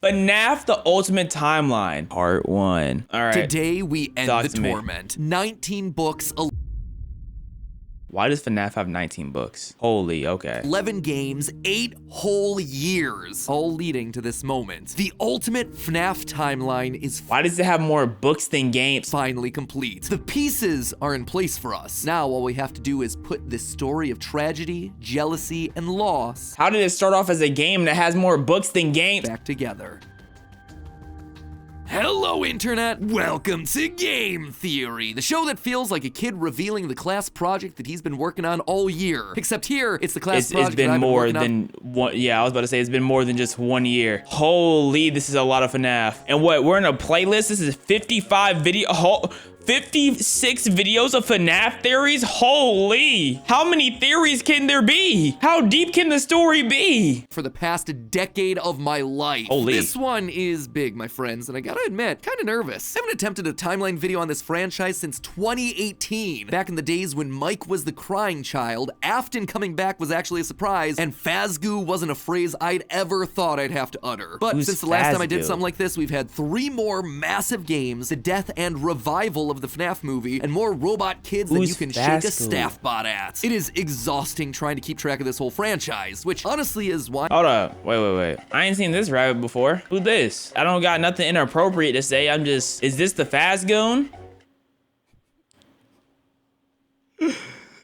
FNAF The Ultimate Timeline, Part 1. All right. Today we end the torment. 19 books. Why does FNAF have 19 books? Holy, okay. 11 games, 8 whole years, all leading to this moment. The ultimate FNAF timeline is Why does it have more books than games? Finally complete. The pieces are in place for us. Now all we have to do is put this story of tragedy, jealousy, and loss. How did it start off as a game that has more books than games? Back together. Hello, Internet! Welcome to Game Theory, the show that feels like a kid revealing the class project that he's been working on all year. Except here, it's the class project it's been that I've been more working than one. Yeah, I was about to say it's been more than just 1 year. Holy, this is a lot of FNAF. And what? We're in a playlist. This is 55 video. 56 videos of FNAF theories? Holy! How many theories can there be? How deep can the story be? For the past decade of my life. Holy. This one is big, my friends, and I gotta admit, kinda nervous. I haven't attempted a timeline video on this franchise since 2018. Back in the days when Mike was the crying child, Afton coming back was actually a surprise, and Fazgoo wasn't a phrase I'd ever thought I'd have to utter. But since the last time I did something like this, we've had 3 more massive games, the death and revival of the FNAF movie, and more robot kids that you can shake a staff bot at. It is exhausting trying to keep track of this whole franchise, which honestly is why— Hold up, wait. I ain't seen this rabbit before. Who this? I don't got nothing inappropriate to say. I'm just, is this the Fazgoon?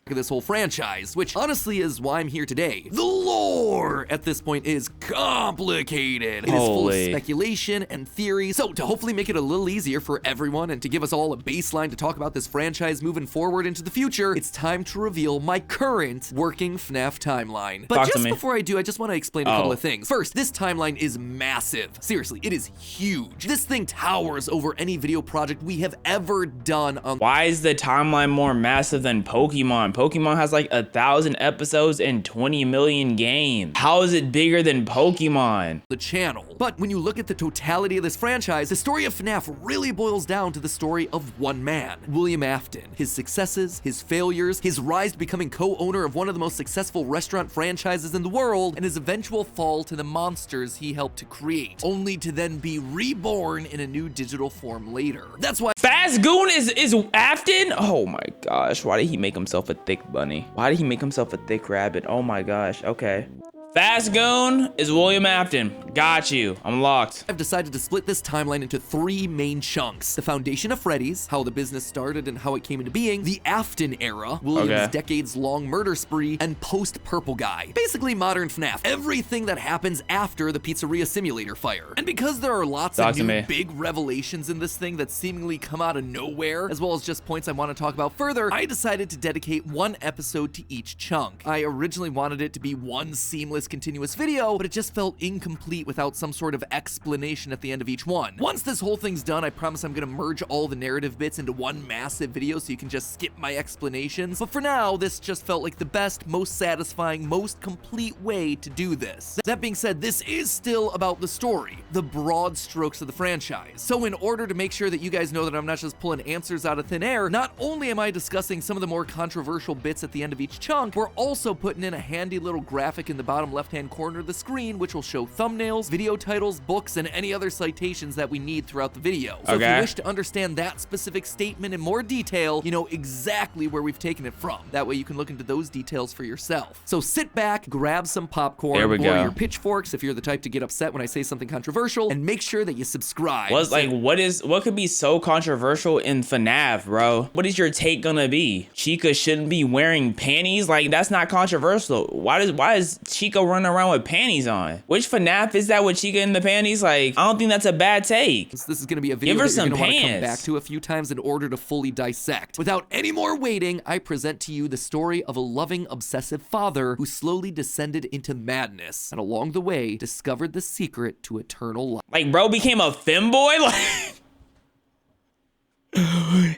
This whole franchise, which honestly is why I'm here today. The lore at this point is complicated. It is full of speculation and theory. So to hopefully make it a little easier for everyone and to give us all a baseline to talk about this franchise moving forward into the future, it's time to reveal my current working FNAF timeline. But just before I do, I just want to explain a couple of things. First, this timeline is massive. Seriously, it is huge. This thing towers over any video project we have ever done on— Why is the timeline more massive than Pokemon? Pokemon has like 1,000 episodes and 20 million games. How is it bigger than Pokemon? The channel. But when you look at the totality of this franchise, the story of FNAF really boils down to the story of one man, William Afton. His successes, his failures, his rise to becoming co-owner of one of the most successful restaurant franchises in the world, and his eventual fall to the monsters he helped to create, only to then be reborn in a new digital form later. That's why Fazgoon is Afton? Oh my gosh, why did he make himself a thick bunny? Why did he make himself a thick rabbit? Oh my gosh, okay. Fazgoon is William Afton. Got you. I'm locked. I've decided to split this timeline into 3 main chunks. The foundation of Freddy's, how the business started and how it came into being, the Afton era, William's decades-long murder spree, and post-Purple Guy. Basically modern FNAF. Everything that happens after the pizzeria simulator fire. And because there are lots of new big revelations in this thing that seemingly come out of nowhere, as well as just points I want to talk about further, I decided to dedicate 1 episode to each chunk. I originally wanted it to be one seamless continuous video, but it just felt incomplete without some sort of explanation at the end of each one. Once this whole thing's done, I promise I'm gonna merge all the narrative bits into one massive video so you can just skip my explanations. But for now, this just felt like the best, most satisfying, most complete way to do this. That being said, this is still about the story, the broad strokes of the franchise. So in order to make sure that you guys know that I'm not just pulling answers out of thin air, not only am I discussing some of the more controversial bits at the end of each chunk, we're also putting in a handy little graphic in the bottom left-hand corner of the screen, which will show thumbnails, video titles, books, and any other citations that we need throughout the video. So if you wish to understand that specific statement in more detail, you know exactly where we've taken it from. That way you can look into those details for yourself. So sit back, grab some popcorn, or your pitchforks if you're the type to get upset when I say something controversial, and make sure that you subscribe. What could be so controversial in FNAF, bro? What is your take gonna be? Chica shouldn't be wearing panties? Like, that's not controversial. Why is Chica running around with panties on? Which FNAF is that with Chica in the panties? Like, I don't think that's a bad take. This is gonna be a video that you're gonna want to come back to a few times in order to fully dissect. Without any more waiting, I present to you the story of a loving, obsessive father who slowly descended into madness, and along the way, discovered the secret to eternal life. Like, bro became a femboy? Like,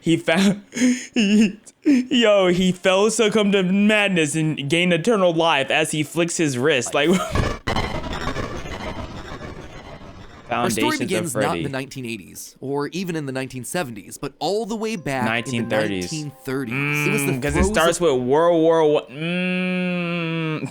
he fell, succumbed to madness, and gained eternal life as he flicks his wrist. Like, our story begins not in the 1980s, or even in the 1970s, but all the way back in the 1930s. Because it starts with World War I.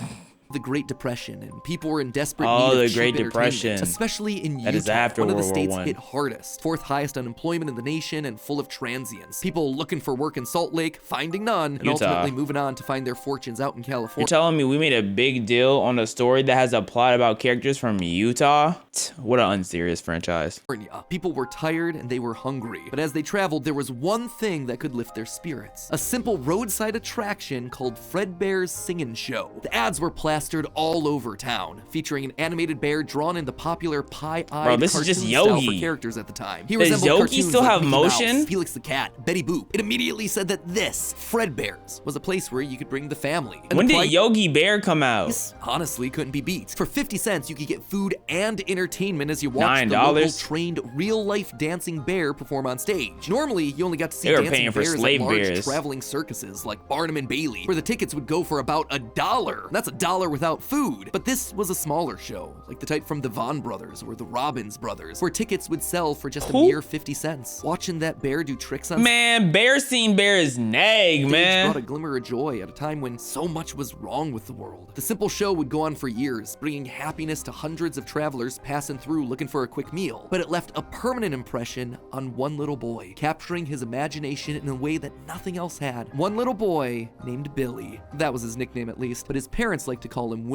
The Great Depression, and people were in desperate need Oh, of the cheap Great entertainment, Depression. especially in Utah, That is after one of the World War states One. hit hardest. 4th highest unemployment in the nation and full of transients. People looking for work in Salt Lake, finding none, and Utah. ultimately moving on to find their fortunes out in California. You're telling me we made a big deal on a story that has a plot about characters from Utah? What an unserious franchise. People were tired and they were hungry, but as they traveled, there was one thing that could lift their spirits. A simple roadside attraction called Fredbear's Singin' Show. The ads were plastered all over town, featuring an animated bear drawn in the popular pie-eyed Bro, this is just cartoon style Yogi. for characters at the time. He Does resembled Yogi cartoons still like have Mickey motion? Mouse, Felix the Cat, Betty Boop. It immediately said that this, Fredbear's, was a place where you could bring the family. And When the did price Yogi Bear come out? honestly couldn't be beat. For 50 cents, you could get food and entertainment as you watched the $9. local trained real-life dancing bear perform on stage. Normally, you only got to see They were dancing paying for bears slave at large bears. traveling circuses like Barnum and Bailey, where the tickets would go for about $1. That's $1 without food. But this was a smaller show, like the type from the Von Brothers or the Robbins Brothers, where tickets would sell for just a mere 50 cents. Watching that bear do tricks on Man, bear seen bear is nag, stage man. brought a glimmer of joy at a time when so much was wrong with the world. The simple show would go on for years, bringing happiness to hundreds of travelers passing through looking for a quick meal. But it left a permanent impression on one little boy, capturing his imagination in a way that nothing else had. One little boy named Billy. That was his nickname at least, but his parents liked to call him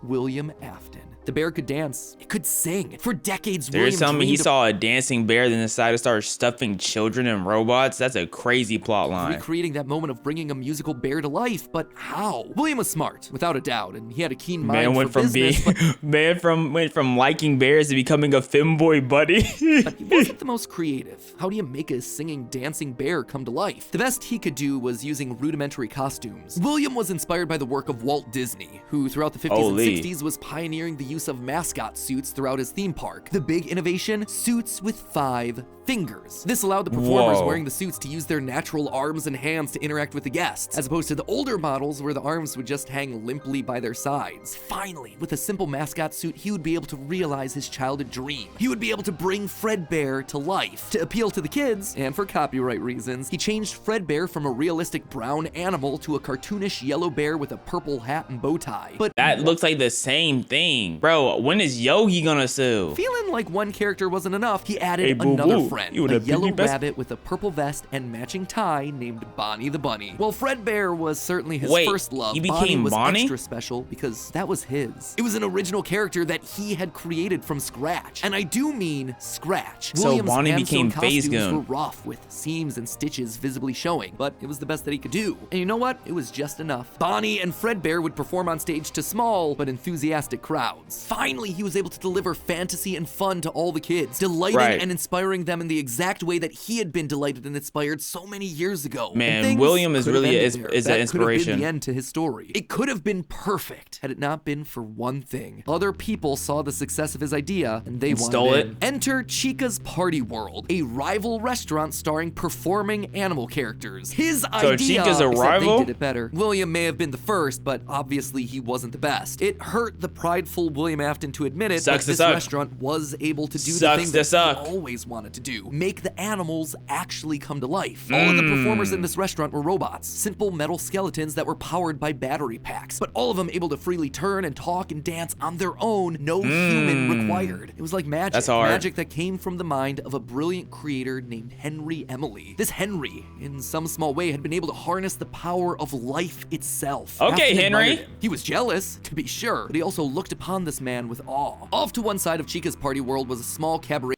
William Afton. The bear could dance, it could sing. For decades, They're William telling me he dreamed of saw a dancing bear, then decided to start stuffing children and robots. That's a crazy plot line. recreating that moment of bringing a musical bear to life, but how? William was smart, without a doubt, and he had a keen mind Man went for from being business, but went from liking bears to becoming a femboy buddy. but he wasn't the most creative. How do you make a singing, dancing bear come to life? The best he could do was using rudimentary costumes. William was inspired by the work of Walt Disney, who throughout the 50s Holy. and 60s was pioneering the use of mascot suits throughout his theme park. The big innovation? Suits with 5 fingers. This allowed the performers Whoa. wearing the suits to use their natural arms and hands to interact with the guests, as opposed to the older models where the arms would just hang limply by their sides. Finally, with a simple mascot suit, he would be able to realize his childhood dream. He would be able to bring Fredbear to life. To appeal to the kids, and for copyright reasons, he changed Fredbear from a realistic brown animal to a cartoonish yellow bear with a purple hat and bow tie. But That looks like the same thing. Bro, when is Yogi gonna sue? feeling like one character wasn't enough, he Hey, added boo another boo. friend, You a the yellow piggy best- rabbit with a purple vest and matching tie named Bonnie the Bunny. Well, Fredbear was certainly his Wait, first love. he Bonnie became was Bonnie? extra special because that was his. It was an original character that he had created from scratch, and I do mean scratch. So William's Bonnie hand-sewn became Phase costumes Goon. were rough with seams and stitches visibly showing, but it was the best that he could do. And you know what? It was just enough. Bonnie and Fredbear would perform on stage to small but enthusiastic crowds. Finally, he was able to deliver fantasy and fun to all the kids, delighting Right. and inspiring them in the exact way that he had been delighted and inspired so many years ago. Man, And things William is could have really ended is there. an That could have inspiration. been the end to his story. It could have been perfect had it not been for one thing. Other people saw the success of his idea and they wanted stole it. in. Enter Chica's Party World, a rival restaurant starring performing animal characters. His So idea, Chica's a except rival? they did it better. William may have been the first, but obviously he wasn't the best. It hurt the prideful William Afton to admit it, Sucks but to this suck. restaurant was able to do the Sucks thing to that suck. he always wanted to do: make the animals actually come to life. All of the performers in this restaurant were robots, simple metal skeletons that were powered by battery packs, but all of them able to freely turn and talk and dance on their own, no human required. It was like magic. That's hard. Magic that came from the mind of a brilliant creator named Henry Emily. This Henry, in some small way, had been able to harness the power of life itself. Okay, Afton Henry. admired him. He was jealous, to be sure, but he also looked upon this man with awe. Off to one side of Chica's Party World was a small cabaret.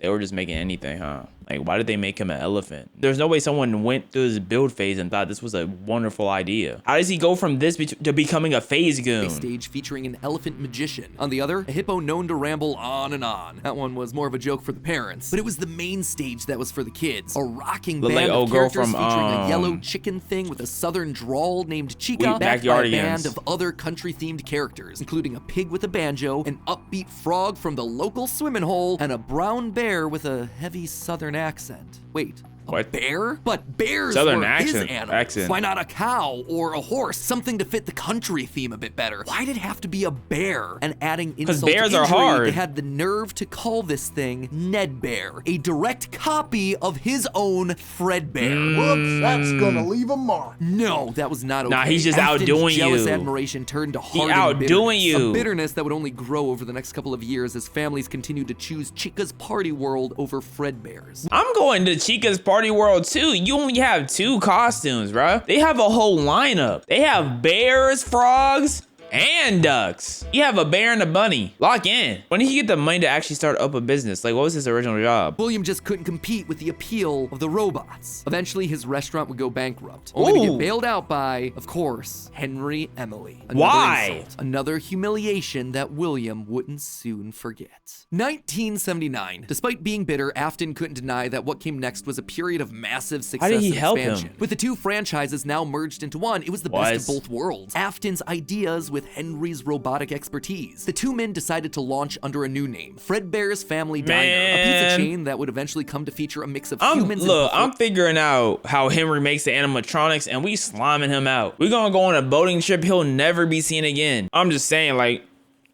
They were just making anything, huh? Like, why did they make him an elephant? There's no way someone went through this build phase and thought this was a wonderful idea. How does he go from this to becoming a phase goon? A stage featuring an elephant magician. On the other, a hippo known to ramble on and on. That one was more of a joke for the parents, but it was the main stage that was for the kids. A rocking Looked band like of old girl characters from, featuring a yellow chicken thing with a southern drawl named Chica, Wheat backed by a Backyardigans. band of other country-themed characters, including a pig with a banjo, an upbeat frog from the local swimming hole, and a brown bear with a heavy southern accent. Wait, What? Bear? But bears Southern were his accent. animals. Why not a cow or a horse? Something to fit the country theme a bit better. Why'd it have to be a bear? And adding insult to bears injury, are hard. they had the nerve to call this thing Ned Bear, a direct copy of his own Fred Bear. Whoops, that's gonna leave a mark. No, that was not okay. Nah, he's just Afton's outdoing jealous you. admiration turned to He hardened outdoing bitterness. you. A bitterness that would only grow over the next couple of years as families continued to choose Chica's Party World over Fredbear's. I'm going to Chica's Party World too. You only have 2 costumes, bro. They have a whole lineup. They have bears, frogs, and ducks. You have a bear and a bunny. Lock in. When did he get the money to actually start up a business? Like, what was his original job? William just couldn't compete with the appeal of the robots. Eventually, his restaurant would go bankrupt, only to get bailed out by, of course, Henry Emily. Why? Insult, another humiliation that William wouldn't soon forget. 1979. Despite being bitter, Afton couldn't deny that what came next was a period of massive success did he and help expansion. him? With the 2 franchises now merged into one, it was the best of both worlds. Afton's ideas with Henry's robotic expertise. The 2 men decided to launch under a new name, Fredbear's Family Diner, a pizza chain that would eventually come to feature a mix of humans and I'm figuring out how Henry makes the animatronics and we sliming him out. We're gonna go on a boating trip he'll never be seen again. I'm just saying, like,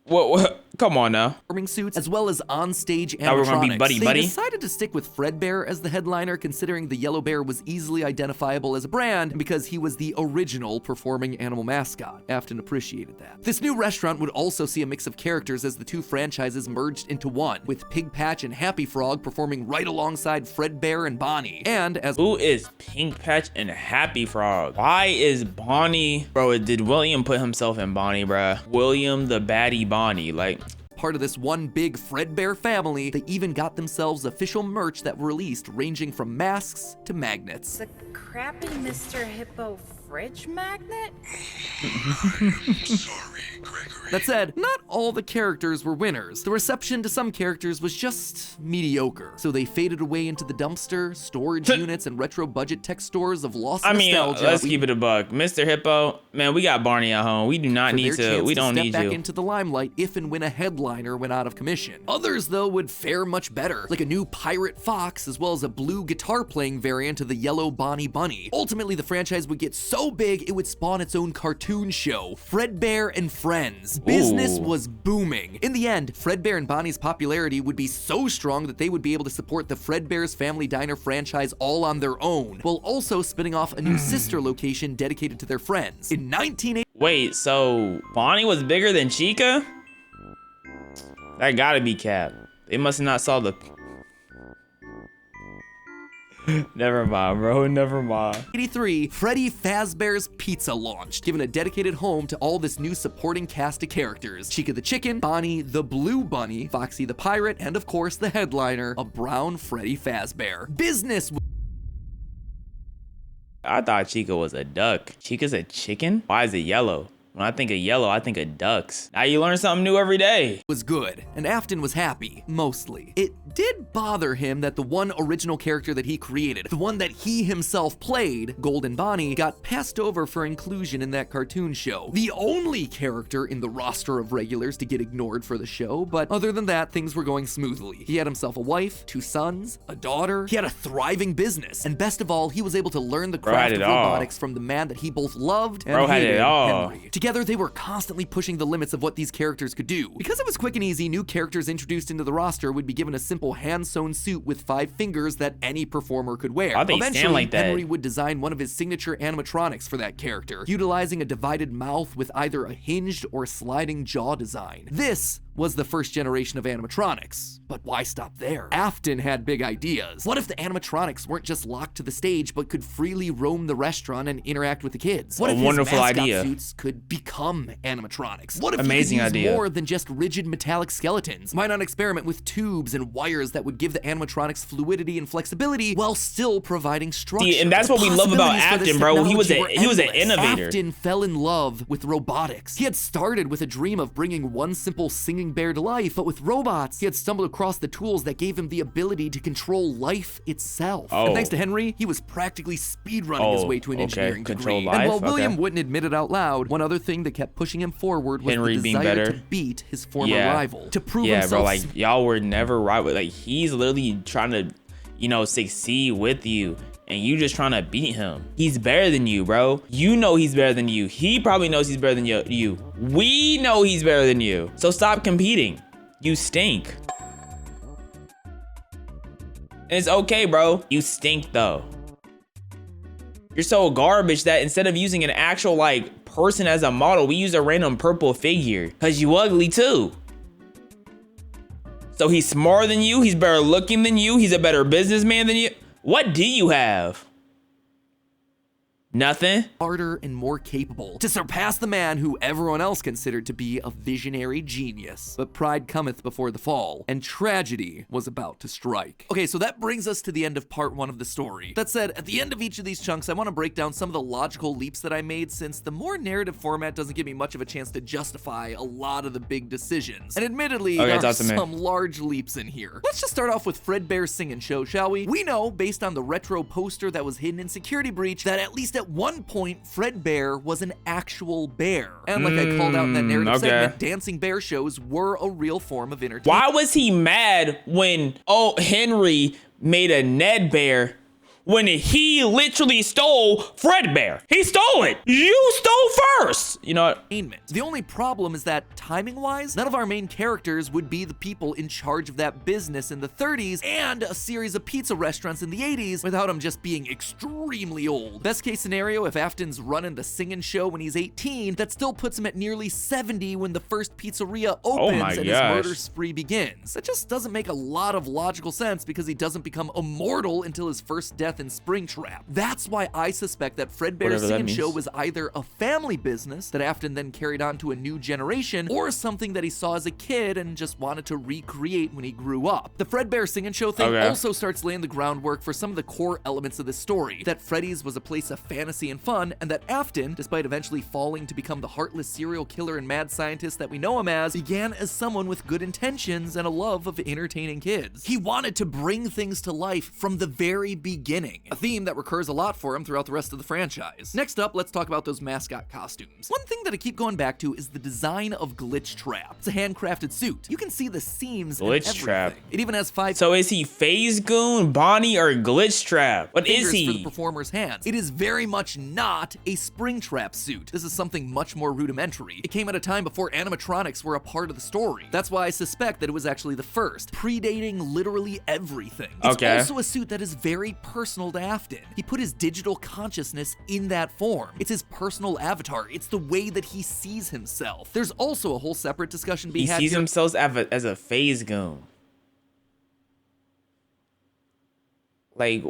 what? Come on now. Suits, as well as on-stage animatronics. Now we're gonna be buddy-buddy? They decided to stick with Fredbear as the headliner, considering the yellow bear was easily identifiable as a brand, and because he was the original performing animal mascot. Afton appreciated that. This new restaurant would also see a mix of characters as the 2 franchises merged into one, with Pig Patch and Happy Frog performing right alongside Fredbear and Bonnie. And as— Who is Pink Patch and Happy Frog? Why is Bonnie? Bro, did William put himself in Bonnie, bruh? William the baddie Bonnie, like— part of this one big Fredbear family, they even got themselves official merch that were released, ranging from masks to magnets. The crappy Mr. Hippo fridge magnet? Sorry, Gregory. That said, not all the characters were winners. The reception to some characters was just mediocre, so they faded away into the dumpster, storage units, and retro budget tech stores of lost nostalgia. Let's keep it a buck. Mr. Hippo, man, we got Barney at home. We do not need to, we don't need step back you. into the limelight if and when a headliner went out of commission. Others, though, would fare much better, like a new Pirate Fox, as well as a blue guitar-playing variant of the yellow Bonnie Bunny. Ultimately, the franchise would get so big, it would spawn its own cartoon show, Fredbear and Friends. Business was booming. In the end, Fredbear and Bonnie's popularity would be so strong that they would be able to support the Fredbear's Family Diner franchise all on their own, while also spinning off a new sister location dedicated to their friends. In 1980— Wait, so Bonnie was bigger than Chica? That gotta be cap. They must have not saw the... Never mind, bro. Never mind. 83, Freddy Fazbear's Pizza launched, giving a dedicated home to all this new supporting cast of characters. Chica the Chicken, Bonnie the Blue Bunny, Foxy the Pirate, and of course the headliner, a brown Freddy Fazbear. Business I thought Chica was a duck. Chica's a chicken? Why is it yellow? When I think of yellow, I think of ducks. Now you learn something new every day. Was good, and Afton was happy, mostly. It did bother him that the one original character that he created, the one that he himself played, Golden Bonnie, got passed over for inclusion in that cartoon show. The only character in the roster of regulars to get ignored for the show, but other than that, things were going smoothly. He had himself a wife, 2 sons, a daughter, he had a thriving business, and best of all, he was able to learn the craft of robotics from the man that he both loved and hated, Henry. Together, they were constantly pushing the limits of what these characters could do. Because it was quick and easy, new characters introduced into the roster would be given a simple hand-sewn suit with 5 fingers that any performer could wear. Why'd they stand like that? Henry would design one of his signature animatronics for that character, utilizing a divided mouth with either a hinged or sliding jaw design. This was the first generation of animatronics. But why stop there? Afton had big ideas. What if the animatronics weren't just locked to the stage, but could freely roam the restaurant and interact with the kids? What if his mascot suits could become animatronics? What if Amazing he could use idea. more than just rigid metallic skeletons? Why not experiment with tubes and wires that would give the animatronics fluidity and flexibility while still providing structure? See, and that's what we love about Afton, bro. He was an innovator. Afton fell in love with robotics. He had started with a dream of bringing one simple singing bear to life, but with robots, he had stumbled across the tools that gave him the ability to control life itself. And thanks to Henry, he was practically speedrunning his way to an engineering degree. And while William wouldn't admit it out loud, one other thing that kept pushing him forward was Henry the being desire better. to beat his former rival, to prove himself. Bro, like y'all were never right with, like, he's literally trying to, you know, succeed with you. And you just trying to beat him. He's better than you, bro. You know he's better than you. He probably knows he's better than you. We know he's better than you. So stop competing. You stink. And it's okay, bro. You stink though. You're so garbage that instead of using an actual like person as a model, we use a random purple figure. Cause you ugly too. So he's smarter than you. He's better looking than you. He's a better businessman than you. What do you have? Nothing. Harder and more capable to surpass the man who everyone else considered to be a visionary genius. But pride cometh before the fall, and tragedy was about to strike. Okay, so that brings us to the end of part 1 of the story. That said, at the end of each of these chunks, I want to break down some of the logical leaps that I made, since the more narrative format doesn't give me much of a chance to justify a lot of the big decisions. And admittedly, there are some large leaps in here. Let's just start off with Fredbear's singing show, shall we? We know, based on the retro poster that was hidden in Security Breach, that at least at one point, Fredbear was an actual bear. And like I called out in that narrative segment, dancing bear shows were a real form of entertainment. Why was he mad when, Henry made a Ned bear when he literally stole Fredbear? He stole it. You stole first. You know what? The only problem is that timing-wise, none of our main characters would be the people in charge of that business in the 30s and a series of pizza restaurants in the 80s without them just being extremely old. Best case scenario, if Afton's running the singing show when he's 18, that still puts him at nearly 70 when the first pizzeria opens and his murder spree begins. That just doesn't make a lot of logical sense because he doesn't become immortal until his first death in Springtrap. That's why I suspect that Fredbear's singing show was either a family business that Afton then carried on to a new generation, or something that he saw as a kid and just wanted to recreate when he grew up. The Fredbear singing show thing also starts laying the groundwork for some of the core elements of this story, that Freddy's was a place of fantasy and fun, and that Afton, despite eventually falling to become the heartless serial killer and mad scientist that we know him as, began as someone with good intentions and a love of entertaining kids. He wanted to bring things to life from the very beginning, a theme that recurs a lot for him throughout the rest of the franchise. Next up, let's talk about those mascot costumes. One thing that I keep going back to is the design of Glitch Trap. It's a handcrafted suit. You can see the seams and everything. It even has 5. So is he Phase Goon, Bonnie, or Glitch Trap? What is he? For the performer's hands. It is very much not a Springtrap suit. This is something much more rudimentary. It came at a time before animatronics were a part of the story. That's why I suspect that it was actually the first, predating literally everything. It's also a suit that is very personal to Afton. He put his digital consciousness in that form. It's his personal avatar. It's the way that he sees himself. There's also a whole separate discussion being had. He sees himself as a Phase Goon. Like,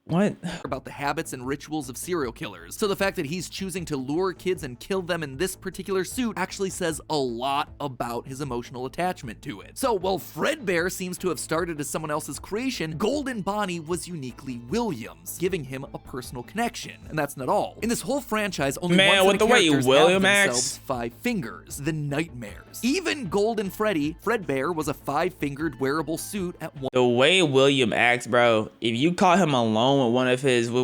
what? About the habits and rituals of serial killers. So the fact that he's choosing to lure kids and kill them in this particular suit actually says a lot about his emotional attachment to it. So while Fredbear seems to have started as someone else's creation, Golden Bonnie was uniquely Williams, giving him a personal connection. And that's not all. In this whole franchise, only one set of characters have themselves 5 fingers, the Nightmares. Even Golden Fredbear was a 5-fingered wearable suit at one. The way William acts, bro, if you caught him alone with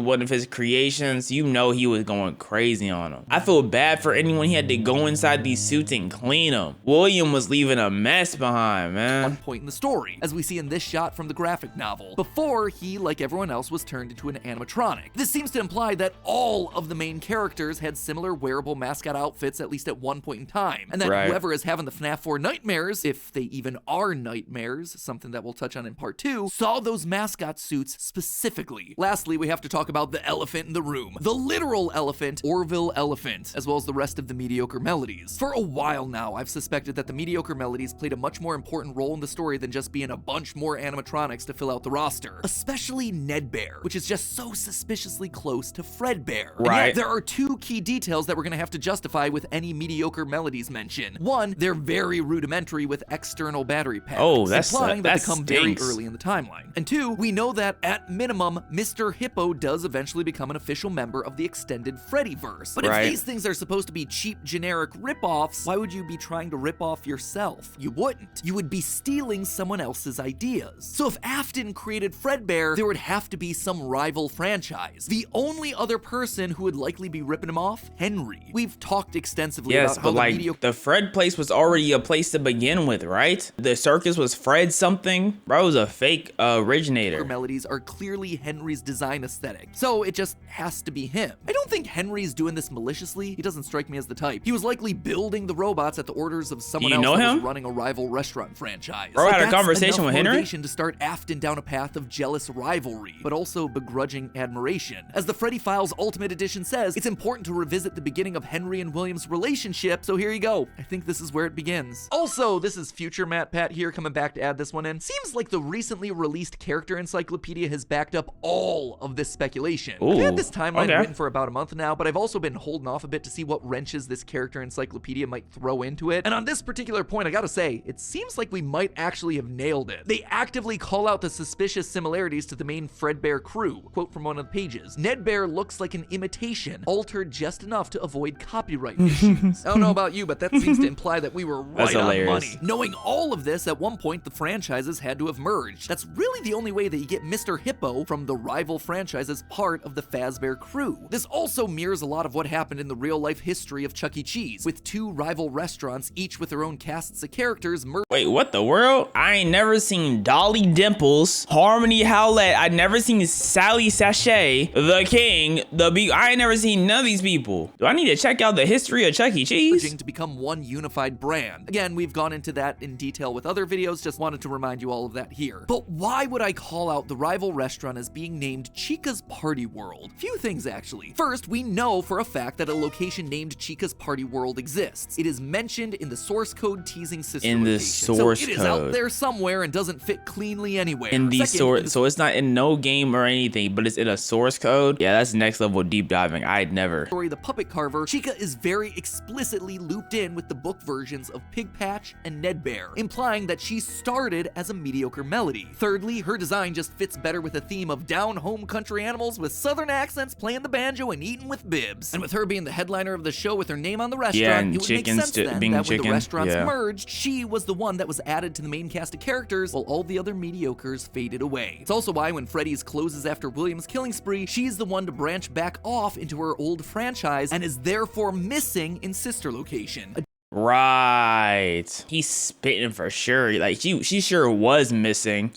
one of his creations, you know he was going crazy on him. I feel bad for anyone he had to go inside these suits and clean them. William was leaving a mess behind, man. One point in the story, as we see in this shot from the graphic novel, before he, like everyone else, was turned into an animatronic. This seems to imply that all of the main characters had similar wearable mascot outfits at least at one point in time, and that whoever is having the FNAF 4 nightmares, if they even are nightmares, something that we'll touch on in part 2, saw those mascot suits specifically. Lastly, we have to talk about the elephant in the room. The literal elephant, Orville Elephant, as well as the rest of the mediocre melodies. For a while now, I've suspected that the mediocre melodies played a much more important role in the story than just being a bunch more animatronics to fill out the roster. Especially Ned Bear, which is just so suspiciously close to Fredbear. And yet, there are 2 key details that we're gonna have to justify with any mediocre melodies mention. One, they're very rudimentary with external battery packs, implying that they come very early in the timeline. And 2, we know that at minimum, Mr. Hippo does eventually become an official member of the extended Freddyverse. But if these things are supposed to be cheap, generic ripoffs, why would you be trying to rip off yourself? You wouldn't. You would be stealing someone else's ideas. So if Afton created Fredbear, there would have to be some rival franchise. The only other person who would likely be ripping him off, Henry. We've talked extensively about how the Fred place was already a place to begin with, right? The circus was Fred something. Bro was a fake originator. Melodies are clearly Henry's design aesthetic, so it just has to be him. I don't think Henry's doing this maliciously. He doesn't strike me as the type. He was likely building the robots at the orders of someone else that was running a rival restaurant franchise. Bro had a conversation with Henry to start Afton down a path of jealous rivalry, but also begrudging admiration. As the Freddy Files Ultimate Edition says, it's important to revisit the beginning of Henry and William's relationship, so here you go. I think this is where it begins. Also, this is future Matt Pat here coming back to add this one in. Seems like the recently released character encyclopedia has backed up all of this speculation. I've had this timeline written for about a month now, but I've also been holding off a bit to see what wrenches this character encyclopedia might throw into it. And on this particular point, I gotta say, it seems like we might actually have nailed it. They actively call out the suspicious similarities to the main Fredbear crew. Quote from one of the pages: Ned Bear looks like an imitation, altered just enough to avoid copyright issues. I don't know about you, but that seems to imply that we were right on money. Knowing all of this, at one point the franchises had to have merged. That's really the only way that you get Mr. Hippo from the rival franchise as part of the Fazbear crew. This also mirrors a lot of what happened in the real-life history of Chuck E. Cheese, with two rival restaurants, each with their own casts of characters. Wait, what the world? I ain't never seen Dolly Dimples, Harmony Howlett. I never seen Sally Sachet, The King, I ain't never seen none of these people. Do I need to check out the history of Chuck E. Cheese? To become one unified brand. Again, we've gone into that in detail with other videos, just wanted to remind you all of that here. But why would I call out the rival restaurant as being named Chica's Party World? Few things, actually. First, we know for a fact that a location named Chica's Party World exists. It is mentioned in the source code teasing sister location. So it is out there somewhere and doesn't fit cleanly anywhere. So it's not in no game or anything, but it's in a source code? Yeah, that's next level deep diving. I'd never. The Puppet Carver, Chica is very explicitly looped in with the book versions of Pig Patch and Ned Bear, implying that she started as a mediocre melody. Thirdly, her design just fits better with the theme of down-home country animals with southern accents playing the banjo and eating with bibs. And with her being the headliner of the show with her name on the restaurant, it would make sense then that when the restaurants merged, she was the one that was added to the main cast of characters while all the other mediocres faded away. It's also why when Freddy's closes after William's killing spree, she's the one to branch back off into her old franchise and is therefore missing in sister location. Right. He's spitting for sure. Like she sure was missing.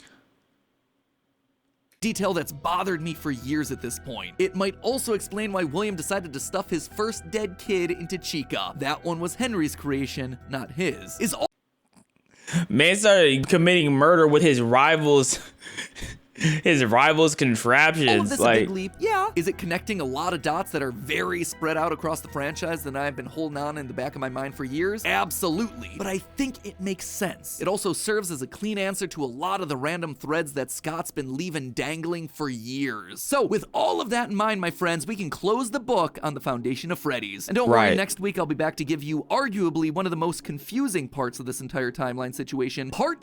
Detail that's bothered me for years at this point. It might also explain why William decided to stuff his first dead kid into Chica. That one was Henry's creation, not his. Man started committing murder with his rivals. His rivals' contraptions. All of this a big leap, yeah. Is it connecting a lot of dots that are very spread out across the franchise that I've been holding on in the back of my mind for years? Absolutely. But I think it makes sense. It also serves as a clean answer to a lot of the random threads that Scott's been leaving dangling for years. So with all of that in mind, my friends, we can close the book on the foundation of Freddy's. And don't worry, next week I'll be back to give you arguably one of the most confusing parts of this entire timeline situation. Part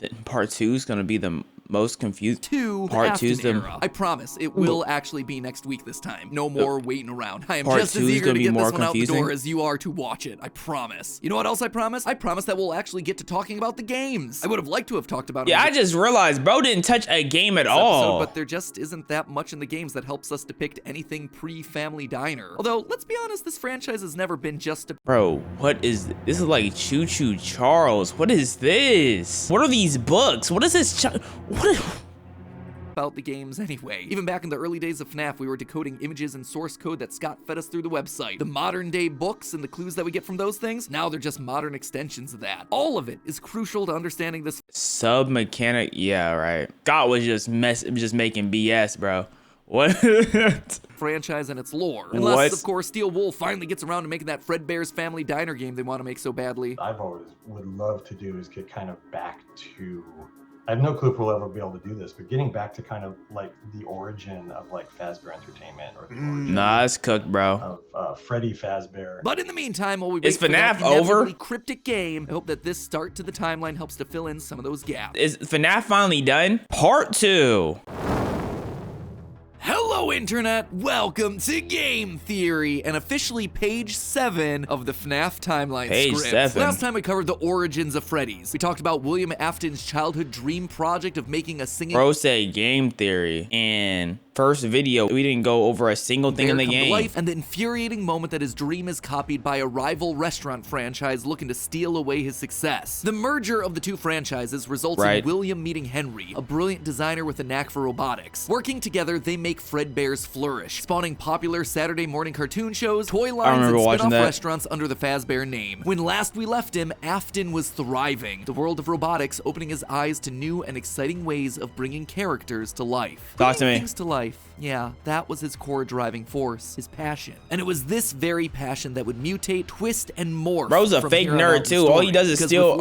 2 is gonna be the most confused. Part 2's era. I promise it will actually be next week this time. No more waiting around. I am just as eager to get this one out the door as you are to watch it. I promise. You know what else I promise? I promise that we'll actually get to talking about the games. I would have liked to have talked about it. Yeah, I just realized bro didn't touch a game at all. But there just isn't that much in the games that helps us depict anything pre-Family Diner. Although, let's be honest, this franchise has never been just a... Bro, what is this? This is like Choo Choo Charles. What is this? What are these books? What is this? About the games anyway. Even back in the early days of FNAF, we were decoding images and source code that Scott fed us through the website. The modern day books and the clues that we get from those things, now they're just modern extensions of that. All of it is crucial to understanding this sub-mechanic. Yeah, right. Scott was just making BS, bro. What? Franchise and its lore. Unless, of course, Steel Wool finally gets around to making that Fredbear's Family Diner game they want to make so badly. I've always would love to do is get kind of back to... I have no clue if we'll ever be able to do this, but getting back to kind of like the origin of like Fazbear Entertainment or the origin nah, it's cooked, bro. Of Freddy Fazbear. But in the meantime, while we wait for FNAF over? Cryptic game, I hope that this start to the timeline helps to fill in some of those gaps. Is FNAF finally done? Part 2. Hello Hello, Internet! Welcome to Game Theory, and officially page 7 of the FNAF timeline Page script. 7? Last time we covered the origins of Freddy's. We talked about William Afton's childhood dream project of making a singing... Bro said Game Theory, and first video, we didn't go over a single thing in the game. Life, and the infuriating moment that his dream is copied by a rival restaurant franchise looking to steal away his success. The merger of the two franchises results in William meeting Henry, a brilliant designer with a knack for robotics. Working together, they make Fredbear's flourish, spawning popular Saturday morning cartoon shows, toy lines, and spin-off restaurants under the Fazbear name. When last we left him, Afton was thriving, the world of robotics opening his eyes to new and exciting ways of bringing characters to life. Talk to me. Things to life. Yeah, that was his core driving force, his passion. And it was this very passion that would mutate, twist, and morph. Bro's a fake nerd too. All he does is steal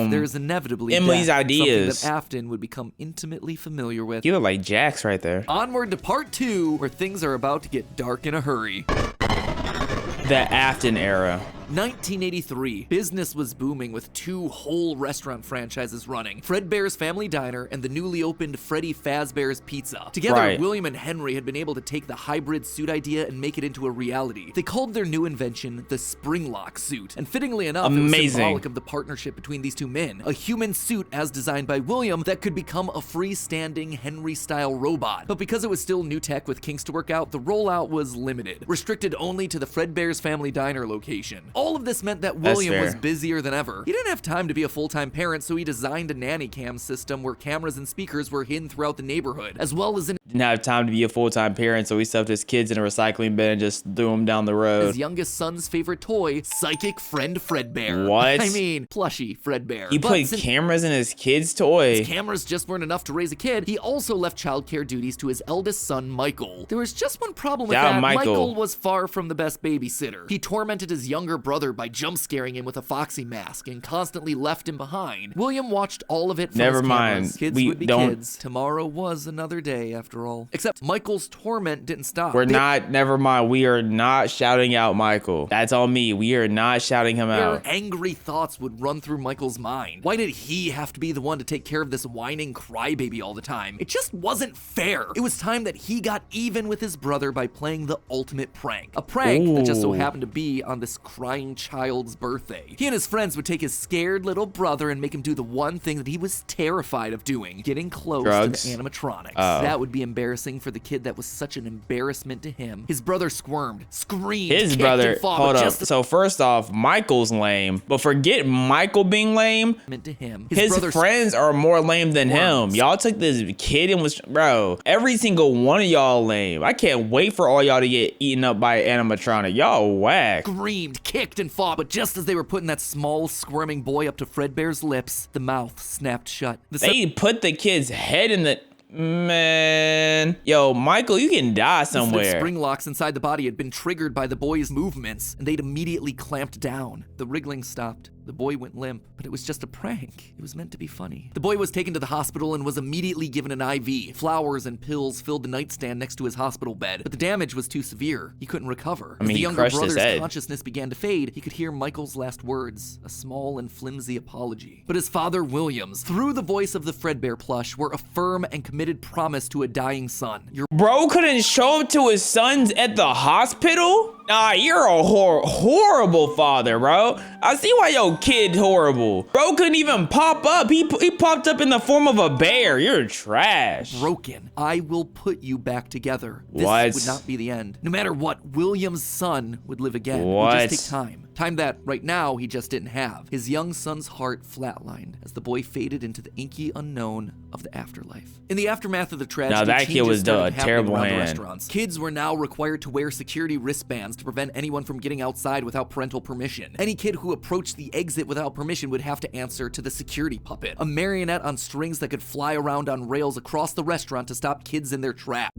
there's inevitably Emily's ideas. Something that Afton would become intimately familiar with. You look like Jax right there. Onward to part 2, where things are about to get dark in a hurry. The Afton era. 1983, business was booming with 2 whole restaurant franchises running, Fredbear's Family Diner and the newly opened Freddy Fazbear's Pizza. Together, William and Henry had been able to take the hybrid suit idea and make it into a reality. They called their new invention the Springlock suit, and fittingly enough, it was symbolic of the partnership between these two men. A human suit as designed by William that could become a freestanding Henry-style robot. But because it was still new tech with kinks to work out, the rollout was limited, restricted only to the Fredbear's Family Diner location. All of this meant that William was busier than ever. He didn't have time to be a full-time parent, so he designed a nanny cam system where cameras and speakers were hidden throughout the neighborhood, as well as didn't have time to be a full-time parent, so he stuffed his kids in a recycling bin and just threw them down the road. His youngest son's favorite toy, Psychic Friend Fredbear. What? I mean, plushy Fredbear. He put cameras in his kid's toy. His cameras just weren't enough to raise a kid. He also left childcare duties to his eldest son, Michael. There was just one problem with that. Michael was far from the best babysitter. He tormented his younger brother by jump-scaring him with a Foxy mask and constantly left him behind. William watched all of it from his cameras. Kids would be kids. Tomorrow was another day, after all. Except Michael's torment didn't stop. Never mind. We are not shouting out Michael. That's on me. We are not shouting him out. Angry thoughts would run through Michael's mind. Why did he have to be the one to take care of this whining crybaby all the time? It just wasn't fair. It was time that he got even with his brother by playing the ultimate prank. A prank that just so happened to be on this crying child's birthday. He and his friends would take his scared little brother and make him do the one thing that he was terrified of doing, getting close to the animatronics. That would be embarrassing for the kid that was such an embarrassment to him. His brother squirmed, screamed, his brother, hold up. So first off, Michael's lame, but forget Michael being lame. To him. His friends are more lame than him. Y'all took this kid and was, bro, every single one of y'all lame. I can't wait for all y'all to get eaten up by an animatronic. Y'all whack. Screamed, kicked, and fought, but just as they were putting that small, squirming boy up to Fredbear's lips, the mouth snapped shut. They put the kid's head in the... Man. Yo, Michael, you can die somewhere. The spring locks inside the body had been triggered by the boy's movements, and they'd immediately clamped down. The wriggling stopped. The boy went limp, but it was just a prank. It was meant to be funny. The boy was taken to the hospital and was immediately given an IV. Flowers and pills filled the nightstand next to his hospital bed, but the damage was too severe. He couldn't recover. I mean, As the younger brother's head. Consciousness began to fade, he could hear Michael's last words, a small and flimsy apology. But his father, Williams, through the voice of the Fredbear plush, were a firm and committed promise to a dying son. Your bro couldn't show up to his sons at the hospital? Nah, you're a horrible father, bro. I see why your kid horrible. Bro couldn't even pop up. He popped up in the form of a bear. You're trash. Broken. I will put you back together. This would not be the end. No matter what, William's son would live again. It would just take time. Time that, right now, he just didn't have. His young son's heart flatlined as the boy faded into the inky unknown of the afterlife. In the aftermath of the tragedy, now that kid was a terrible hand. Kids were now required to wear security wristbands to prevent anyone from getting outside without parental permission. Any kid who approached the exit without permission would have to answer to the security puppet, a marionette on strings that could fly around on rails across the restaurant to stop kids in their trap.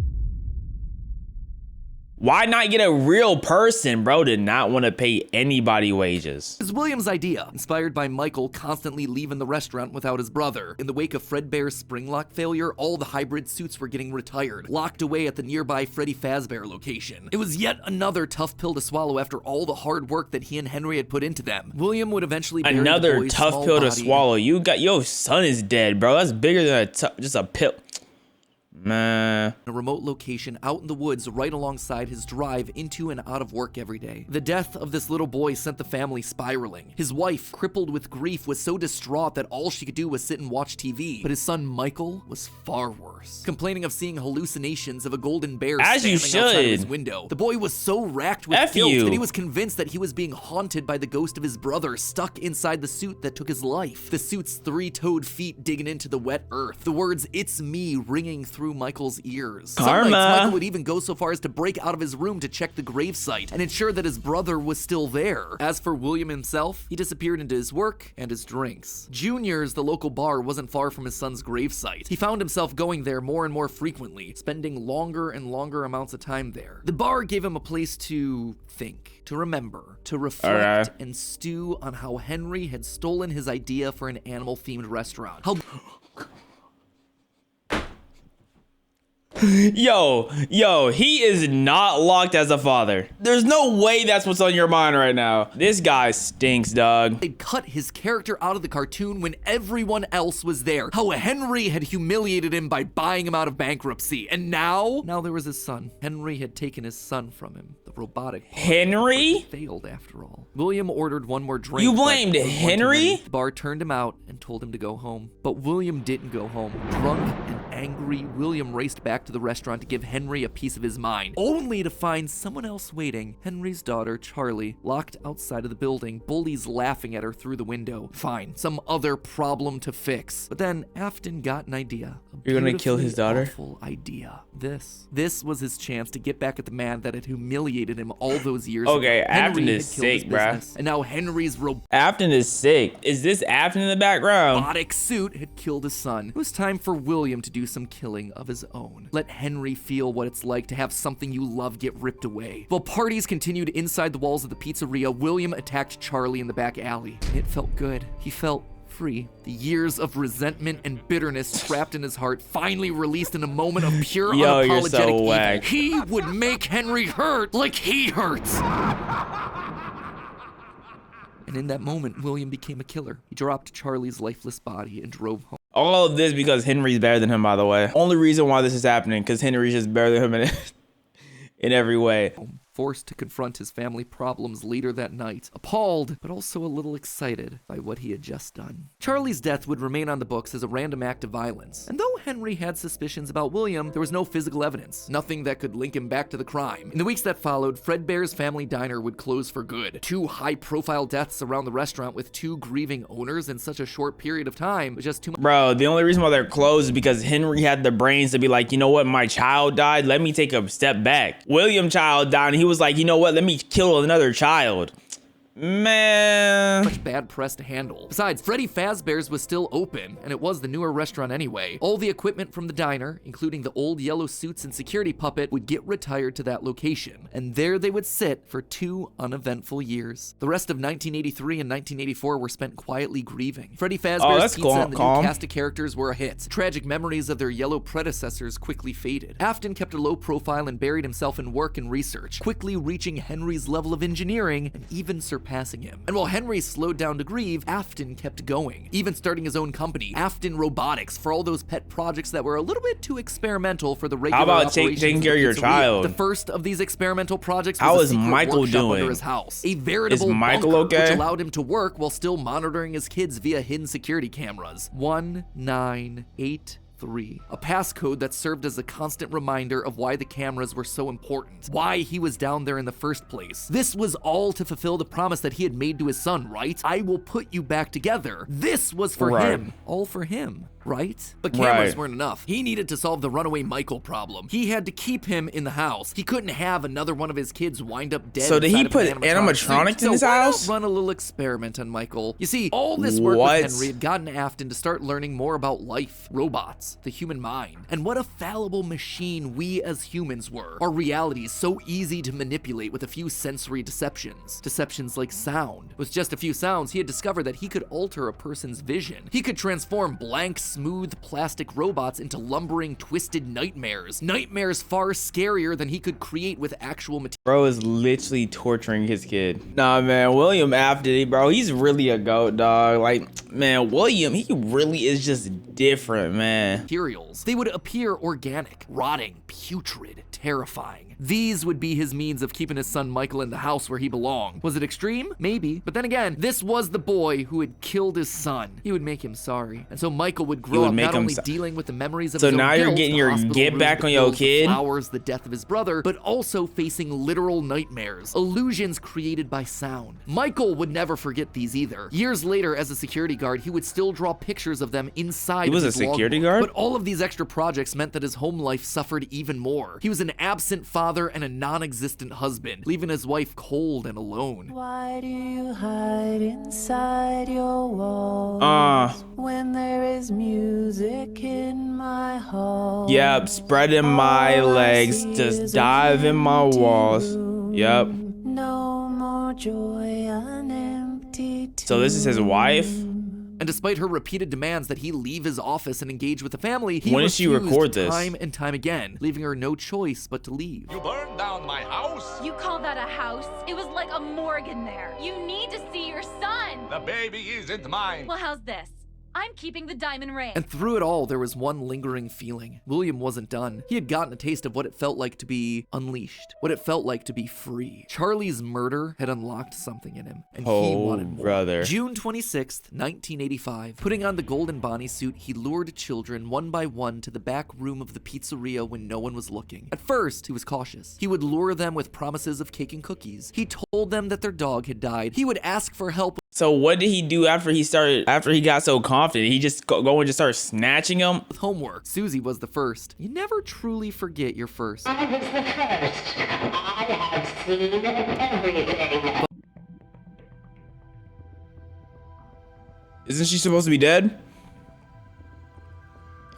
Why not get a real person? Bro did not want to pay anybody wages. It was William's idea, inspired by Michael constantly leaving the restaurant without his brother. In the wake of Fredbear's Springlock failure, all the hybrid suits were getting retired, locked away at the nearby Freddy Fazbear location. It was yet another tough pill to swallow after all the hard work that he and Henry had put into them. William would eventually bury another the boy's tough pill to swallow. You got your son is dead, bro. That's bigger than just a pill. Man. A remote location out in the woods right alongside his drive into and out of work every day. The death of this little boy sent the family spiraling. His wife, crippled with grief, was so distraught that all she could do was sit and watch TV. But his son Michael was far worse, complaining of seeing hallucinations of a golden bear standing outside of his window. The boy was so racked with guilt that he was convinced that he was being haunted by the ghost of his brother stuck inside the suit that took his life. The suit's three-toed feet digging into the wet earth. The words "It's me" ringing through Michael's ears. Some nights, Michael would even go so far as to break out of his room to check the gravesite and ensure that his brother was still there. As for William himself, he disappeared into his work and his drinks. Junior's, the local bar, wasn't far from his son's gravesite. He found himself going there more and more frequently, spending longer and longer amounts of time there. The bar gave him a place to think, to remember, to reflect, and stew on how Henry had stolen his idea for an animal-themed restaurant. How Yo, he is not locked as a father. There's no way that's what's on your mind right now. This guy stinks, dog. They'd cut his character out of the cartoon when everyone else was there. How Henry had humiliated him by buying him out of bankruptcy. And now there was his son. Henry had taken his son from him. The robotic Henry failed after all. William ordered one more drink. You blamed Henry? The bar turned him out and told him to go home. But William didn't go home. Drunk and angry, William raced back to the restaurant to give Henry a piece of his mind, only to find someone else waiting. Henry's daughter, Charlie, locked outside of the building, bullies laughing at her through the window. Fine, some other problem to fix. But then Afton got an idea. You're gonna kill his daughter? Awful idea. This was his chance to get back at the man that had humiliated him all those years okay, ago. Afton is sick, bruh. And now Henry's Afton is sick. Is this Afton in the background? robotic suit had killed his son. It was time for William to do some killing of his own. Let Henry feel what it's like to have something you love get ripped away. While parties continued inside the walls of the pizzeria, William attacked Charlie in the back alley. It felt good. He felt free. The years of resentment and bitterness trapped in his heart finally released in a moment of pure unapologetic evil. He would make Henry hurt like he hurts. And in that moment, William became a killer. He dropped Charlie's lifeless body and drove home. All of this because Henry's better than him, by the way. Only reason why this is happening, because Henry's just better than him in every way. Forced to confront his family problems later that night, appalled, but also a little excited by what he had just done. Charlie's death would remain on the books as a random act of violence. And though Henry had suspicions about William, there was no physical evidence, nothing that could link him back to the crime. In the weeks that followed, Fredbear's Family Diner would close for good. 2 high-profile deaths around the restaurant with 2 grieving owners in such a short period of time was just too much. Bro, the only reason why they're closed is because Henry had the brains to be like, you know what, my child died, let me take a step back. William's child died, and he was like, you know what, let me kill another child. Man. Much bad press to handle. Besides, Freddy Fazbear's was still open, and it was the newer restaurant anyway. All the equipment from the diner, including the old yellow suits and security puppet, would get retired to that location. And there they would sit for 2 uneventful years. The rest of 1983 and 1984 were spent quietly grieving. Freddy Fazbear's Pizza and the new cast of characters were a hit. Tragic memories of their yellow predecessors quickly faded. Afton kept a low profile and buried himself in work and research, quickly reaching Henry's level of engineering and even surpassing him. And while Henry slowed down to grieve, Afton kept going, even starting his own company, Afton Robotics, for all those pet projects that were a little bit too experimental for the regular operations. How about taking care of your child? The first of these experimental projects was How a is secret Michael workshop doing? under his house. A veritable Michael bunker, okay? which allowed him to work while still monitoring his kids via hidden security cameras. 1983. A passcode that served as a constant reminder of why the cameras were so important, why he was down there in the first place. This was all to fulfill the promise that he had made to his son, right? I will put you back together. This was for him. All for him. Right? But cameras weren't enough. He needed to solve the runaway Michael problem. He had to keep him in the house. He couldn't have another one of his kids wind up dead. So did he put animatronics in his house? Run a little experiment on Michael. You see, all this work with Henry had gotten Afton to start learning more about life, robots, the human mind, and what a fallible machine we as humans were. Our reality is so easy to manipulate with a few sensory deceptions. Deceptions like sound. With just a few sounds, he had discovered that he could alter a person's vision. He could transform blank, smooth plastic robots into lumbering, twisted nightmares. Nightmares far scarier than he could create with actual material. Bro is literally torturing his kid. Nah, man, William Afton, bro, he's really a goat, dog. Like, man, William, he really is just different, man. man. Materials. They would appear organic, rotting, putrid, terrifying. These would be his means of keeping his son Michael in the house where he belonged. Was it extreme? Maybe. But then again, this was the boy who had killed his son. He would make him sorry. And so Michael would grow up not only dealing with the memories of his own guilt, you're getting your get back on your kid, flowers, the death of his brother, but also facing literal nightmares, illusions created by sound. Michael would never forget these either. Years later, as a security guard, he would still draw pictures of them inside. He was a security guard? But all of these extra projects meant that his home life suffered even more. He was an absent father and a non-existent husband, leaving his wife cold and alone. Why do you hide inside your walls when there is music in my hall? Yep, spreading my legs, just dive in my walls. Yep. No more joy, an empty tomb. So this is his wife? And despite her repeated demands that he leave his office and engage with the family, he when did she record this? Time and time again, leaving her no choice but to leave. You burned down my house? You call that a house? It was like a morgue in there. You need to see your son. The baby isn't mine. Well, how's this? I'm keeping the diamond ring. And through it all, there was one lingering feeling. William wasn't done. He had gotten a taste of what it felt like to be unleashed, what it felt like to be free. Charlie's murder had unlocked something in him, and he wanted more. Brother. June 26th, 1985. Putting on the golden Bonnie suit, he lured children one by one to the back room of the pizzeria when no one was looking. At first, he was cautious. He would lure them with promises of cake and cookies. He told them that their dog had died. He would ask for help. So what did he do after he got so confident? He just go and just start snatching them? With homework. Susie was the first. You never truly forget your first. I was the first. I have seen everything. Isn't she supposed to be dead?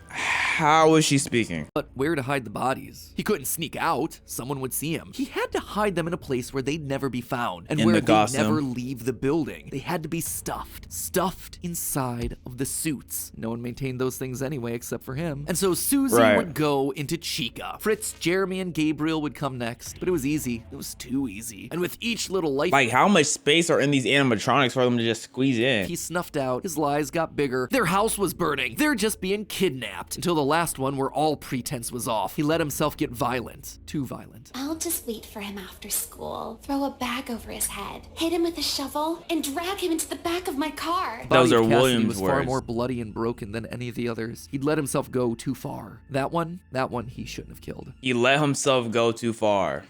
How is she speaking? But where to hide the bodies? He couldn't sneak out. Someone would see him. He had to hide them in a place where they'd never be found and where they'd never leave the building. They had to be stuffed inside of the suits. No one maintained those things anyway except for him. And so Susie would go into Chica. Fritz, Jeremy, and Gabriel would come next, but it was easy. It was too easy. And with each little life, like how much space are in these animatronics for them to just squeeze in? He snuffed out. His lies got bigger. Their house was burning. They're just being kidnapped until the last one where all pretense was off. He let himself get violent. Too violent. I'll just wait for him after school, throw a bag over his head, hit him with a shovel, and drag him into the back of my car. Those are Williams' Williams' was words. far more bloody and broken than any of the others. He'd let himself go too far. That one he shouldn't have killed. He let himself go too far.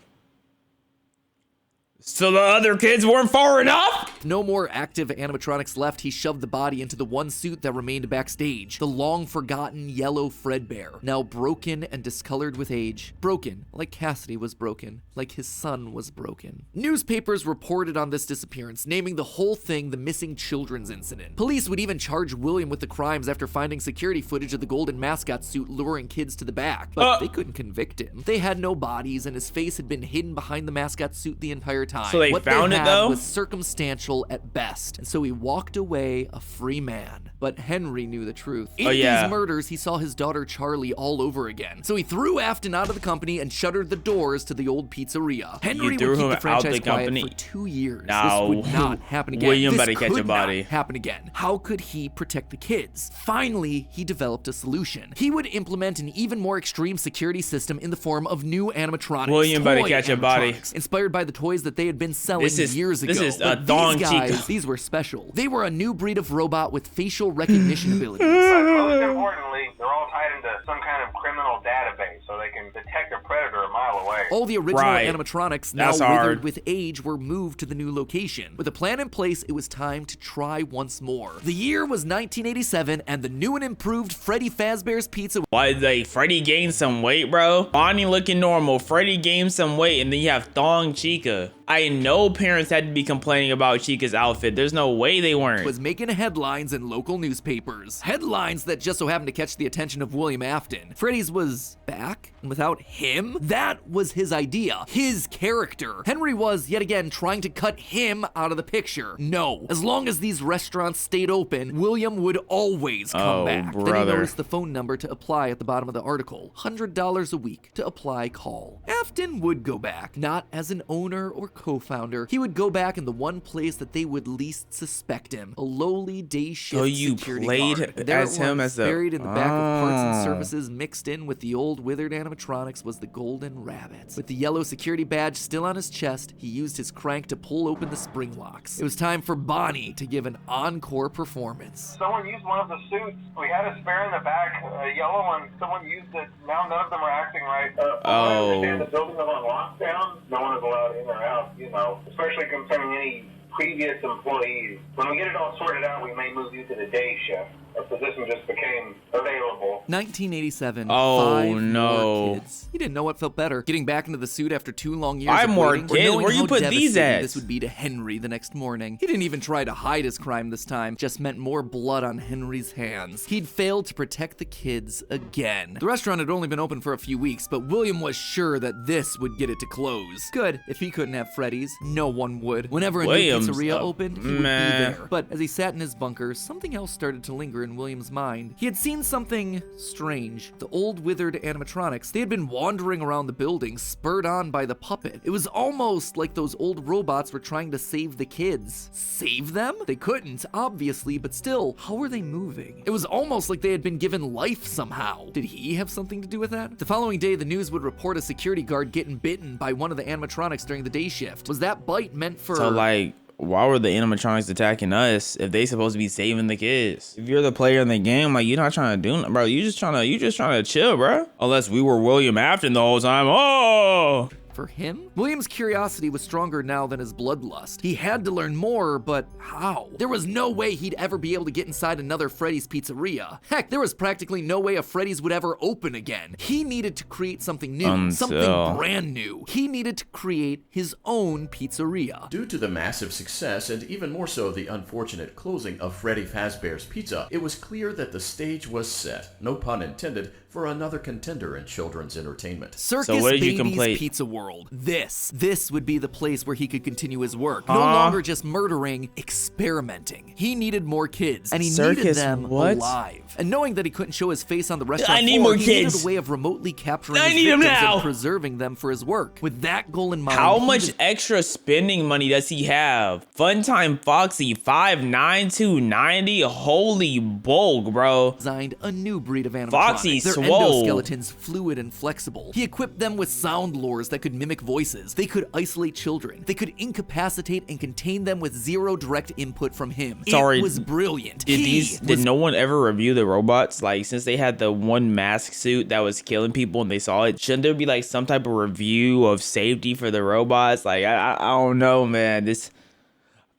So the other kids weren't far enough? With no more active animatronics left, he shoved the body into the one suit that remained backstage. The long-forgotten yellow Fredbear, now broken and discolored with age. Broken, like Cassidy was broken, like his son was broken. Newspapers reported on this disappearance, naming the whole thing the missing children's incident. Police would even charge William with the crimes after finding security footage of the golden mascot suit luring kids to the back. But they couldn't convict him. They had no bodies, and his face had been hidden behind the mascot suit the entire time. So they found it though? Was circumstantial at best, and so he walked away a free man. But Henry knew the truth. In these murders, he saw his daughter Charlie all over again. So he threw Afton out of the company and shuttered the doors to the old pizzeria. Henry would keep the franchise quiet for 2 years. No. This would not happen again. William This better catch a could body. not happen again. How could he protect the kids? Finally, he developed a solution. He would implement an even more extreme security system in the form of new animatronics. William better catch a body. Inspired by the toys that they had been selling years ago. This is a But thong these guys, Chica. these were special. They were a new breed of robot with facial recognition abilities. Most importantly, they're all tied into some kind of criminal database so they can detect a predator a mile away. All the original animatronics, now That's withered hard. with age, were moved to the new location. With a plan in place, it was time to try once more. The year was 1987, and the new and improved Freddy Fazbear's Pizza. Why, like, Freddy gained some weight, bro? Bonnie looking normal, Freddy gained some weight, and then you have Thong Chica. I know parents had to be complaining about Chica's outfit. There's no way they weren't. Was making headlines in local newspapers. Headlines that just so happened to catch the attention of William Afton. Freddy's was back, and without him, that That was his idea, his character. Henry was, yet again, trying to cut him out of the picture. No, as long as these restaurants stayed open, William would always come back. Brother. Then he noticed the phone number to apply at the bottom of the article. $100 a week to apply call. Afton would go back, not as an owner or co-founder. He would go back in the one place that they would least suspect him, a lowly day shift security played guard. There as it him was, as the buried in the back of parts and services, mixed in with the old withered animatronics, was the golden rabbit. With the yellow security badge still on his chest, he used his crank to pull open the spring locks. It was time for Bonnie to give an encore performance. Someone used one of the suits. We had a spare in the back, a yellow one. Someone used it. Now none of them are acting right. I understand the building is on lockdown. No one is allowed in or out, you know, especially concerning any previous employees. When we get it all sorted out, we may move you to the day shift. A position just became available. 1987. Oh, 5 no. more kids. He didn't know what felt better. Getting back into the suit after 2 long years 5 of more waiting, or kids? knowing Where you how put these devastating at? this would be to Henry the next morning. He didn't even try to hide his crime this time. Just meant more blood on Henry's hands. He'd failed to protect the kids again. The restaurant had only been open for a few weeks, but William was sure that this would get it to close. Good. If he couldn't have Freddy's, no one would. Whenever a William's new pizzeria opened, he would be man. there. But as he sat in his bunker, something else started to linger in William's mind. He had seen something strange. The old withered animatronics, they had been wandering around the building, spurred on by the puppet. It was almost like those old robots were trying to save the kids. Save them? They couldn't, obviously, but still, how were they moving? It was almost like they had been given life somehow. Did he have something to do with that? The following day, the news would report a security guard getting bitten by one of the animatronics during the day shift. Was that bite meant for... So like, why were the animatronics attacking us if they supposed to be saving the kids? If you're the player in the game, like, you're not trying to do nothing, bro. You just trying to chill, bro. Unless we were William Afton the whole time. Oh! For him? William's curiosity was stronger now than his bloodlust. He had to learn more, but how? There was no way he'd ever be able to get inside another Freddy's pizzeria. Heck, there was practically no way a Freddy's would ever open again. He needed to create something new, something brand new. He needed to create his own pizzeria. Due to the massive success, and even more so the unfortunate closing of Freddy Fazbear's Pizza, it was clear that the stage was set, no pun intended, for another contender in children's entertainment. Circus Baby's Pizza World. This would be the place where he could continue his work. No longer just murdering, experimenting. He needed more kids, and he needed them alive. And knowing that he couldn't show his face on the restaurant floor, he needed a way of remotely capturing his victims and preserving them for his work. With that goal in mind, how much extra spending money does he have? Funtime Foxy 59290. Holy bulk, bro. Designed a new breed of animatronics. Foxy Their swole. endoskeletons fluid and flexible. He equipped them with sound lures that could mimic voices. They could isolate children. They could incapacitate and contain them with zero direct input from him. Sorry, it was brilliant. Did no one ever review the robots? Like, since they had the one mask suit that was killing people and they saw it, shouldn't there be like some type of review of safety for the robots? Like, I don't know, man. This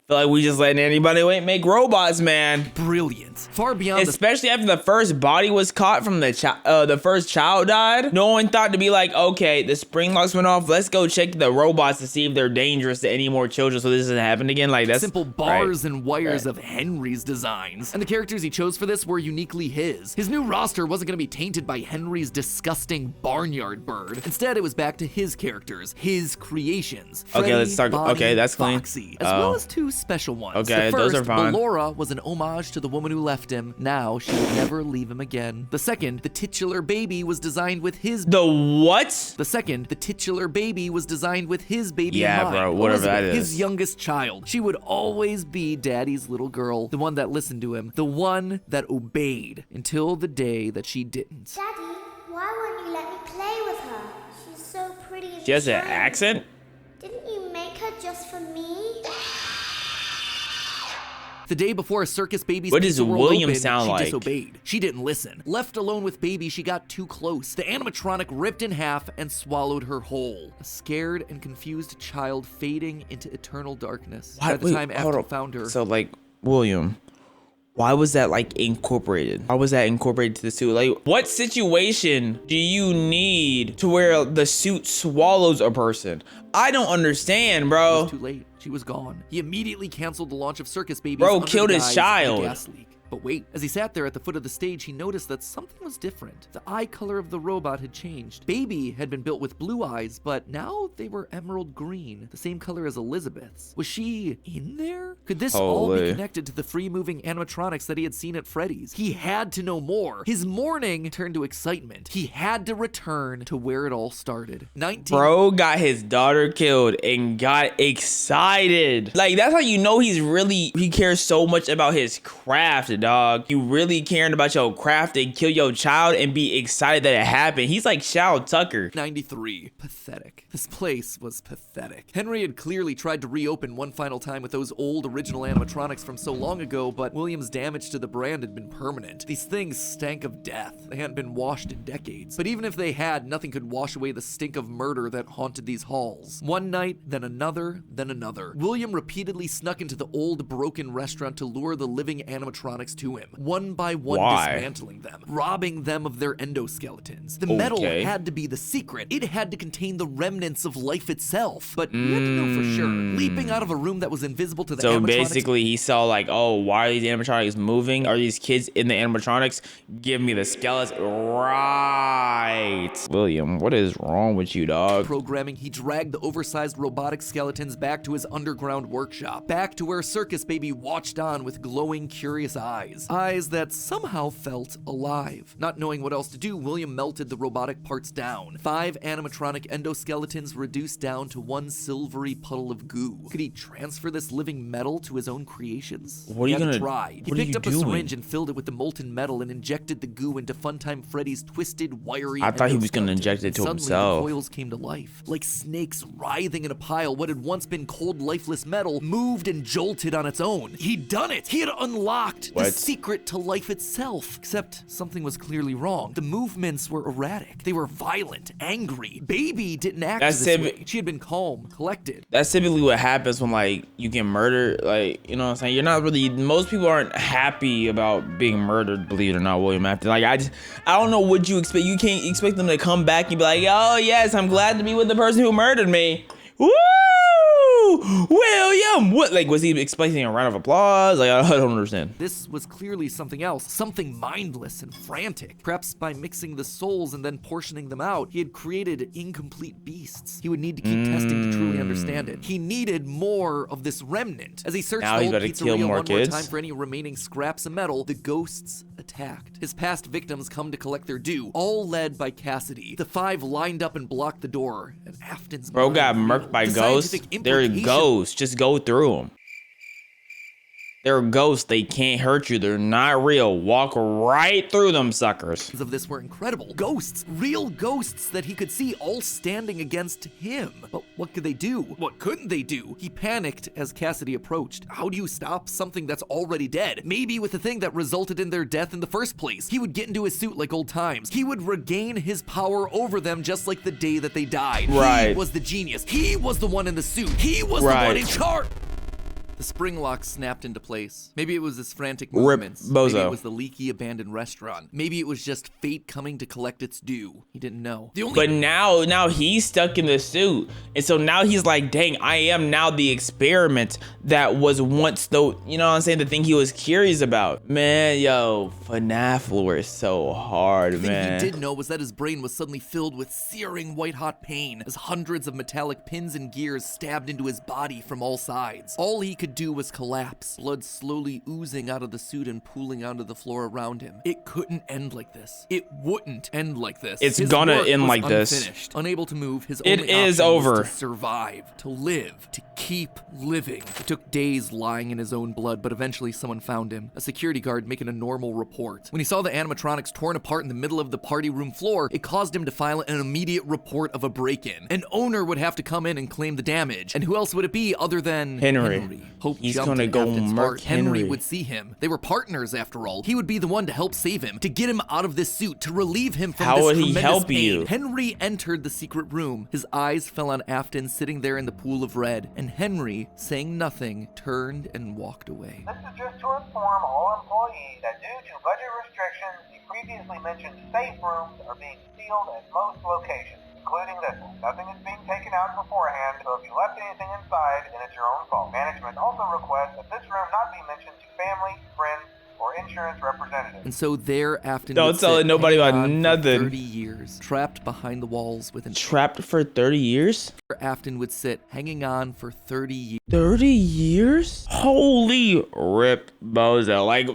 feel like we just letting anybody make robots, man. Brilliant. Far beyond, especially after the first body was caught from the first child died. No one thought to be like, okay, the spring locks went off. Let's go check the robots to see if they're dangerous to any more children, so this doesn't happen again. Like, that's simple bars and wires of Henry's designs. And the characters he chose for this were uniquely his. His new roster wasn't going to be tainted by Henry's disgusting barnyard bird. Instead, it was back to his characters, his creations. Okay, let's start. Bonnie, okay, that's clean. Foxy, as well as 2 special ones. Okay, the first, those are fine. Laura was an homage to the woman who left him. Now she would never leave him again. The second, the titular baby, was designed with his... The what? The second, the titular baby, was designed with his baby in mind. Bro, whatever Elizabeth, that is. His youngest child. She would always be Daddy's little girl, the one that listened to him, the one that obeyed, until the day that she didn't. Daddy, why won't you let me play with her? She's so pretty and she has an accent? Didn't you make her just for me? The day before a Circus Baby's what does William sound she like? disobeyed. She didn't listen. Left alone with Baby, she got too close. The animatronic ripped in half and swallowed her whole. A scared and confused child fading into eternal darkness. By the time Afton found her. So, like, William, why was that, like, incorporated? Why was that incorporated to the suit? Like, what situation do you need to where the suit swallows a person? I don't understand, bro. It was too late. She was gone. He immediately canceled the launch of Circus Babies. Bro killed his child. Gas leak. But wait, as he sat there at the foot of the stage, he noticed that something was different. The eye color of the robot had changed. Baby had been built with blue eyes, but now they were emerald green, the same color as Elizabeth's. Was she in there? Could this all be connected to the free-moving animatronics that he had seen at Freddy's? He had to know more. His mourning turned to excitement. He had to return to where it all started. Bro got his daughter killed and got excited. Like, that's how you know he cares so much about his craft, dog. You really caring about your craft and kill your child and be excited that it happened. He's like Shao Tucker. 93. Pathetic. This place was pathetic. Henry had clearly tried to reopen one final time with those old original animatronics from so long ago, but William's damage to the brand had been permanent. These things stank of death. They hadn't been washed in decades. But even if they had, nothing could wash away the stink of murder that haunted these halls. One night, then another, then another. William repeatedly snuck into the old broken restaurant to lure the living animatronics to him, one by one dismantling them, robbing them of their endoskeletons. The metal had to be the secret. It had to contain the remnants of life itself. But you had to know for sure. Leaping out of a room that was invisible to the animatronics. So basically he saw like, oh, why are these animatronics moving? Are these kids in the animatronics? Give me the skeleton. Right. William, what is wrong with you, dog? Programming, he dragged the oversized robotic skeletons back to his underground workshop, back to where Circus Baby watched on with glowing, curious eyes. Eyes that somehow felt alive. Not knowing what else to do, William melted the robotic parts down. 5 animatronic endoskeletons reduced down to one silvery puddle of goo. Could he transfer this living metal to his own creations? What are you gonna try? He picked up a syringe and filled it with the molten metal and injected the goo into Funtime Freddy's twisted, wiry I thought he was gonna inject it to himself. himself. The coils came to life. Like snakes writhing in a pile, what had once been cold, lifeless metal moved and jolted on its own. He'd done it! He had unlocked the secret to life itself. Except something was clearly wrong. The movements were erratic. They were violent, angry. Baby didn't act this way. She had been calm, collected. That's typically what happens when like you get murdered. Like, you know what I'm saying? You're not really, most people aren't happy about being murdered, believe it or not, William. After like, I don't know what you expect. You can't expect them to come back and be like, oh yes, I'm glad to be with the person who murdered me. Woo! William! What, like, was he expecting a round of applause? Like, I don't understand. This was clearly something else, something mindless and frantic. Perhaps by mixing the souls and then portioning them out, he had created incomplete beasts. He would need to keep testing to truly understand it. He needed more of this remnant. As he searched the old pizzeria one more time for any remaining scraps of metal, the ghosts attacked. His past victims come to collect their due, all led by Cassidy. The 5 lined up and blocked the door, and Afton's bro got murked by ghosts. They're ghosts. Just go through them. They're ghosts. They can't hurt you. They're not real. Walk right through them suckers. Of this were incredible. Ghosts. Real ghosts that he could see all standing against him. But what could they do? What couldn't they do? He panicked as Cassidy approached. How do you stop something that's already dead? Maybe with the thing that resulted in their death in the first place. He would get into his suit like old times. He would regain his power over them just like the day that they died. Right. He was the genius. He was the one in the suit. He was the one in charge. The spring lock snapped into place. Maybe it was his frantic movements. Maybe it was the leaky abandoned restaurant. Maybe it was just fate coming to collect its due. He didn't know. But now he's stuck in the suit. And so now he's like, dang, I am now the experiment that was once the, you know what I'm saying, the thing he was curious about. Man, yo, FNAF lore is so hard, man. The thing he did know was that his brain was suddenly filled with searing white-hot pain as hundreds of metallic pins and gears stabbed into his body from all sides. All he could do was collapse, blood slowly oozing out of the suit and pooling onto the floor around him. It couldn't end like this. It wouldn't end like this. It's gonna end like this. Unable to move, his only option was to survive, to live, to keep living. It took days lying in his own blood, but eventually someone found him, a security guard making a normal report. When he saw the animatronics torn apart in the middle of the party room floor, it caused him to file an immediate report of a break-in. An owner would have to come in and claim the damage, and who else would it be other than Henry? Hope He's jumped gonna in go Afton's murk heart. Henry would see him. They were partners after all. He would be the one to help save him, to get him out of this suit, to relieve him from this tremendous pain. Henry entered the secret room. His eyes fell on Afton sitting there in the pool of red, and Henry, saying nothing, turned and walked away. This is just to inform all employees that due to budget restrictions, the previously mentioned safe rooms are being sealed at most locations, including this one. Nothing is being taken out beforehand, so if you left anything inside, then it's your own fault. Management also requests that this room not be mentioned to family, friends, or insurance representative. And so there, Afton Don't would tell sit nobody hanging about on for nothing. 30 years, trapped behind the walls with an... Trapped for 30 years? Afton would sit hanging on for 30 years. 30 years? Holy rip, bozo. Like,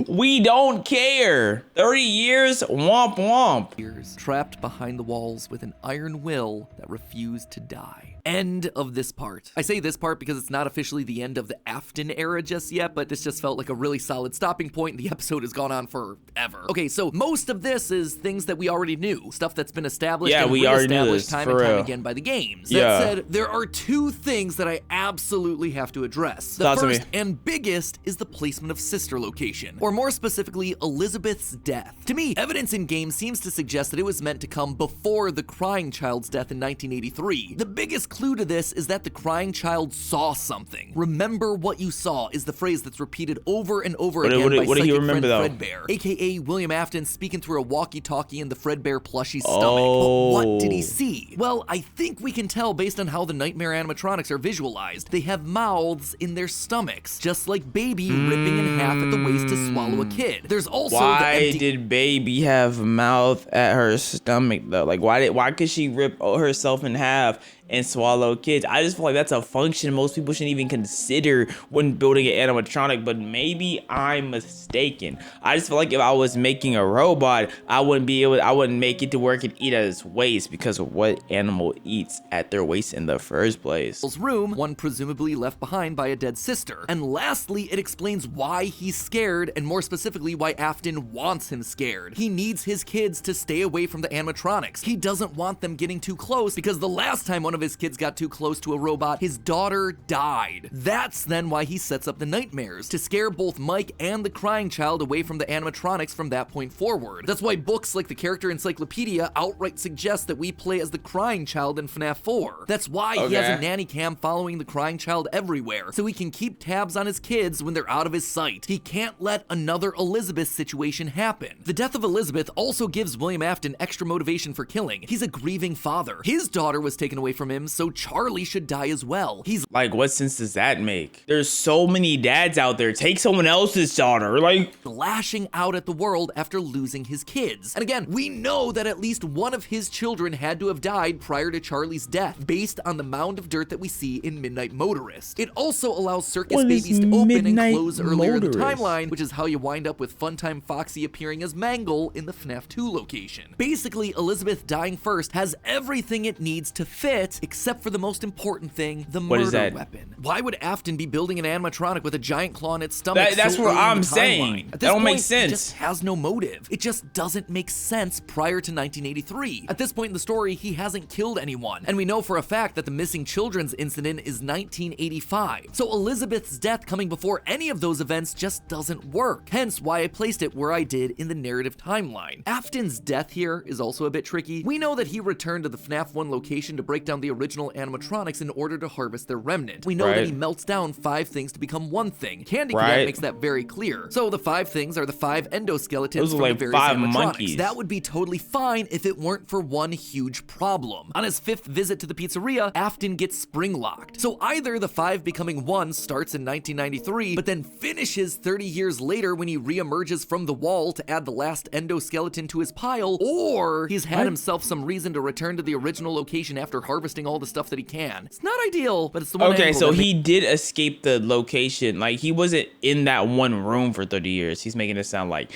we don't care. 30 years, womp womp. Years, trapped behind the walls with an iron will that refused to die. End of this part. I say this part because it's not officially the end of the Afton era just yet, but this just felt like a really solid stopping point. The episode has gone on forever. Okay, so most of this is things that we already knew, stuff that's been established and we already knew reestablished this, time for and time real. again by the games. Yeah. That said, there are two things that I absolutely have to address. The Talk to me. first and biggest is the placement of sister location, or more specifically, Elizabeth's death. To me, evidence in game seems to suggest that it was meant to come before the crying child's death in 1983. The biggest clue to this is that the crying child saw something. Remember what you saw is the phrase that's repeated over and over again by what did he psychic remember, friend though? Fredbear, aka William Afton speaking through a walkie-talkie in the Fredbear plushie's stomach. But what did he see? Well, I think we can tell based on how the nightmare animatronics are visualized. They have mouths in their stomachs, just like Baby ripping in half at the waist to swallow a kid. There's also Why did Baby have mouth at her stomach though? Like why could she rip herself in half and swallow kids? I just feel like that's a function most people shouldn't even consider when building an animatronic, but maybe I'm mistaken. I just feel like if I was making a robot, I wouldn't make it to where it could eat at its waist, because of what animal eats at their waist in the first place. Room, one presumably left behind by a dead sister. And lastly, it explains why he's scared, and more specifically why Afton wants him scared. He needs his kids to stay away from the animatronics. He doesn't want them getting too close, because the last time one of his kids got too close to a robot, his daughter died. That's then why he sets up the nightmares, to scare both Mike and the crying child away from the animatronics from that point forward. That's why books like the Character Encyclopedia outright suggest that we play as the crying child in FNAF 4. That's why he has a nanny cam following the crying child everywhere, so he can keep tabs on his kids when they're out of his sight. He can't let another Elizabeth situation happen. The death of Elizabeth also gives William Afton extra motivation for killing. He's a grieving father. His daughter was taken away from him, so Charlie should die as well. He's like, what sense does that make? There's so many dads out there. Take someone else's daughter. Like, lashing out at the world after losing his kids. And again, we know that at least one of his children had to have died prior to Charlie's death, based on the mound of dirt that we see in Midnight Motorist. It also allows Circus Babies to open and close earlier in the timeline, which is how you wind up with Funtime Foxy appearing as Mangle in the FNAF 2 location. Basically, Elizabeth dying first has everything it needs to fit, except for the most important thing, the murder weapon. Why would Afton be building an animatronic with a giant claw in its stomach? That's what I'm saying. That don't make sense. It just has no motive. It just doesn't make sense prior to 1983. At this point in the story, he hasn't killed anyone, and we know for a fact that the missing children's incident is 1985. So Elizabeth's death coming before any of those events just doesn't work. Hence why I placed it where I did in the narrative timeline. Afton's death here is also a bit tricky. We know that he returned to the FNAF 1 location to break down the original animatronics in order to harvest their remnant. We know that he melts down 5 things to become one thing. Candy Cadet makes that very clear. So the 5 things are the 5 endoskeletons from like the various 5 animatronics. monkeys. That would be totally fine if it weren't for one huge problem. On his 5th visit to the pizzeria, Afton gets spring-locked. So either the 5 becoming 1 starts in 1993, but then finishes 30 years later when he re-emerges from the wall to add the last endoskeleton to his pile, or he's had himself some reason to return to the original location after harvesting all the stuff that he can. It's not ideal, but it's the one Okay, so he did escape the location. Like, he wasn't in that one room for 30 years. He's making it sound like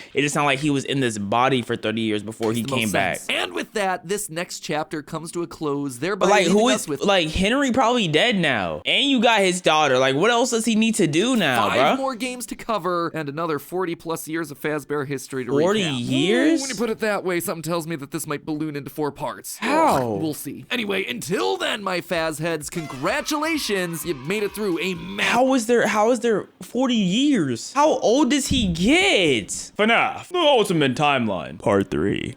he was in this body for 30 years before he came back. And with that, this next chapter comes to a close, thereby like, who leaving is us with like Henry probably dead now, and you got his daughter. Like, what else does he need to do now, 5 bro? more games to cover and another 40 plus years of Fazbear history to 40 recap. years? When you put it that way, something tells me that this might balloon into 4 parts. How? We'll see. Anyway, until then, my Faz heads, congratulations, you made it through a How is there 40 years? How old does he get? FNAF, the Ultimate Timeline, Part 3.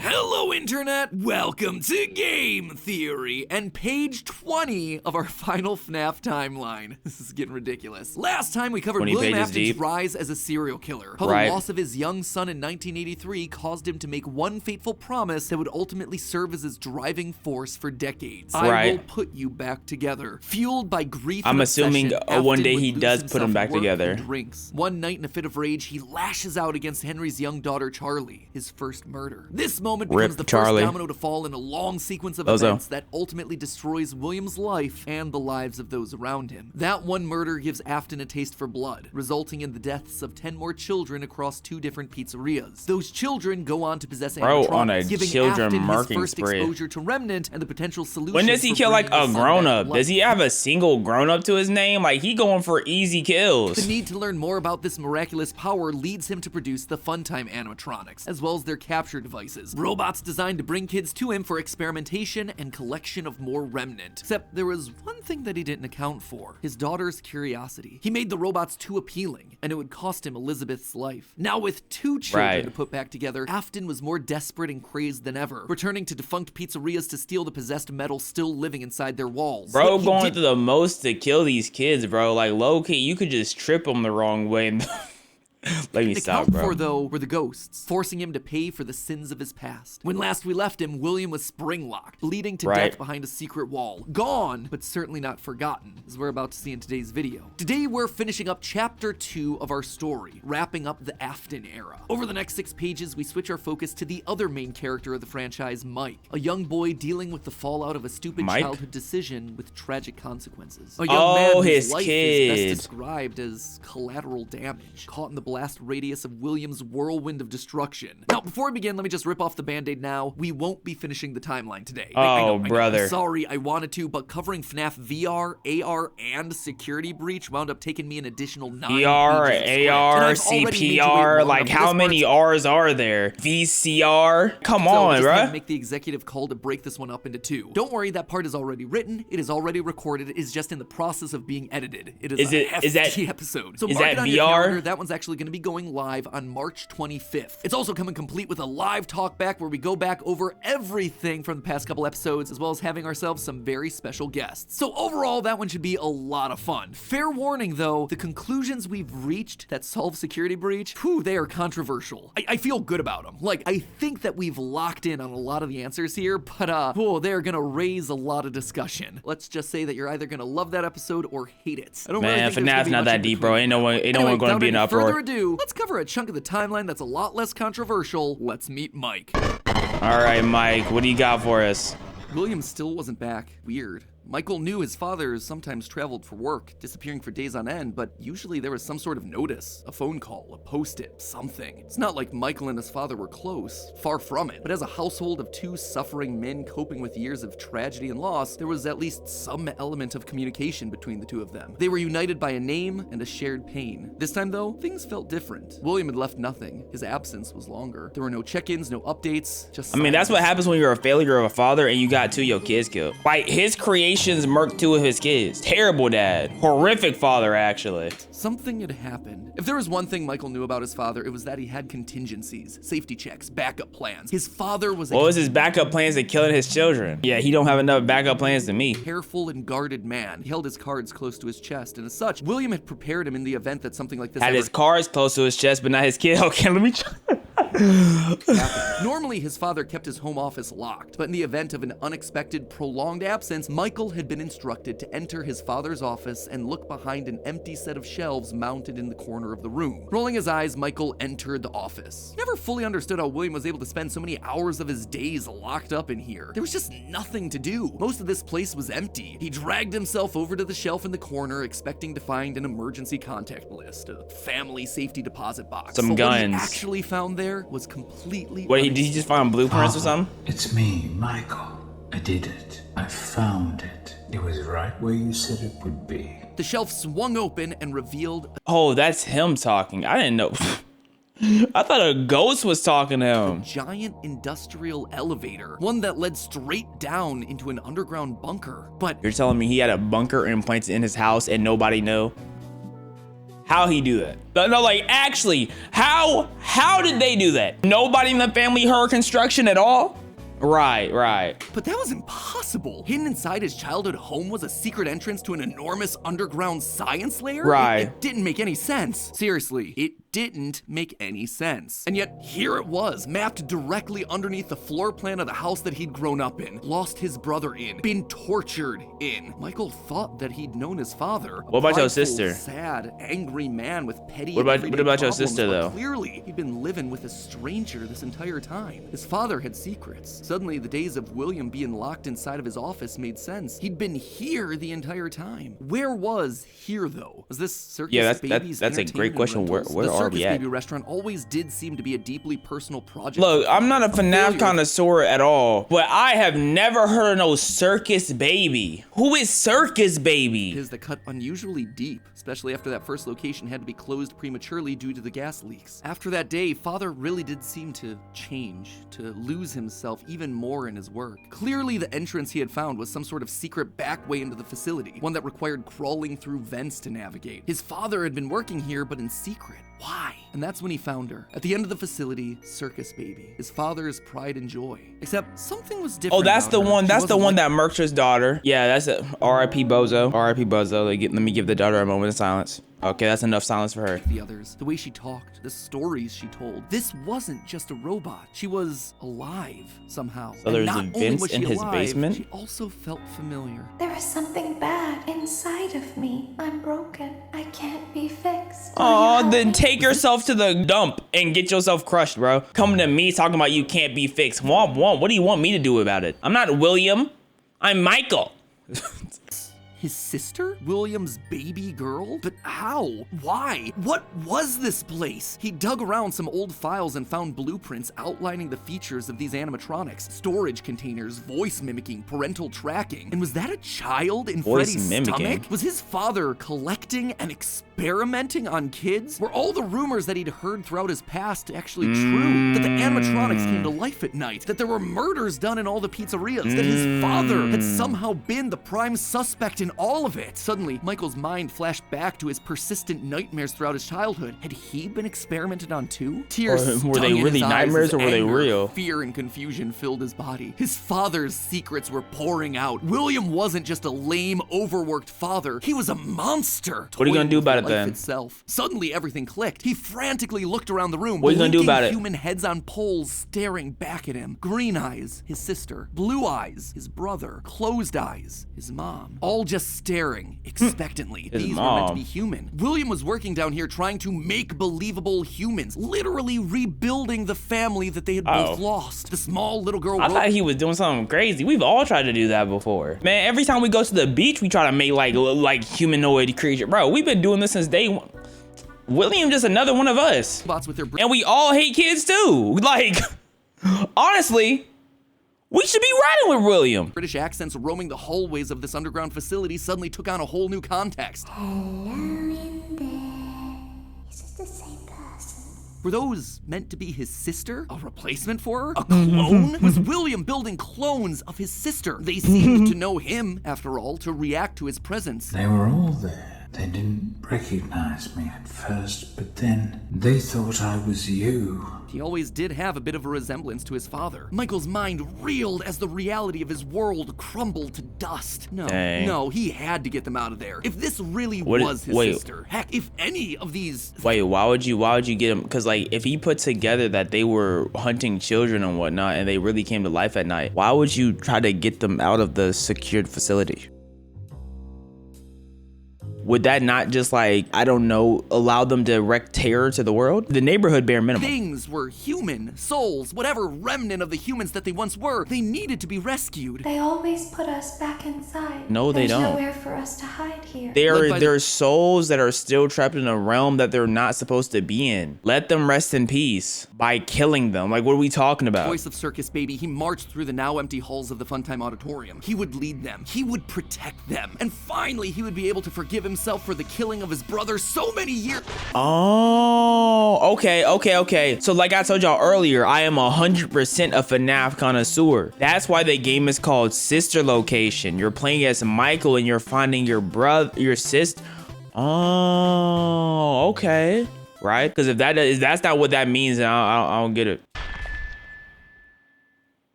Hello, Internet, welcome to Game Theory and page 20 of our final FNAF timeline. This is getting ridiculous. Last time we covered William Afton's rise as a serial killer. How the loss of his young son in 1983 caused him to make one fateful promise that would ultimately serve as his driving force for decades. I will put you back together. Fueled by grief and assuming one day he does put him back together. Drinks. One night in a fit of rage, he lashes out against Henry's young daughter Charlie, his first murder. This moment becomes the first domino to fall in a long sequence of events that ultimately destroys William's life and the lives of those around him. That one murder gives Afton a taste for blood, resulting in the deaths of 10 more children across 2 different pizzerias. Those children go on to possess animatronics, giving Afton his first exposure to Remnant and the potential solution. When does he kill like a grown-up? Does he have a single grown-up to his name? Like, he going for easy kills. The need to learn more about this miraculous power leads him to produce the Funtime animatronics, as well as their capture devices. Robots designed to bring kids to him for experimentation and collection of more Remnant. Except there was one thing that he didn't account for: his daughter's curiosity. He made the robots too appealing, and it would cost him Elizabeth's life. Now with 2 children to put back together, Afton was more desperate and crazed than ever, returning to defunct pizzerias to steal the possessed metal still living inside their walls. Bro, going through the most to kill these kids, bro. Like, low-key, you could just trip them the wrong way and let me stop, bro. For, though, were the ghosts, forcing him to pay for the sins of his past. When last we left him, William was spring-locked, bleeding to death behind a secret wall. Gone, but certainly not forgotten, as we're about to see in today's video. Today, we're finishing up chapter 2 of our story, wrapping up the Afton era. Over the next 6 pages, we switch our focus to the other main character of the franchise, Mike, a young boy dealing with the fallout of a stupid childhood decision with tragic consequences. A young man whose life is best described as collateral damage, caught in the blast radius of William's whirlwind of destruction. Now, before we begin, let me just rip off the band-aid now. We won't be finishing the timeline today. I know. I'm sorry, I wanted to, but covering FNAF VR, AR, and Security Breach wound up taking me an additional 9 VR, AR, CPR, like how many R's are there? VCR? Come on, bro. Make the executive call to break this one up into 2. Don't worry, that part is already written, it is already recorded, it is just in the process of being edited. It is a hefty episode. So mark it on your calendar. That one's actually going to be going live on March 25th. It's also coming complete with a live talk back where we go back over everything from the past couple episodes, as well as having ourselves some very special guests. So overall, that one should be a lot of fun. Fair warning though, the conclusions we've reached that solve Security Breach, they are controversial. I feel good about them. Like, I think that we've locked in on a lot of the answers here, but they're gonna raise a lot of discussion. Let's just say that you're either gonna love that episode or hate it. I don't really think FNAF's not that deep, bro. Ain't no one gonna be an uproar. Further ado, let's cover a chunk of the timeline that's a lot less controversial. Let's meet Mike. All right, Mike, what do you got for us? William still wasn't back. Weird. Michael knew his father sometimes traveled for work, disappearing for days on end, but usually there was some sort of notice, a phone call, a post-it, something. It's not like Michael and his father were close, far from it, but as a household of 2 suffering men coping with years of tragedy and loss, there was at least some element of communication between the 2 of them. They were united by a name and a shared pain. This time though, things felt different. William had left nothing. His absence was longer. There were no check-ins, no updates, just silence. I mean, that's what happens when you're a failure of a father and you got 2 of your kids killed. Like, his creations murked 2 of his kids. Terrible dad. Horrific father, actually. Something had happened. If there was one thing Michael knew about his father, it was that he had contingencies, safety checks, backup plans. His father was What was his backup plans to killing his children? Yeah, he don't have enough backup plans to me. Careful and guarded man. He held his cards close to his chest, and as such, William had prepared him in the event that something like this had his cards close to his chest, but not his kid. Okay, let me try. Normally, his father kept his home office locked, but in the event of an unexpected, prolonged absence, Michael had been instructed to enter his father's office and look behind an empty set of shelves mounted in the corner of the room. Rolling his eyes, Michael entered the office. Never fully understood how William was able to spend so many hours of his days locked up in here. There was just nothing to do. Most of this place was empty. He dragged himself over to the shelf in the corner, expecting to find an emergency contact list, a family safety deposit box. Some guns. What he actually found there was completely What, did he just find blueprints or something? It's me, Michael. I did it. I found it. It was right where you said it would be. The shelf swung open and revealed... Oh, that's him talking. I didn't know. I thought a ghost was talking to him. A giant industrial elevator, one that led straight down into an underground bunker. But you're telling me he had a bunker implanted in his house and nobody knew? How he do that? No, like, actually, how did they do that? Nobody in the family heard construction at all? Right. But that was impossible. Hidden inside his childhood home was a secret entrance to an enormous underground science lair? Right. It didn't make any sense. Seriously, it didn't make any sense. And yet, here it was, mapped directly underneath the floor plan of the house that he'd grown up in, lost his brother in, been tortured in. Michael thought that he'd known his father. What about your sister? Sad, angry man with petty. What about your problems, sister, though? Clearly, he'd been living with a stranger this entire time. His father had secrets. Suddenly, the days of William being locked inside of his office made sense. He'd been here the entire time. Where was here, though? Was this Circus Baby's that's a great question. Where are we at? Baby restaurant always did seem to be a deeply personal project. Look, I'm not a FNAF connoisseur at all, but I have never heard of no Circus Baby. Who is Circus Baby? His that cut unusually deep, especially after that first location had to be closed prematurely due to the gas leaks. After that day, Father really did seem to change, to lose himself even more in his work. Clearly, the entrance he had found was some sort of secret back way into the facility, one that required crawling through vents to navigate. His father had been working here, but in secret. Why? And that's when he found her. At the end of the facility, Circus Baby, his father's pride and joy. Except something was different. Oh, that's the one. That's the one that murked his daughter. Yeah, that's it. R.I.P. Bozo. R.I.P. Bozo. Let me give the daughter a moment of silence. Okay, that's enough silence for her. The others, the way she talked, the stories she told. This wasn't just a robot. She was alive somehow. So there's vents in his basement? She also felt familiar. There is something bad inside of me. I'm broken. I can't be fixed. Oh, then take yourself to the dump and get yourself crushed, bro. Coming to me talking about you can't be fixed. Womp womp. What do you want me to do about it? I'm not William. I'm Michael. His sister? William's baby girl? But how? Why? What was this place? He dug around some old files and found blueprints outlining the features of these animatronics. Storage containers, voice mimicking, parental tracking. And was that a child in Freddy's stomach? Was his father collecting and experimenting on kids? Were all the rumors that he'd heard throughout his past actually true? That the animatronics came to life at night? That there were murders done in all the pizzerias? That his father had somehow been the prime suspect in all of it? Suddenly, Michael's mind flashed back to his persistent nightmares throughout his childhood. Had he been experimented on too? Tears were they really nightmares or were they real? Fear and confusion filled his body. His father's secrets were pouring out. William wasn't just a lame, overworked father. He was a monster. What are you gonna do about it then? Itself. Suddenly, everything clicked. He frantically looked around the room. What are you gonna do about it? Human heads on poles staring back at him. Green eyes, his sister. Blue eyes, his brother. Closed eyes, his mom. All just staring expectantly. These were meant to be human. William was working down here trying to make believable humans, literally rebuilding the family that they had both lost. The small little girl. I thought he was doing something crazy. We've all tried to do that before. Man, every time we go to the beach, we try to make like humanoid creature. Bro, we've been doing this since day one. William just another one of us. And we all hate kids too. Like, honestly, we should be riding with William. British accents roaming the hallways of this underground facility suddenly took on a whole new context. Hello in there. Is this the same person? Were those meant to be his sister? A replacement for her? A clone? Was William building clones of his sister? They seemed to know him, after all, to react to his presence. They were all there. They didn't recognize me at first, but then they thought I was you. He always did have a bit of a resemblance to his father. Michael's mind reeled as the reality of his world crumbled to dust. No, he had to get them out of there. If this really was his sister, heck, if any of these... Wait, why would you get him? Because like, if he put together that they were hunting children and whatnot, and they really came to life at night, why would you try to get them out of the secured facility? Would that not just like, I don't know, allow them to wreak terror to the world? The neighborhood bare minimum. Things were human, souls, whatever remnant of the humans that they once were, they needed to be rescued. They always put us back inside. No, they don't. There's nowhere for us to hide here. There are souls that are still trapped in a realm that they're not supposed to be in. Let them rest in peace by killing them. Like, what are we talking about? Voice of Circus Baby, he marched through the now empty halls of the Funtime Auditorium. He would lead them. He would protect them. And finally, he would be able to forgive himself for the killing of his brother so many years. Oh, okay. So like I told y'all earlier, I am 100% a FNAF connoisseur. That's why the game is called Sister Location. You're playing as Michael and you're finding your your sister. Oh, okay. Right? Because if that's not what that means, then I don't get it.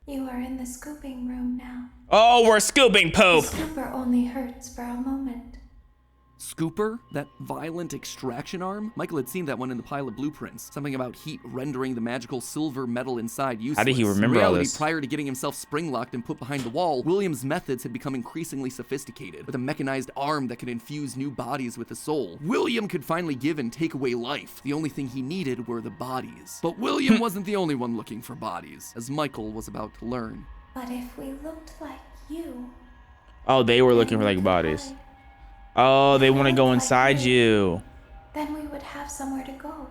You are in the scooping room now. Oh, we're scooping poop. The scooper only hurts for a moment. Scooper? That violent extraction arm? Michael had seen that one in the pile of blueprints. Something about heat rendering the magical silver metal inside useless. How did he remember all this? Prior to getting himself spring-locked and put behind the wall, William's methods had become increasingly sophisticated, with a mechanized arm that could infuse new bodies with a soul. William could finally give and take away life. The only thing he needed were the bodies. But William wasn't the only one looking for bodies, as Michael was about to learn. But if we looked like you... Oh, they were looking for like bodies. Oh, they want to go inside you. Then we would have somewhere to go.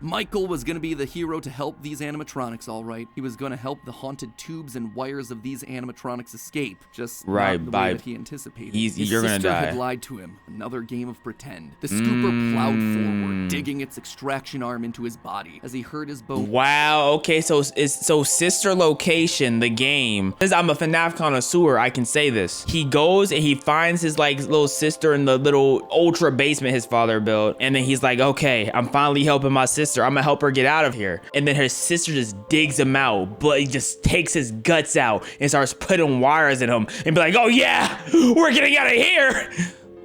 Michael was going to be the hero to help these animatronics, all right. He was going to help the haunted tubes and wires of these animatronics escape, just not the way that he anticipated. You're going to die. His sister had lied to him. Another game of pretend. The scooper plowed forward, digging its extraction arm into his body as he heard his bone. Wow, okay, so Sister Location, the game. Since I'm a FNAF connoisseur, I can say this. He goes and he finds his like little sister in the little ultra basement his father built, and then he's like, okay, I'm finally helping my sister. I'm gonna help her get out of here. And then her sister just digs him out, but he just takes his guts out and starts putting wires in him and be like, oh yeah, we're getting out of here.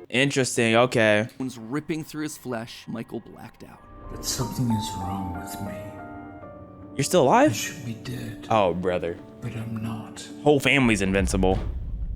Interesting, okay. Ripping through his flesh, Michael blacked out. But something is wrong with me. You're still alive? I should be dead. Oh, brother. But I'm not. Whole family's invincible.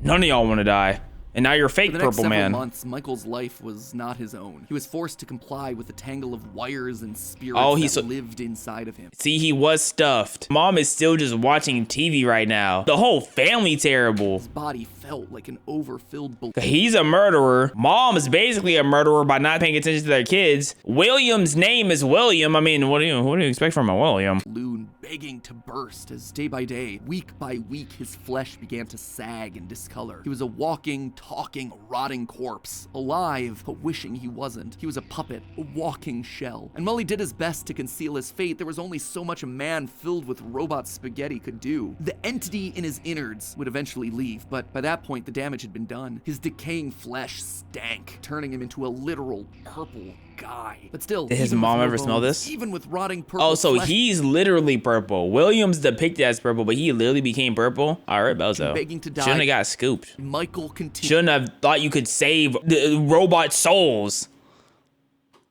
None of y'all want to die. And now you're fake, Purple Man. For the next several months, Michael's life was not his own. He was forced to comply with a tangle of wires and spirits that lived inside of him. See, he was stuffed. Mom is still just watching TV right now. The whole family terrible. His body felt like an overfilled balloon. He's a murderer. Mom is basically a murderer by not paying attention to their kids. William's name is William. I mean, what do you expect from a William? Balloon begging to burst as day by day, week by week, his flesh began to sag and discolor. He was a walking, talking, rotting corpse, alive, but wishing he wasn't. He was a puppet, a walking shell. And while he did his best to conceal his fate, there was only so much a man filled with robot spaghetti could do. The entity in his innards would eventually leave, but by that point, the damage had been done. His decaying flesh stank, turning him into a literal purple guy. But still, did his mom ever smell this? Even with rotting purple. Oh, so he's literally purple. William's depicted as purple, but he literally became purple. All right, Bozo. Begging to die. Shouldn't have got scooped. Michael continued. Shouldn't have thought you could save the robot souls.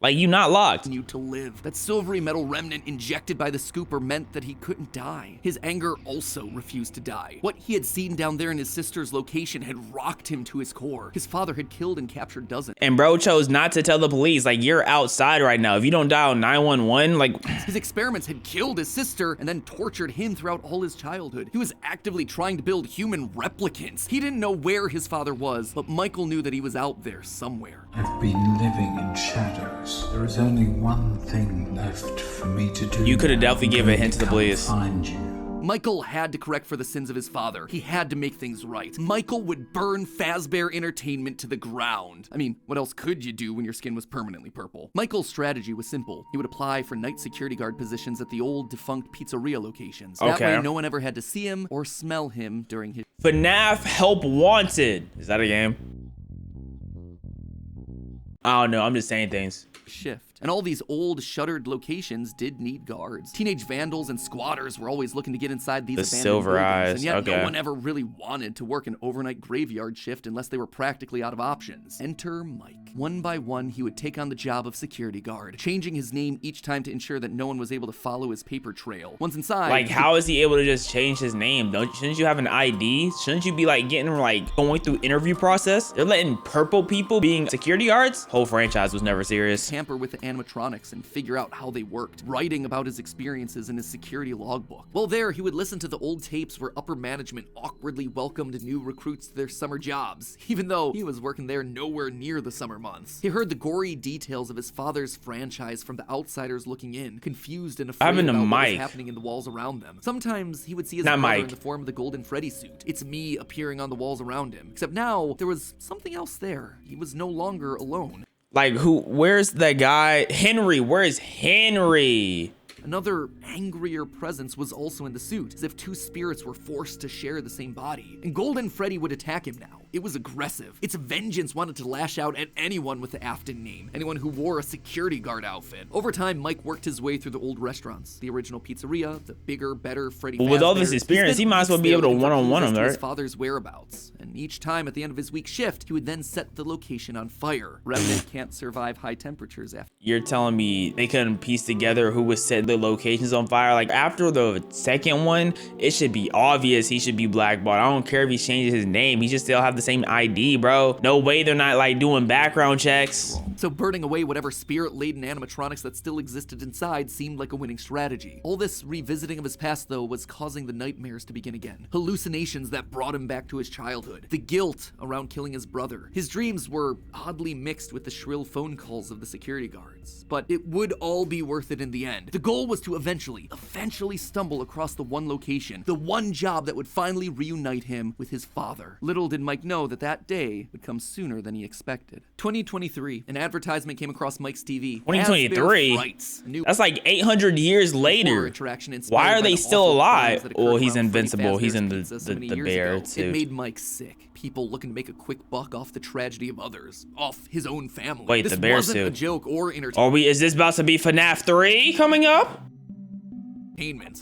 Like, you not locked. To live. That silvery metal remnant injected by the scooper meant that he couldn't die. His anger also refused to die. What he had seen down there in his sister's location had rocked him to his core. His father had killed and captured dozens. And bro chose not to tell the police, like, you're outside right now. If you don't dial 911, like... His experiments had killed his sister and then tortured him throughout all his childhood. He was actively trying to build human replicants. He didn't know where his father was, but Michael knew that he was out there somewhere. I've been living in shadows. There is only one thing left for me to do. You could have definitely given a hint to the police. Find you. Michael had to correct for the sins of his father. He had to make things right. Michael would burn Fazbear Entertainment to the ground. I mean, what else could you do when your skin was permanently purple? Michael's strategy was simple. He would apply for night security guard positions at the old defunct pizzeria locations. That way, no one ever had to see him or smell him during his... FNAF Help Wanted. Is that a game? I don't know. I'm just saying things. Shift. And all these old, shuttered locations did need guards. Teenage vandals and squatters were always looking to get inside these abandoned silver eyes. And yet no one ever really wanted to work an overnight graveyard shift unless they were practically out of options. Enter Mike. One by one, he would take on the job of security guard, changing his name each time to ensure that no one was able to follow his paper trail. Once inside... Like, how is he able to just change his name? Shouldn't you have an ID? Shouldn't you be, like, going through interview process? They're letting purple people being security guards? Whole franchise was never serious. Tamper with the animatronics and figure out how they worked, writing about his experiences in his security logbook. While there, he would listen to the old tapes where upper management awkwardly welcomed new recruits to their summer jobs, even though he was working there nowhere near the summer months. He heard the gory details of his father's franchise from the outsiders looking in, confused and afraid about what was happening in the walls around them. Sometimes he would see his brother in the form of the Golden Freddy suit. It's me appearing on the walls around him. Except now, there was something else there. He was no longer alone. Like, where's that guy? Henry, where's Henry? Another angrier presence was also in the suit, as if two spirits were forced to share the same body. And Golden Freddy would attack him now. it was aggressive. Its vengeance wanted to lash out at anyone with the Afton name, anyone who wore a security guard outfit. Over time, Mike worked his way through the old restaurants, the original pizzeria, the bigger, better Freddy Fazbear's. With all this experience, he might as well be able to one-on-one him, right? His father's whereabouts, and each time at the end of his week shift, he would then set the location on fire. Revenant can't survive high temperatures after. You're telling me they couldn't piece together who was set the locations on fire? Like, after the second one, it should be obvious he should be blackballed. I don't care if he changes his name, he should still have the same ID, bro. No way they're not like doing background checks. So burning away whatever spirit-laden animatronics that still existed inside seemed like a winning strategy. All this revisiting of his past, though, was causing the nightmares to begin again. Hallucinations that brought him back to his childhood. The guilt around killing his brother. His dreams were oddly mixed with the shrill phone calls of the security guards. But it would all be worth it in the end. The goal was to eventually stumble across the one location, the one job that would finally reunite him with his father. Little did Mike know that that day would come sooner than he expected. 2023, an advertisement came across Mike's TV. 2023? That's like 800 years later. Why are they still alive? Well, he's invincible. He's in the bear suit. It made Mike sick. People looking to make a quick buck off the tragedy of others, off his own family. Wait, the bear suit. This wasn't a joke or entertainment. Is this about to be FNAF 3 coming up?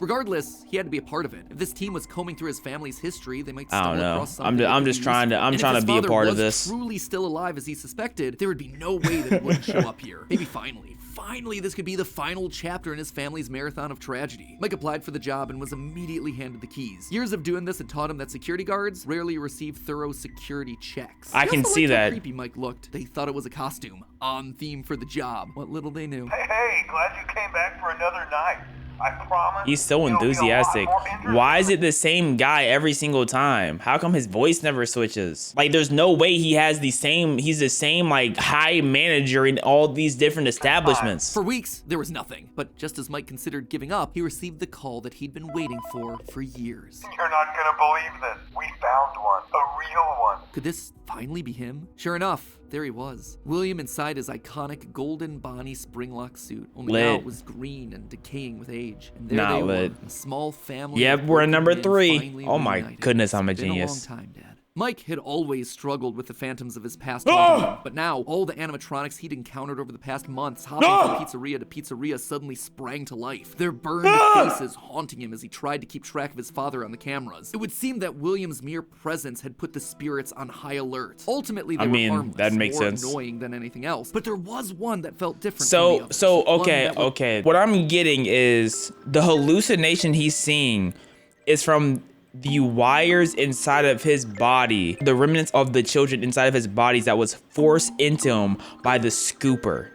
Regardless, he had to be a part of it. If this team was combing through his family's history, they might stumble across something. I'm just trying to be a part of this. If truly still alive as he suspected, there would be no way that he wouldn't show up here. Maybe finally this could be the final chapter in his family's marathon of tragedy. Mike applied for the job and was immediately handed the keys. Years of doing this had taught him that security guards rarely receive thorough security checks. I can see that. How creepy Mike looked. They thought it was a costume, on theme for the job. What little they knew. Hey, glad you came back for another night. I promise. He's so enthusiastic. Why is it the same guy every single time? How come his voice never switches? Like, there's no way he's the same like high manager in all these different establishments. For weeks, there was nothing. But just as Mike considered giving up, he received the call that he'd been waiting for years. You're not gonna believe this. We found one. A real one. Could this finally be him? Sure enough, there he was. William inside his iconic golden Bonnie Springlock suit. Only now it was green and decaying with age. And there they were, a small family. Yep, we're at number 3. Oh my goodness, I'm a genius. It's been a long time, Dad. Mike had always struggled with the phantoms of his past childhood, but now all the animatronics he'd encountered over the past months hopping from pizzeria to pizzeria suddenly sprang to life, their burned faces haunting him as he tried to keep track of his father on the cameras. It would seem that William's mere presence had put the spirits on high alert. Ultimately, they were harmless, that makes more sense. Annoying than anything else, but there was one that felt different. Okay. What I'm getting is the hallucination he's seeing is from the wires inside of his body, the remnants of the children inside of his bodies that was forced into him by the scooper.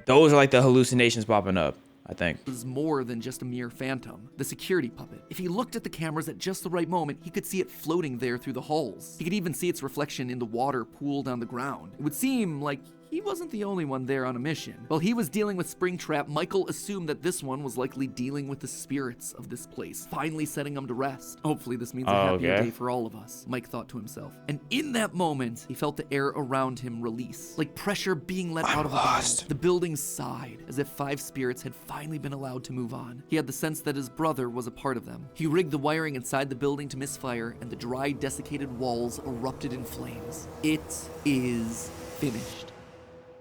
Those are like the hallucinations popping up, I think. It was more than just a mere phantom. The security puppet. If he looked at the cameras at just the right moment, he could see it floating there through the halls. He could even see its reflection in the water pooled on the ground. It would seem like he wasn't the only one there on a mission. While he was dealing with Springtrap, Michael assumed that this one was likely dealing with the spirits of this place, finally setting them to rest. Hopefully this means a happier day for all of us, Mike thought to himself. And in that moment, he felt the air around him release, like pressure being let out of a bottle. The building sighed, as if 5 spirits had finally been allowed to move on. He had the sense that his brother was a part of them. He rigged the wiring inside the building to misfire, and the dry, desiccated walls erupted in flames. It is finished.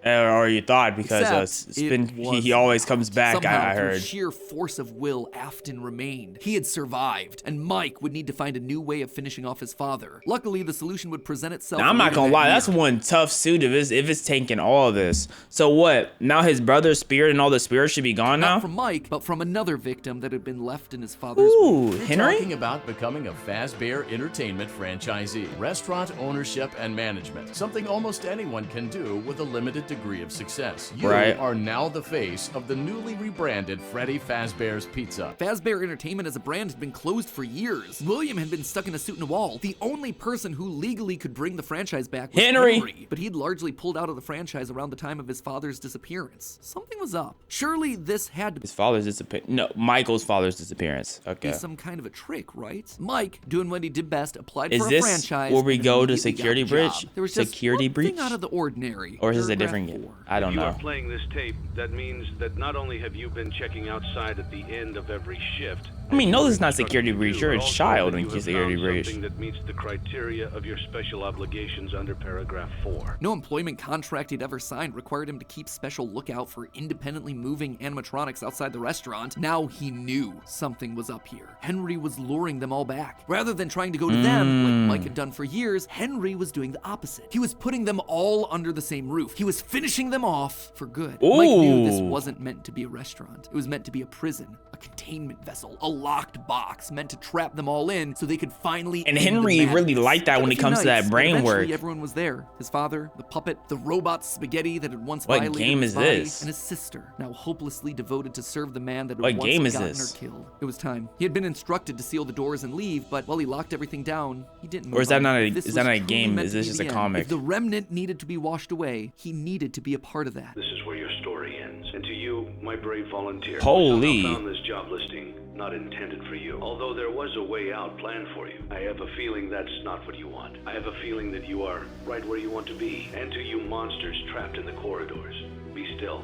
Or you thought, because he always comes back. Somehow, I heard. Through sheer force of will, Afton remained. He had survived, and Mike would need to find a new way of finishing off his father. Luckily, the solution would present itself. Now, I'm not gonna lie, that's one tough suit if it's taking all of this. So what? Now his brother's spirit and all the spirits should be gone now? Not from Mike, but from another victim that had been left in his father's womb. Henry? Talking about becoming a Fazbear Entertainment franchisee, restaurant ownership and management, something almost anyone can do with a limited degree of success. You are now the face of the newly rebranded Freddy Fazbear's Pizza. Fazbear Entertainment as a brand had been closed for years. William had been stuck in a suit and a wall. The only person who legally could bring the franchise back was Henry. But he'd largely pulled out of the franchise around the time of his father's disappearance. Something was up. Surely this had to be his father's disappearance. No, Michael's father's disappearance. Okay. Be some kind of a trick, right? Mike, doing what he did best, applied for a franchise. Where we go to security bridge? There was just one thing out of the ordinary. Or is this a different bring it? I don't know. If you are playing this tape, that means that not only have you been checking outside at the end of every shift. I mean, no, this is not security breach. You're a child when you get security breach. Something that meets the criteria of your special obligations under paragraph 4. No employment contract he'd ever signed required him to keep special lookout for independently moving animatronics outside the restaurant. Now he knew something was up here. Henry was luring them all back. Rather than trying to go to them, like Mike had done for years, Henry was doing the opposite. He was putting them all under the same roof. He was finishing them off for good. Ooh. Mike knew this wasn't meant to be a restaurant. It was meant to be a prison, a containment vessel, a locked box meant to trap them all in so they could finally And Henry really liked that when it comes to that brain work. Everyone was there. His father, the puppet, the robot spaghetti that had once What violated game his is body, this? and his sister, now hopelessly devoted to serve the man that had What once game is gotten this? her killed. It was time. He had been instructed to seal the doors and leave, but while he locked everything down, he didn't move Or is that on. not a This is that was not a truly game? meant Is to this be just the a end. comic? If the remnant needed to be washed away, he needed to be a part of that. This is where your story ends. And to you, my brave volunteer, Holy. who found this job listing not intended for you. Although there was a way out planned for you, I have a feeling that's not what you want. I have a feeling that you are right where you want to be. And to you monsters trapped in the corridors, be still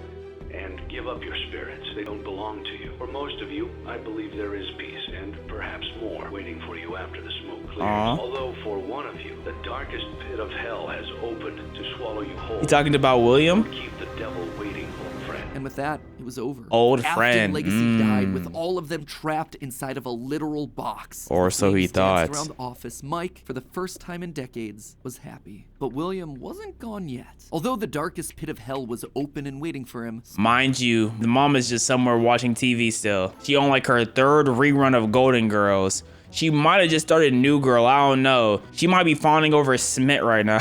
and give up your spirits. They don't belong to you. For most of you, I believe there is peace and perhaps more waiting for you after the smoke clears. Although for one of you, the darkest pit of hell has opened to swallow you whole. You talking about William? Keep the devil waiting, old friend. And with that, it was over. Old Afton friend. Legacy died with all of them trapped inside of a literal box. Or so he Flames danced thought. around the office. Mike, for the first time in decades, was happy. But William wasn't gone yet. Although the darkest pit of hell was open and waiting for him. Mind you, the mom is just somewhere watching TV still. She on like her third rerun of Golden Girls. She might have just started New Girl, I don't know. She might be fawning over Smith right now.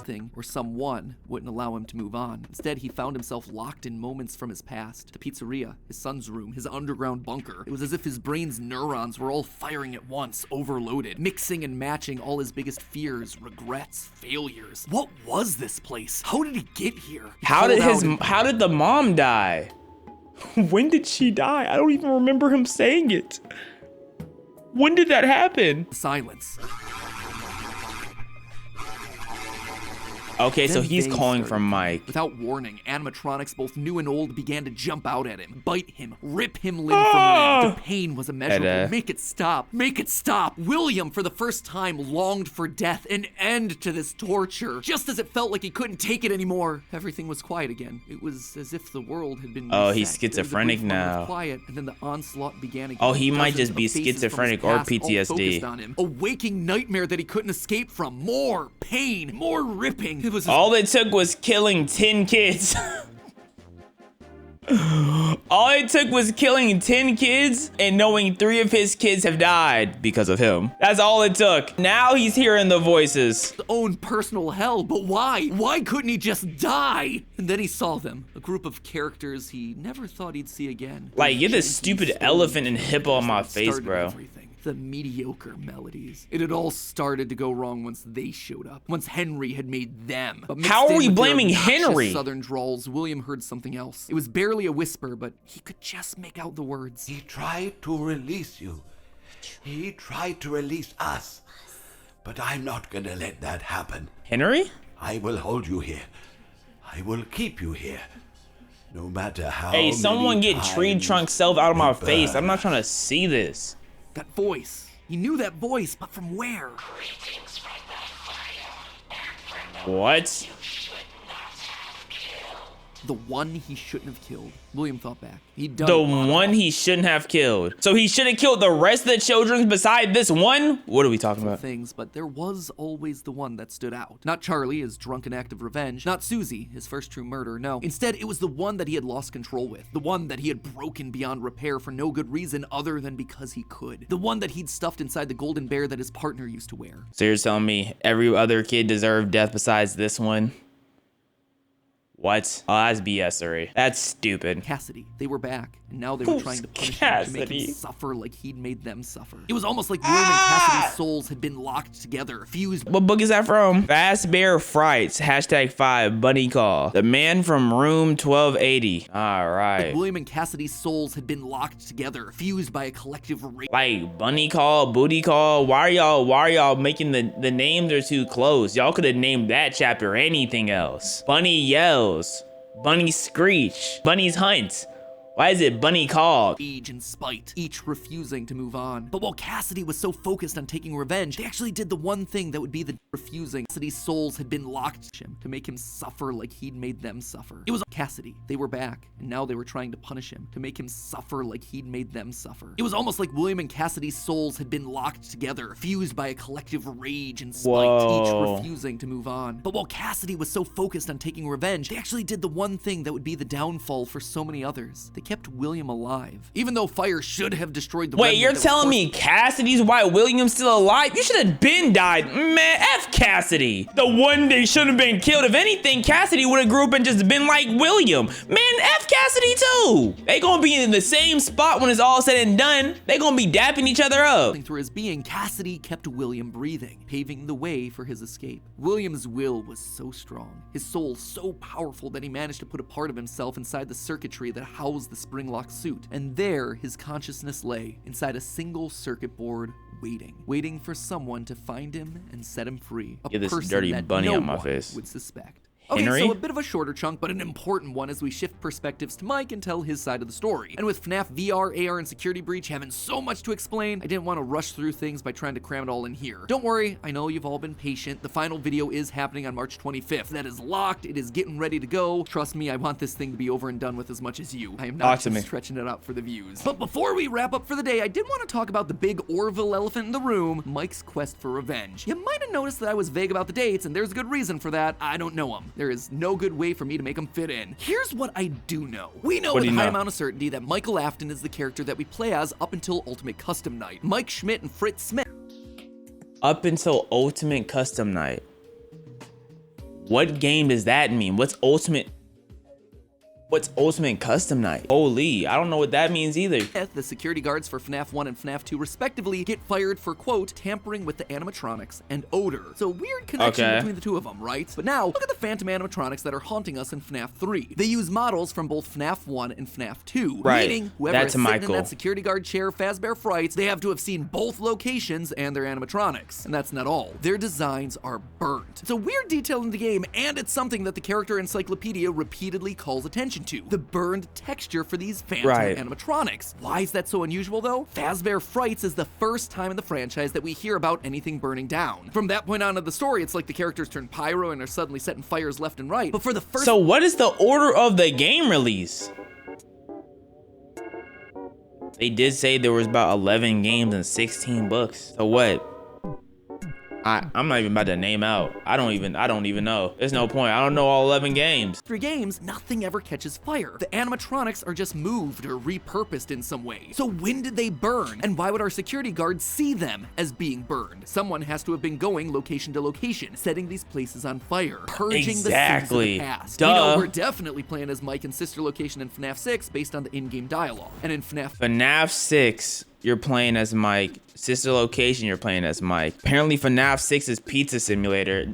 Thing or someone wouldn't allow him to move on. Instead, he found himself locked in moments from his past. The pizzeria, his son's room, his underground bunker. It was as if his brain's neurons were all firing at once, overloaded, mixing and matching all his biggest fears, regrets, failures. What was this place? How did he get here? How did the mom die? When did she die? I don't even remember him saying it. When did that happen? Silence. Okay, so he's calling from Mike. Without warning, animatronics, both new and old, began to jump out at him, bite him, rip him limb from limb. The pain was immeasurable. Make it stop. Make it stop. William, for the first time, longed for death, an end to this torture. Just as it felt like he couldn't take it anymore, everything was quiet again. It was as if the world had been reset. He's schizophrenic now. Quiet, and then the onslaught began again. Oh, he might just be schizophrenic or PTSD. On him. A waking nightmare that he couldn't escape from. More pain, more ripping. It was all it took was killing 10 kids. All it took was killing 10 kids and knowing 3 of his kids have died because of him. That's all it took. Now he's hearing the voices. His own personal hell, but why? Why couldn't he just die? And then he saw them, a group of characters he never thought he'd see again. Like, you're this stupid elephant and hippo on my face, bro. The mediocre melodies. It had all started to go wrong once they showed up. Once Henry had made them. But how are we blaming Henry? Southern drawls, William heard something else. It was barely a whisper, but he could just make out the words. He tried to release you. He tried to release us. But I'm not gonna let that happen. Henry? I will hold you here. I will keep you here. No matter how Hey, someone get Tree Trunk Self out of my face. I'm not trying to see this. That voice. He knew that voice, but from where? What? The one he shouldn't have killed. William thought back. He'd done the one he shouldn't have killed. So he should have killed the rest of the children beside this one? What are we talking about? Things, but there was always the one that stood out. Not Charlie, his drunken act of revenge. Not Susie, his first true murder. No. Instead, it was the one that he had lost control with. The one that he had broken beyond repair for no good reason other than because he could. The one that he'd stuffed inside the golden bear that his partner used to wear. So you're telling me every other kid deserved death besides this one? What? Oh, that's BS-ery. That's stupid. Cassidy. They were back. and now they were trying to punish him to make him suffer like he'd made them suffer. It was almost like William and Cassidy's souls had been locked together, fused. What book is that from? Fazbear Frights, #5, Bunny Call. The Man from Room 1280. All right. Like William and Cassidy's souls had been locked together, fused by a collective rage. Like Bunny Call, Booty Call. Why are y'all making the names are too close? Y'all could have named that chapter anything else. Bunny Yells, Bunny Screech, Bunny's Hunt. Why is it Bunny Call? Rage and spite, each refusing to move on. But while Cassidy was so focused on taking revenge, they actually did the one thing that would be the refusing. Cassidy's souls had been locked to him to make him suffer like he'd made them suffer. It was Cassidy. They were back, and now they were trying to punish him to make him suffer like he'd made them suffer. It was almost like William and Cassidy's souls had been locked together, fused by a collective rage and spite, each refusing to move on. But while Cassidy was so focused on taking revenge, they actually did the one thing that would be the downfall for so many others. They kept William alive, even though fire should have destroyed the. Wait, you're telling me Cassidy's why William's still alive? You should have been died, man. F Cassidy, the one that should have been killed. If anything, Cassidy would have grew up and just been like William. Man, F Cassidy too. They gonna be in the same spot when it's all said and done. They gonna be dapping each other up. Through his being, Cassidy kept William breathing, paving the way for his escape. William's will was so strong, his soul so powerful that he managed to put a part of himself inside the circuitry that housed the spring-lock suit, and there his consciousness lay inside a single circuit board, waiting for someone to find him and set him free. Get this dirty bunny on my face. Would suspect. Okay, so a bit of a shorter chunk, but an important one as we shift perspectives to Mike and tell his side of the story. And with FNAF VR, AR, and Security Breach having so much to explain, I didn't want to rush through things by trying to cram it all in here. Don't worry, I know you've all been patient. The final video is happening on March 25th. That is locked, it is getting ready to go. Trust me, I want this thing to be over and done with as much as you. I am not just stretching it out for the views. But before we wrap up for the day, I did want to talk about the big Orville elephant in the room, Mike's quest for revenge. You might have noticed that I was vague about the dates, and there's a good reason for that. I don't know him. There is no good way for me to make them fit in. Here's what I do know. We know with a high amount of certainty that Michael Afton is the character that we play as up until Ultimate Custom Night. Mike Schmidt and Fritz Smith. Up until Ultimate Custom Night. What game does that mean? What's Ultimate Custom Night? Holy, I don't know what that means either. The security guards for FNAF 1 and FNAF 2 respectively get fired for, quote, tampering with the animatronics and odor. So weird connection between the two of them, right? But now, look at the phantom animatronics that are haunting us in FNAF 3. They use models from both FNAF 1 and FNAF 2. Right, meaning whoever is sitting in that security guard chair, Fazbear Frights, they have to have seen both locations and their animatronics. And that's not all. Their designs are burnt. It's a weird detail in the game, and it's something that the character encyclopedia repeatedly calls attention to. The burned texture for these phantom animatronics. Why is that so unusual though? Fazbear Frights is the first time in the franchise that we hear about anything burning down. From that point on in the story, it's like the characters turn pyro and are suddenly setting fires left and right. But for the first— So what is the order of the game release? They did say there was about 11 games and 16 books. So what? I'm not even about to name out. I don't even know. There's no point. I don't know all 11 games. 3 games, nothing ever catches fire. The animatronics are just moved or repurposed in some way. So when did they burn? And why would our security guards see them as being burned? Someone has to have been going location to location, setting these places on fire, purging the sins of the past. Duh. You know, we're definitely playing as Mike in Sister Location in FNAF 6 based on the in-game dialogue. And in FNAF 6, you're playing as Mike. Sister Location, you're playing as Mike. Apparently FNAF 6 is Pizza Simulator.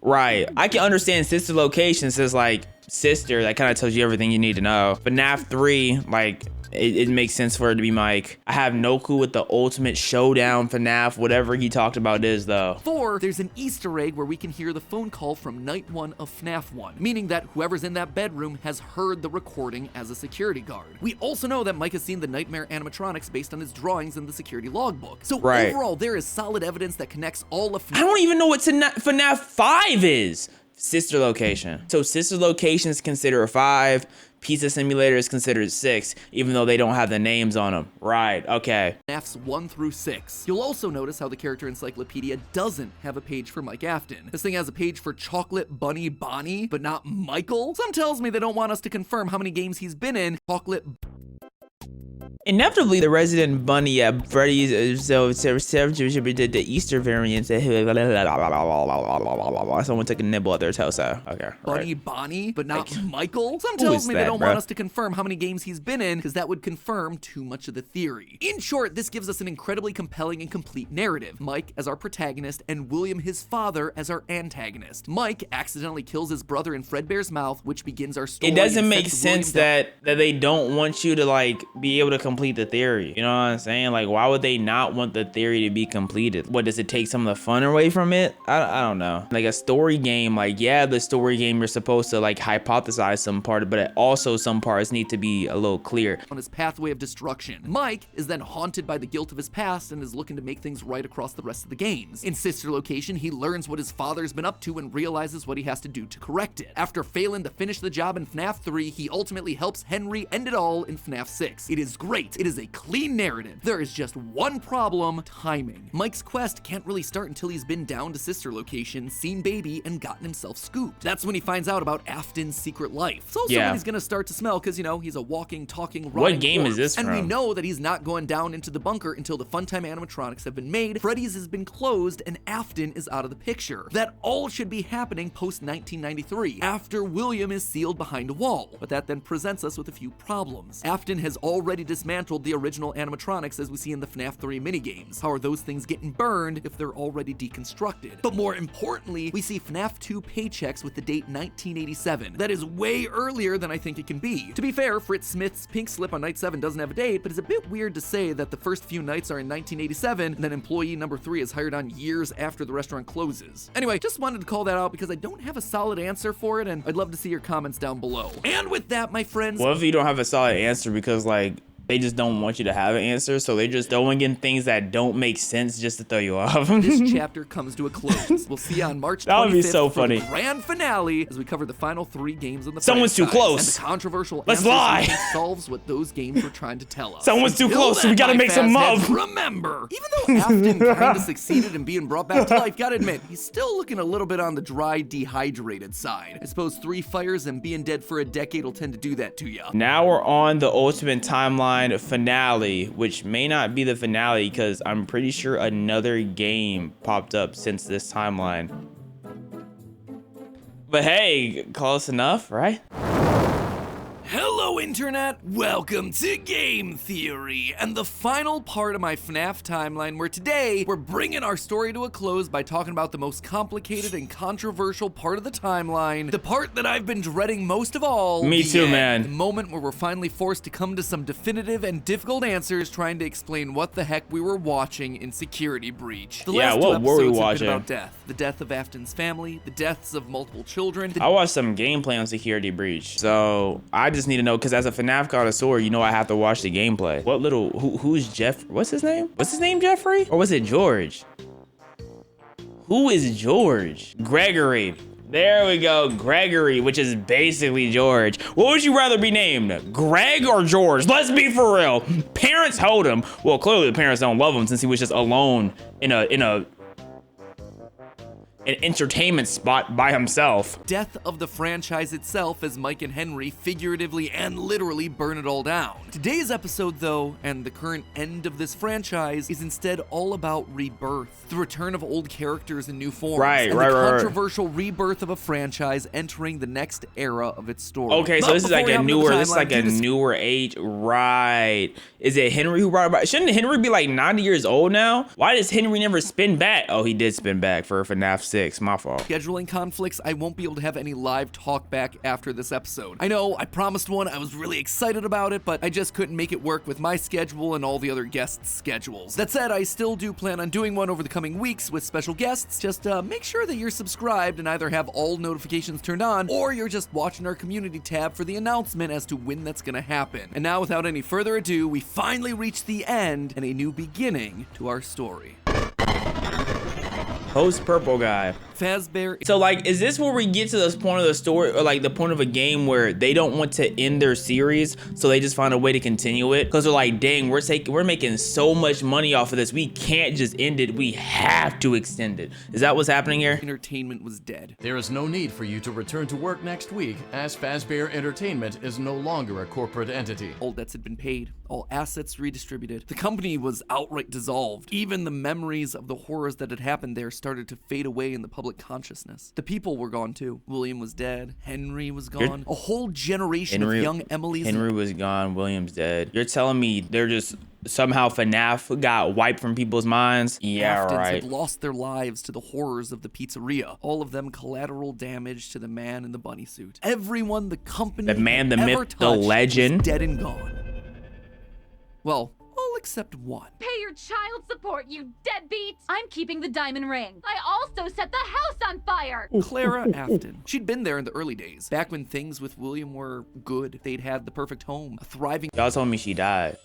Right. I can understand Sister Location says like sister. That kind of tells you everything you need to know. FNAF 3, like, it makes sense for it to be Mike. I have no clue what the ultimate showdown FNAF, whatever he talked about is though. 4, there's an Easter egg where we can hear the phone call from night 1 of FNAF 1, meaning that whoever's in that bedroom has heard the recording as a security guard. We also know that Mike has seen the nightmare animatronics based on his drawings in the security logbook. So overall, there is solid evidence that connects all of FNAF. I don't even know what FNAF 5 is. Sister Location. So Sister Location is considered 5. Pizza Simulator is considered 6, even though they don't have the names on them. Right, okay. FNAFs 1 through 6. You'll also notice how the character encyclopedia doesn't have a page for Mike Afton. This thing has a page for Chocolate Bunny Bonnie, but not Michael. Some tells me they don't want us to confirm how many games he's been in. Chocolate Inevitably, the resident bunny at Freddy's the Easter variant. Someone took a nibble at their tosa. Okay. Bunny Right. Bonnie, but not Michael? Some tells me they don't want us to confirm how many games he's been in, because that would confirm too much of the theory. In short, this gives us an incredibly compelling and complete narrative. Mike as our protagonist, and William, his father, as our antagonist. Mike accidentally kills his brother in Fredbear's mouth, which begins our story. It doesn't make sense that they don't want you to like be able to complete the theory. You know what I'm saying? Like, why would they not want the theory to be completed? What, does it take some of the fun away from it? I don't know. Like a story game, like, yeah, the story game, you're supposed to like hypothesize some part, but also some parts need to be a little clear. On his pathway of destruction. Mike is then haunted by the guilt of his past and is looking to make things right across the rest of the games. In Sister Location, he learns what his father's been up to and realizes what he has to do to correct it. After failing to finish the job in FNAF 3, he ultimately helps Henry end it all in FNAF 6. It is great. It is a clean narrative. There is just one problem: timing. Mike's quest can't really start until he's been down to Sister Location, seen Baby, and gotten himself scooped. That's when he finds out about Afton's secret life. It's also when he's gonna start to smell, because, you know, he's a walking, talking, rotting What game corpse. is this And from? we know that he's not going down into the bunker until the Funtime animatronics have been made, Freddy's has been closed, and Afton is out of the picture. That all should be happening post-1993, after William is sealed behind a wall. But that then presents us with a few problems. Afton has already dismantled the original animatronics as we see in the FNAF 3 minigames. How are those things getting burned if they're already deconstructed? But more importantly, we see FNAF 2 paychecks with the date 1987. That is way earlier than I think it can be. To be fair, Fritz Smith's pink slip on night 7 doesn't have a date, but it's a bit weird to say that the first few nights are in 1987 and then employee number 3 is hired on years after the restaurant closes. Anyway, just wanted to call that out because I don't have a solid answer for it, and I'd love to see your comments down below. And with that, my friends... What if you don't have a solid answer because, like, they just don't want you to have an answer, so they're just throwing in things that don't make sense just to throw you off? This chapter comes to a close. We'll see you on March 25th. That would be so for funny. the grand finale as we cover the final 3 games of the Someone's too franchise. close. And the controversial Let's answers lie. we think solves what those games were trying to tell us. Someone's too Until close, so we then, gotta my make some fast love. Remember, even though Afton kind of succeeded in being brought back to life, gotta admit, he's still looking a little bit on the dry, dehydrated side. I suppose 3 fires and being dead for a decade will tend to do that to you. Now we're on the Ultimate Timeline finale, which may not be the finale because I'm pretty sure another game popped up since this timeline. But hey, close enough, right? Hello, Internet! Welcome to Game Theory, and the final part of my FNAF timeline, where today we're bringing our story to a close by talking about the most complicated and controversial part of the timeline, the part that I've been dreading most of all. Me too, end. man. The moment where we're finally forced to come to some definitive and difficult answers, trying to explain what the heck we were watching in Security Breach. The last 2 what were we episodes have been watching? about death. The death of Afton's family, the deaths of multiple children. I watched some gameplay on Security Breach, so I just need to know, because as a FNAF connoisseur, you know I have to watch the gameplay. What little, who's Jeff? What's his name? What's his name, Jeffrey? Or was it George? Who is George? Gregory. There we go, Gregory, which is basically George. What would you rather be named, Greg or George? Let's be for real. Parents hold him. Well, clearly the parents don't love him since he was just alone in an entertainment spot by himself. Death of the franchise itself as Mike and Henry figuratively and literally burn it all down. Today's episode, though, and the current end of this franchise, is instead all about rebirth. The return of old characters in new forms. Right. The controversial rebirth of a franchise entering the next era of its story. Okay, so this is like a newer age. Right. Is it Henry who brought it back? Shouldn't Henry be like 90 years old now? Why does Henry never spin back? Oh, he did spin back for FNAF 6. My fault. Scheduling conflicts, I won't be able to have any live talk back after this episode. I know, I promised one, I was really excited about it, but I just couldn't make it work with my schedule and all the other guests' schedules. That said, I still do plan on doing one over the coming weeks with special guests. Just make sure that you're subscribed and either have all notifications turned on, or you're just watching our community tab for the announcement as to when that's gonna happen. And now, without any further ado, we finally reach the end and a new beginning to our story. Host Purple Guy. Fazbear. So like, is this where we get to this point of the story, or like the point of a game where they don't want to end their series, so they just find a way to continue it? Because they're like, dang, we're making so much money off of this, we can't just end it, we have to extend it. Is that what's happening here? Entertainment was dead. There is no need for you to return to work next week, as Fazbear Entertainment is no longer a corporate entity. All debts had been paid, all assets redistributed. The company was outright dissolved. Even the memories of the horrors that had happened there started to fade away in the public consciousness. The people were gone too. William was dead. Henry was gone. A whole generation of young Emilys. Henry was gone. William's dead. You're telling me they're just somehow FNAF got wiped from people's minds? Yeah, Aftons right. had lost their lives to the horrors of the pizzeria. All of them collateral damage to the man in the bunny suit. Everyone the company the man, the had myth, ever the touched legend, was dead and gone. Well, all except one. Pay your child support, you deadbeat! I'm keeping the diamond ring. I also set the house on fire! Clara Afton. She'd been there in the early days, back when things with William were good. They'd had the perfect home, a thriving... Y'all told me she died.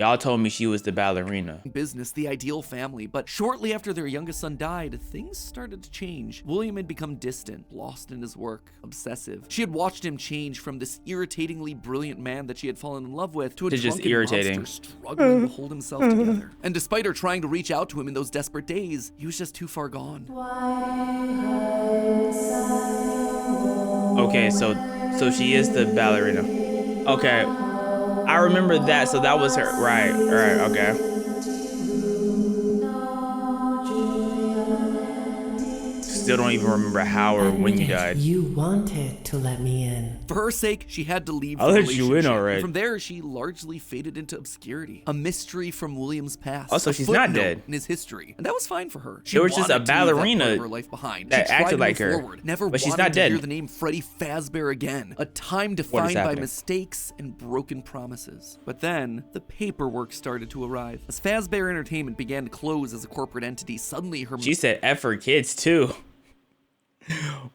Y'all told me she was the ballerina. Business, the ideal family, but shortly after their youngest son died, things started to change. William had become distant, lost in his work, obsessive. She had watched him change from this irritatingly brilliant man that she had fallen in love with to a drunken monster struggling to hold himself together. And despite her trying to reach out to him in those desperate days, he was just too far gone. Okay, so she is the ballerina. Okay. I remember that, so that was her. Right, okay. Still don't even remember how or when you died. You wanted to let me in. For her sake, she had to leave I the let you in relationship. already. From there, she largely faded into obscurity. A mystery from William's past. Also, she's not dead. In his history. And that was fine for her. She There was just a wanted to leave that part ballerina of her life behind. that She tried acted to like move her, forward. Never but she's wanted not to dead. hear the name Freddy Fazbear again. A time defined by mistakes and broken promises. But then, the paperwork started to arrive. As Fazbear Entertainment began to close as a corporate entity, suddenly her... She said F for kids too.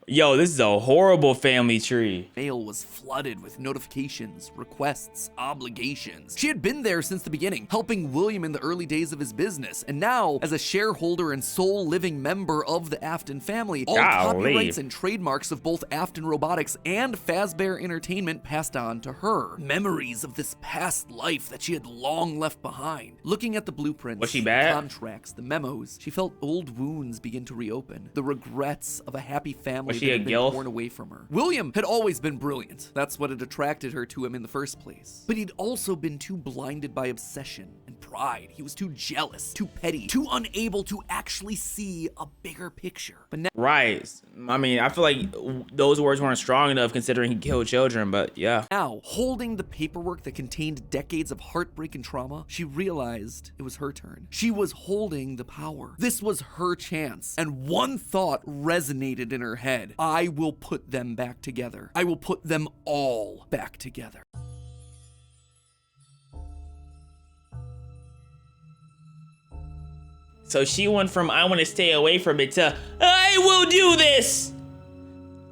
Yo, this is a horrible family tree. Mail was flooded with notifications, requests, obligations. She had been there since the beginning, helping William in the early days of his business. And now, as a shareholder and sole living member of the Afton family, all copyrights and trademarks of both Afton Robotics and Fazbear Entertainment passed on to her. Memories of this past life that she had long left behind. Looking at the blueprints, was she bad? Contracts, the memos, she felt old wounds begin to reopen. The regrets of a happy family that had been torn away from her. William had always been brilliant. That's what had attracted her to him in the first place. But he'd also been too blinded by obsession and pride. He was too jealous, too petty, too unable to actually see a bigger picture. But now, right. I mean, I feel like those words weren't strong enough considering he killed children, but yeah. Now, holding the paperwork that contained decades of heartbreak and trauma, she realized it was her turn. She was holding the power. This was her chance. And one thought resonated in her head. I will put them back together. I will put them all back together. So she went from I want to stay away from it to I will do this.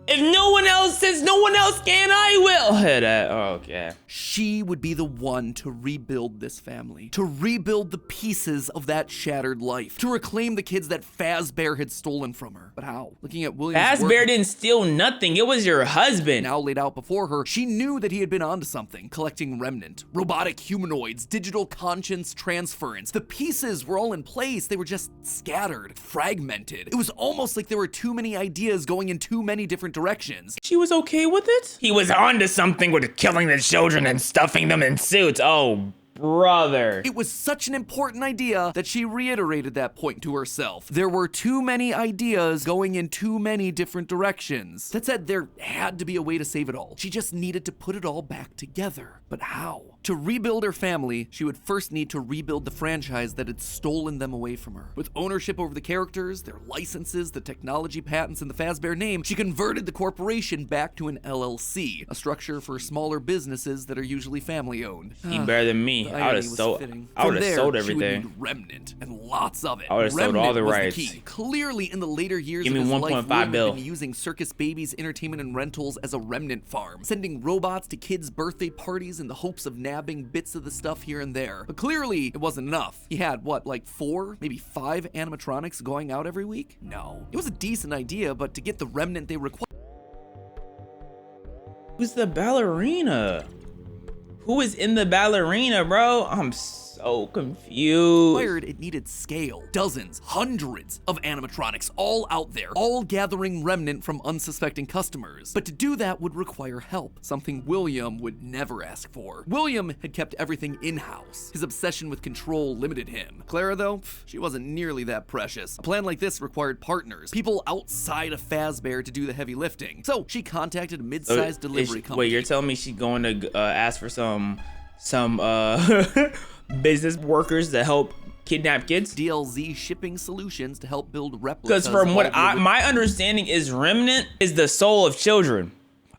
If no one else, since no one else can, I will. Okay. She would be the one to rebuild this family, to rebuild the pieces of that shattered life, to reclaim the kids that Fazbear had stolen from her. But how? Looking at William's Fazbear didn't steal nothing. It was your husband. Now laid out before her, she knew that he had been onto something, collecting remnant, robotic humanoids, digital conscience transference. The pieces were all in place. They were just scattered, fragmented. It was almost like there were too many ideas going in too many different directions. She was okay with it? He was onto something with killing the children and stuffing them in suits. Oh, brother. It was such an important idea that she reiterated that point to herself. There were too many ideas going in too many different directions. That said, there had to be a way to save it all. She just needed to put it all back together. But how? To rebuild her family, she would first need to rebuild the franchise that had stolen them away from her. With ownership over the characters, their licenses, the technology patents, and the Fazbear name, she converted the corporation back to an LLC, a structure for smaller businesses that are usually family-owned. He better than me. me. I would have sold everything. She would need Remnant and lots of it. I would have sold all the rights. The key. Clearly, in the later years Give of me his life, 1.5 bill. William had been using Circus Babies Entertainment and Rentals as a remnant farm, sending robots to kids' birthday parties in the hopes of nabbing bits of the stuff here and there. But clearly, it wasn't enough. He had, what, like 4, maybe 5 animatronics going out every week? No. It was a decent idea, but to get the remnant they required. Who's the ballerina? Who is in the ballerina, bro? I'm so confused. It needed scale. Dozens, hundreds of animatronics all out there, all gathering remnant from unsuspecting customers. But to do that would require help, something William would never ask for. William had kept everything in-house. His obsession with control limited him. Clara, though, she wasn't nearly that precious. A plan like this required partners, people outside of Fazbear to do the heavy lifting. So she contacted a mid-sized delivery company. Wait, you're telling me she's going to ask for some business workers to help kidnap kids? DLZ Shipping Solutions to help build replicas. Because from what my understanding is, Remnant is the soul of children.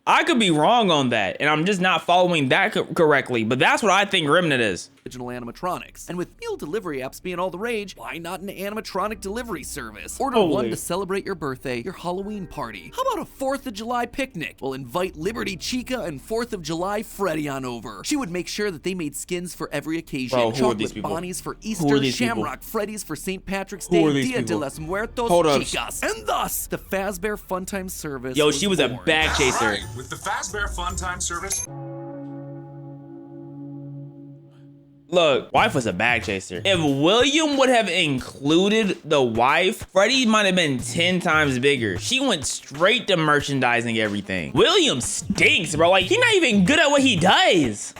I could be wrong on that, and I'm just not following that correctly, but that's what I think Remnant is. Original animatronics. And with meal delivery apps being all the rage, why not an animatronic delivery service? Order one to celebrate your birthday, your Halloween party. How about a 4th of July picnic? We'll invite Liberty Chica and 4th of July Freddy on over. She would make sure that they made skins for every occasion. Bro, who Chocolate are these people? Bonnies for Easter, Shamrock Freddy's for St. Patrick's Day, Dia de los Muertos Chicas. And thus, the Fazbear Funtime service. Yo, she was a bag chaser. Right. With the Fazbear Funtime service. Look, wife was a bag chaser. If William would have included the wife, Freddy might have been 10 times bigger. She went straight to merchandising everything. William stinks, bro. Like, he's not even good at what he does.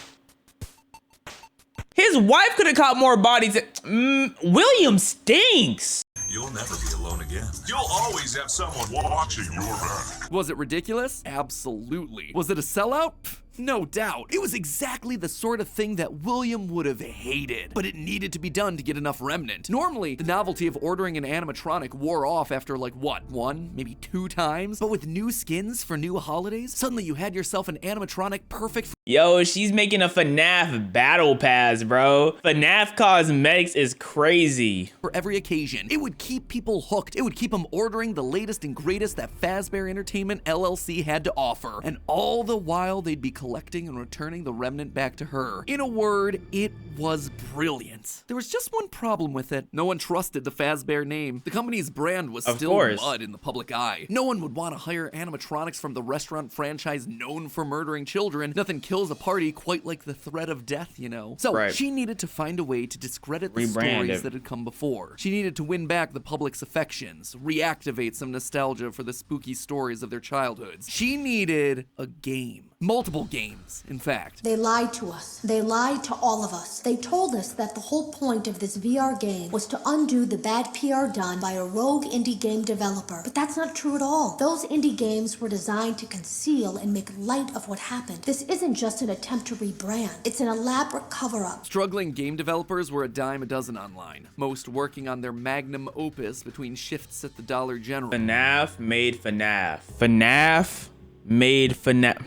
His wife could have caught more bodies. William stinks. You'll never be alone again. You'll always have someone watching your back. Was it ridiculous? Absolutely. Was it a sellout? No doubt. It was exactly the sort of thing that William would have hated, but it needed to be done to get enough remnant. Normally, the novelty of ordering an animatronic wore off after like what, 1, maybe 2 times? But with new skins for new holidays, suddenly you had yourself an animatronic perfect for— Yo, she's making a FNAF battle pass, bro. FNAF cosmetics is crazy. For every occasion. It would keep people hooked. It would keep them ordering the latest and greatest that Fazbear Entertainment LLC had to offer. And all the while, they'd be collecting and returning the remnant back to her. In a word, it was brilliant. There was just one problem with it. No one trusted the Fazbear name. The company's brand was still mud in the public eye. No one would want to hire animatronics from the restaurant franchise known for murdering children. Nothing kills a party quite like the threat of death, you know? So she needed to find a way to discredit the stories that had come before. She needed to win back the public's affections, reactivate some nostalgia for the spooky stories of their childhoods. She needed a game. Multiple games, in fact. They lied to us. They lied to all of us. They told us that the whole point of this VR game was to undo the bad PR done by a rogue indie game developer. But that's not true at all. Those indie games were designed to conceal and make light of what happened. This isn't just an attempt to rebrand. It's an elaborate cover-up. Struggling game developers were a dime a dozen online, most working on their magnum opus between shifts at the Dollar General. FNAF made FNAF. FNAF made FNAF.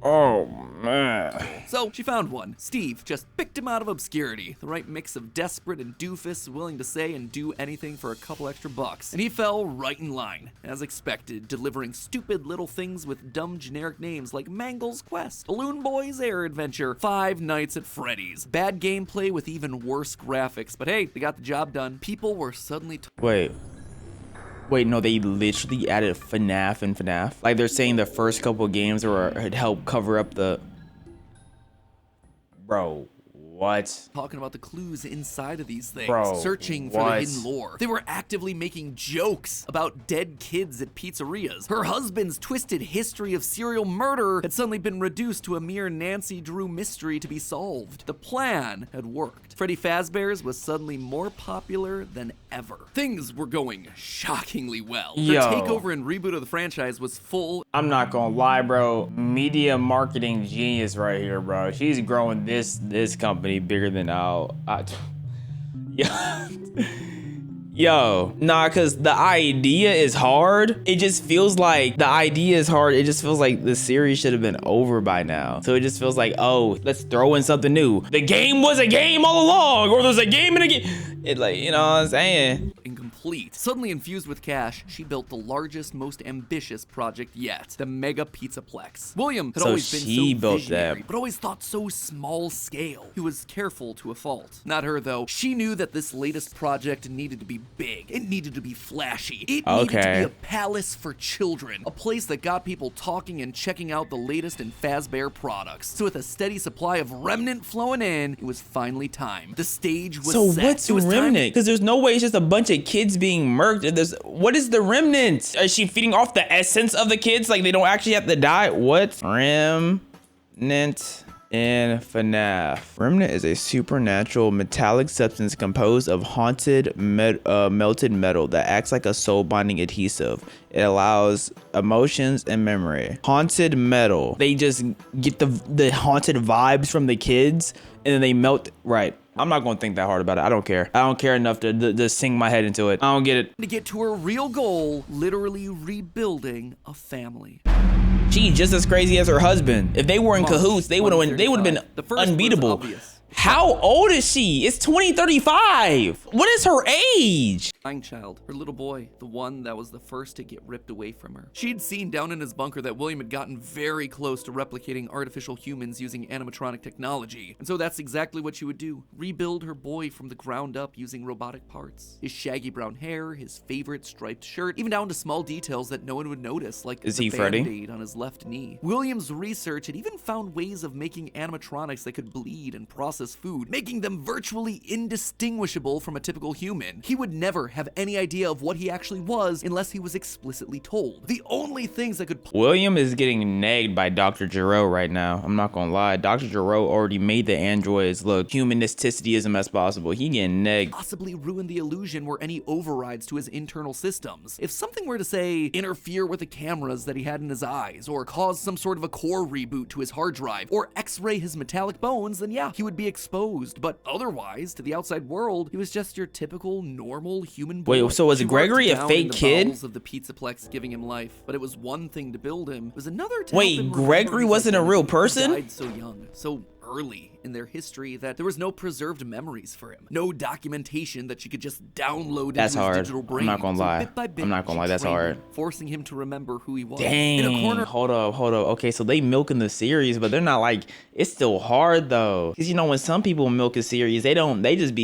Oh, man. So she found one. Steve just picked him out of obscurity. The right mix of desperate and doofus, willing to say and do anything for a couple extra bucks. And he fell right in line, as expected, delivering stupid little things with dumb generic names like Mangle's Quest, Balloon Boy's Air Adventure, Five Nights at Freddy's. Bad gameplay with even worse graphics, but hey, they got the job done. People were suddenly— Wait, no, they literally added FNAF and FNAF. Like they're saying the first couple of games had helped cover up the... Bro, what? Talking about the clues inside of these things. Bro, searching for the hidden lore. They were actively making jokes about dead kids at pizzerias. Her husband's twisted history of serial murder had suddenly been reduced to a mere Nancy Drew mystery to be solved. The plan had worked. Freddy Fazbear's was suddenly more popular than ever. Things were going shockingly well. Her takeover and reboot of the franchise was full. I'm not gonna lie, bro. Media marketing genius right here, bro. She's growing this company bigger than Yo, Yo, nah, cause the idea is hard. It just feels like the idea is hard. It just feels like the series should have been over by now. So it just feels like, oh, let's throw in something new. The game was a game all along, or there's a game in a game. It like, you know what I'm saying? Incomplete. Suddenly infused with cash, she built the largest, most ambitious project yet, the Mega Pizzaplex. William had always been so built visionary, that. but always thought so small scale. He was careful to a fault. Not her though. She knew that this latest project needed to be big. It needed to be flashy. It needed to be a palace for children, a place that got people talking and checking out the latest in Fazbear products. So with a steady supply of remnant flowing in, it was finally time. The stage was so set. What's remnant? Because there's no way it's just a bunch of kids being murked. What is the remnant? Is she feeding off the essence of the kids? Like they don't actually have to die? What? Remnant in FNAF. Remnant is a supernatural metallic substance composed of haunted melted metal that acts like a soul-binding adhesive. It allows emotions and memory. Haunted metal. They just get the haunted vibes from the kids and then they melt. Right. I'm not gonna think that hard about it. I don't care. I don't care enough to sink my head into it. I don't get it. To get to her real goal, literally rebuilding a family. She's just as crazy as her husband. If they were in cahoots, they would have been unbeatable. How old is she? It's 2035. What is her age? Child, her little boy, the one that was the first to get ripped away from her. She'd seen down in his bunker that William had gotten very close to replicating artificial humans using animatronic technology. And so that's exactly what she would do. Rebuild her boy from the ground up using robotic parts. His shaggy brown hair, his favorite striped shirt, even down to small details that no one would notice, like the band-aid on his left knee. William's research had even found ways of making animatronics that could bleed and process food, making them virtually indistinguishable from a typical human. He would never have any idea of what he actually was unless he was explicitly told. The only things that could... William is getting nagged by Dr. Giro right now. I'm not gonna lie. Dr. Giro already made the androids look humanisticity as much as possible. He getting nagged. Possibly ruin the illusion were any overrides to his internal systems. If something were to say interfere with the cameras that he had in his eyes, or cause some sort of a core reboot to his hard drive, or x-ray his metallic bones, then yeah, he would be exposed. But otherwise, to the outside world, he was just your typical normal human boy. Wait, so was Gregory a fake kid? Of the Pizzaplex giving him life, but it was one thing to build him. It was another to Wait, Gregory wasn't a real person? He died so young, so early in their history that there was no preserved memories for him. No documentation that she could just download into his digital brain. I'm not gonna lie. I'm not gonna lie, that's hard. Forcing him to remember who he was. Dang. In a corner. Hold up. Okay, so they milking the series, but they're not like, it's still hard though. Cause you know when some people milk a series, they just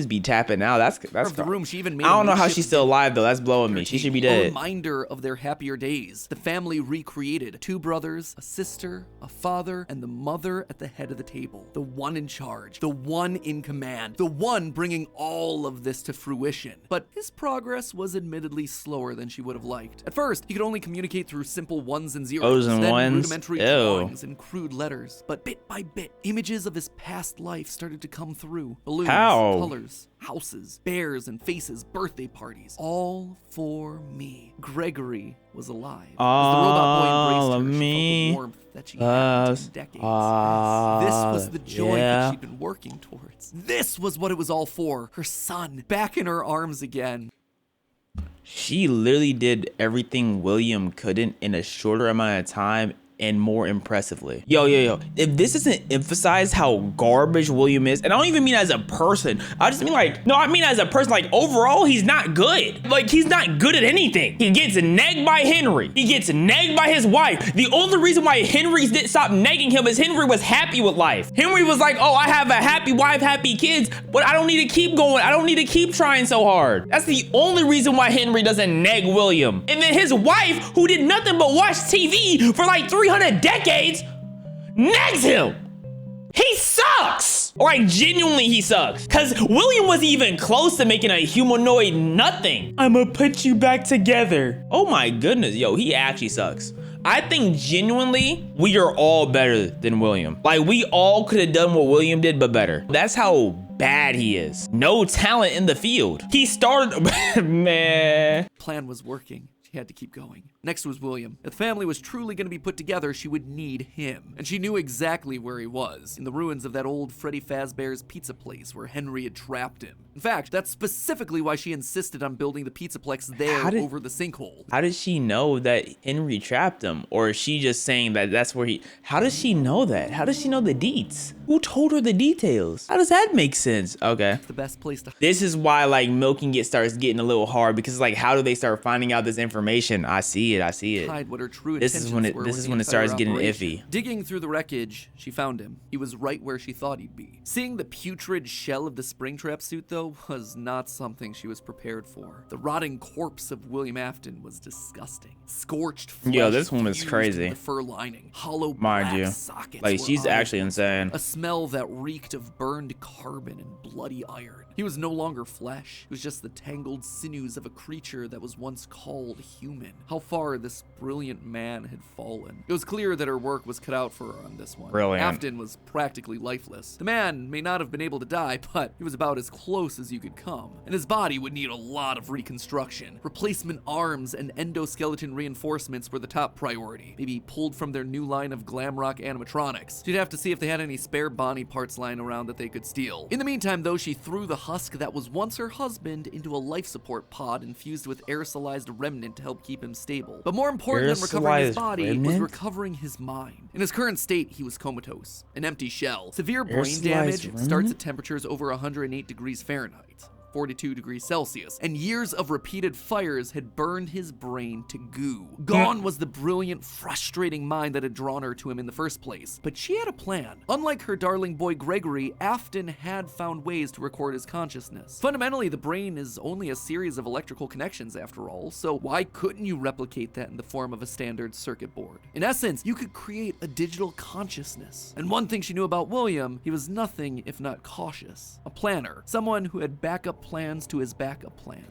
be tapping out. That's the room. She even made I don't know how she's still alive though. That's blowing me. She should be dead. A reminder of their happier days. The family recreated. 2 brothers, a sister, a father, and the mother at the head of the table. The one in charge, the one in command, the one bringing all of this to fruition. But his progress was admittedly slower than she would have liked. At first, he could only communicate through simple ones and zeros, then rudimentary drawings and crude letters. But bit by bit, images of his past life started to come through. Balloons, colors, houses, bears and faces, birthday parties, all for me. Gregory was alive. As the robot boy embraced her, she felt the warmth that she had in decades. This was the joy that she'd been working towards. This was what it was all for. Her son, back in her arms again. She literally did everything William couldn't in a shorter amount of time and more impressively. Yo. If this doesn't emphasize how garbage William is, and I don't even mean as a person, I just mean like, no, I mean as a person, like overall, he's not good. Like he's not good at anything. He gets negged by Henry. He gets negged by his wife. The only reason why Henry didn't stop negging him is Henry was happy with life. Henry was like, oh, I have a happy wife, happy kids, but I don't need to keep going. I don't need to keep trying so hard. That's the only reason why Henry doesn't neg William. And then his wife, who did nothing but watch TV for like 300 decades, negs him. He sucks. Like genuinely he sucks. Cause William wasn't even close to making a humanoid nothing. I'ma put you back together. Oh my goodness, yo, he actually sucks. I think genuinely we are all better than William. Like we all could have done what William did, but better. That's how bad he is. No talent in the field. He started, man. Plan was working. She had to keep going. Next was William. If the family was truly going to be put together, she would need him. And she knew exactly where he was, in the ruins of that old Freddy Fazbear's pizza place where Henry had trapped him. In fact, that's specifically why she insisted on building the pizzaplex there over the sinkhole. How did she know that Henry trapped him? Or is she just saying that that's where he... How does she know that? How does she know the deets? Who told her the details? How does that make sense? Okay. The best place to... This is why, like, milking it starts getting a little hard, because, like, how do they start finding out this information? I see it. Hide what her true this is when it starts getting iffy. Digging through the wreckage, she found him. He was right where she thought he'd be. Seeing the putrid shell of the Springtrap suit, though, was not something she was prepared for. The rotting corpse of William Afton was disgusting. Scorched flesh. Yo, this woman's crazy. The fur lining, hollow mind you, sockets. like she's actually insane. A smell that reeked of burned carbon and bloody iron. He was no longer flesh. It was just the tangled sinews of a creature that was once called human. How far this brilliant man had fallen. It was clear that her work was cut out for her on this one. Brilliant. Afton was practically lifeless. The man may not have been able to die, but he was about as close as you could come. And his body would need a lot of reconstruction. Replacement arms and endoskeleton reinforcements were the top priority. Maybe pulled from their new line of glam rock animatronics. She'd have to see if they had any spare Bonnie parts lying around that they could steal. In the meantime, though, she threw the husk that was once her husband into a life support pod infused with aerosolized remnant to help keep him stable. But more important than recovering his body was recovering his mind. In his current state, he was comatose, an empty shell. Severe brain damage starts at temperatures over 108 degrees Fahrenheit. 42 degrees Celsius, and years of repeated fires had burned his brain to goo. Gone was the brilliant, frustrating mind that had drawn her to him in the first place. But she had a plan. Unlike her darling boy Gregory, Afton had found ways to record his consciousness. Fundamentally, the brain is only a series of electrical connections after all, so why couldn't you replicate that in the form of a standard circuit board? In essence, you could create a digital consciousness. And one thing she knew about William, he was nothing if not cautious. A planner. Someone who had backup plans to his backup plan.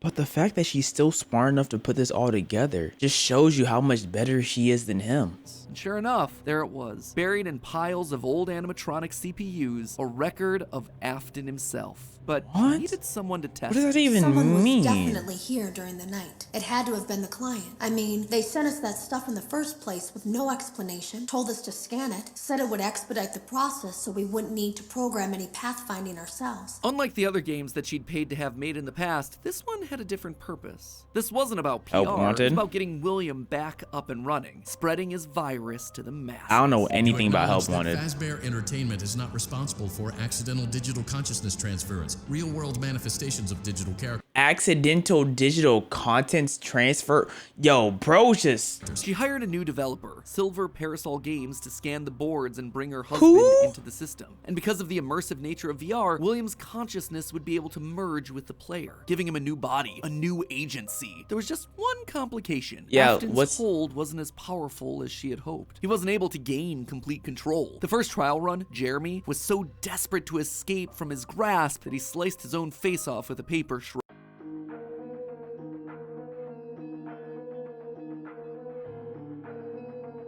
But the fact that she's still smart enough to put this all together just shows you how much better she is than him. And sure enough, there it was, buried in piles of old animatronic CPUs, a record of Afton himself. But he needed someone to test. What does that even Someone mean? was definitely here during the night. It had to have been the client. I mean, they sent us that stuff in the first place with no explanation, told us to scan it, said it would expedite the process so we wouldn't need to program any pathfinding ourselves. Unlike the other games that she'd paid to have made in the past, this one had a different purpose. This wasn't about PR, Help Wanted. It was about getting William back up and running, spreading his virus to the masses. I don't know anything about Help Wanted. Fazbear Entertainment is not responsible for accidental digital consciousness transference, real-world manifestations of digital character. Accidental digital contents transfer? Yo, bro, just... She hired a new developer, Silver Parasol Games, to scan the boards and bring her husband into the system. And because of the immersive nature of VR, William's consciousness would be able to merge with the player, giving him a new body, a new agency. There was just one complication. Afton's hold wasn't as powerful as she had hoped. He wasn't able to gain complete control. The first trial run, Jeremy, was so desperate to escape from his grasp that he sliced his own face off with a paper shredder.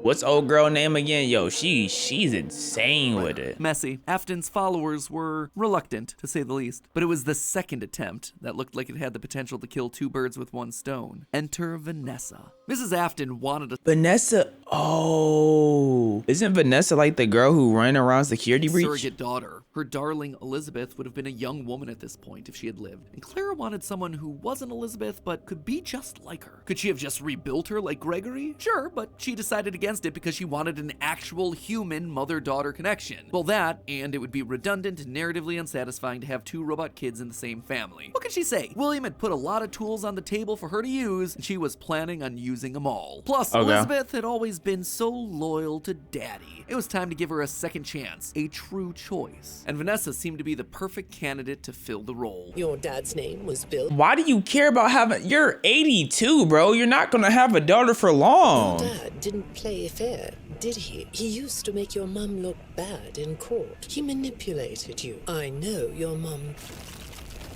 What's old girl name again? Yo, she's insane with it. Messy. Afton's followers were reluctant, to say the least. But it was the second attempt that looked like it had the potential to kill two birds with one stone. Enter Vanessa. Mrs. Afton wanted a... Vanessa? Oh. Isn't Vanessa like the girl who ran around security breach? Surrogate daughter. Her darling Elizabeth would have been a young woman at this point if she had lived. And Clara wanted someone who wasn't Elizabeth, but could be just like her. Could she have just rebuilt her like Gregory? Sure, but she decided against it because she wanted an actual human mother-daughter connection. Well, that, and it would be redundant and narratively unsatisfying to have two robot kids in the same family. What could she say? William had put a lot of tools on the table for her to use, and she was planning on using them all. Plus, Elizabeth had always been so loyal to Daddy. It was time to give her a second chance, a true choice. And Vanessa seemed to be the perfect candidate to fill the role. Your dad's name was Bill. Why do you care about having... You're 82, bro. You're not gonna have a daughter for long. Your dad didn't play fair, did he? He used to make your mum look bad in court. He manipulated you. I know your mum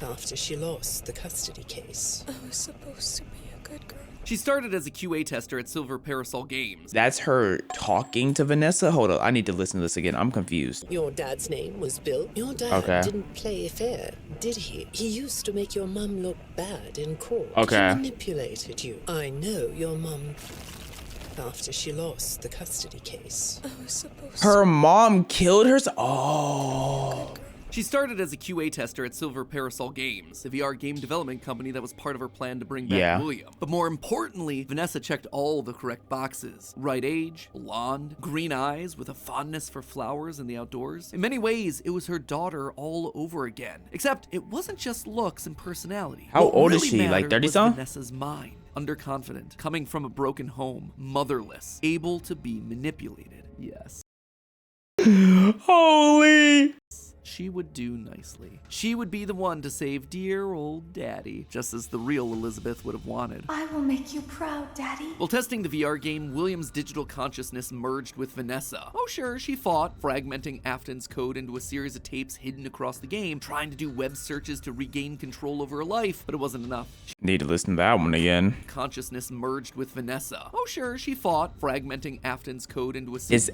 after she lost the custody case. I was supposed to be a good girl. She started as a QA tester at Silver Parasol Games. That's her talking to Vanessa? Hold up, I need to listen to this again. I'm confused. Your dad's name was Bill. Your dad didn't play fair, did he? He used to make your mum look bad in court. Okay. He manipulated you. I know your mum after she lost the custody case. I was supposed to. Her mom killed her. Oh. She started as a QA tester at Silver Parasol Games, the VR game development company that was part of her plan to bring back William. But more importantly, Vanessa checked all the correct boxes. Right age, blonde, green eyes with a fondness for flowers and the outdoors. In many ways, it was her daughter all over again. Except it wasn't just looks and personality. How What old is really she? Like mattered 30 was something? Vanessa's mind. Underconfident, coming from a broken home, motherless, able to be manipulated. Yes. Holy. She would do nicely. She would be the one to save dear old daddy, just as the real Elizabeth would have wanted. I will make you proud, Daddy. While testing the VR game, William's digital consciousness merged with Vanessa. Oh sure, she fought, fragmenting Afton's code into a series of tapes hidden across the game, trying to do web searches to regain control over her life, but it wasn't enough. Need to listen to that one again. Consciousness merged with Vanessa. Oh sure, she fought, fragmenting Afton's code into a series.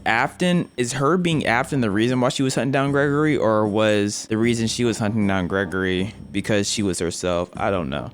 Is her being Afton the reason why she was hunting down Gregory, or was the reason she was hunting down Gregory because she was herself? I don't know.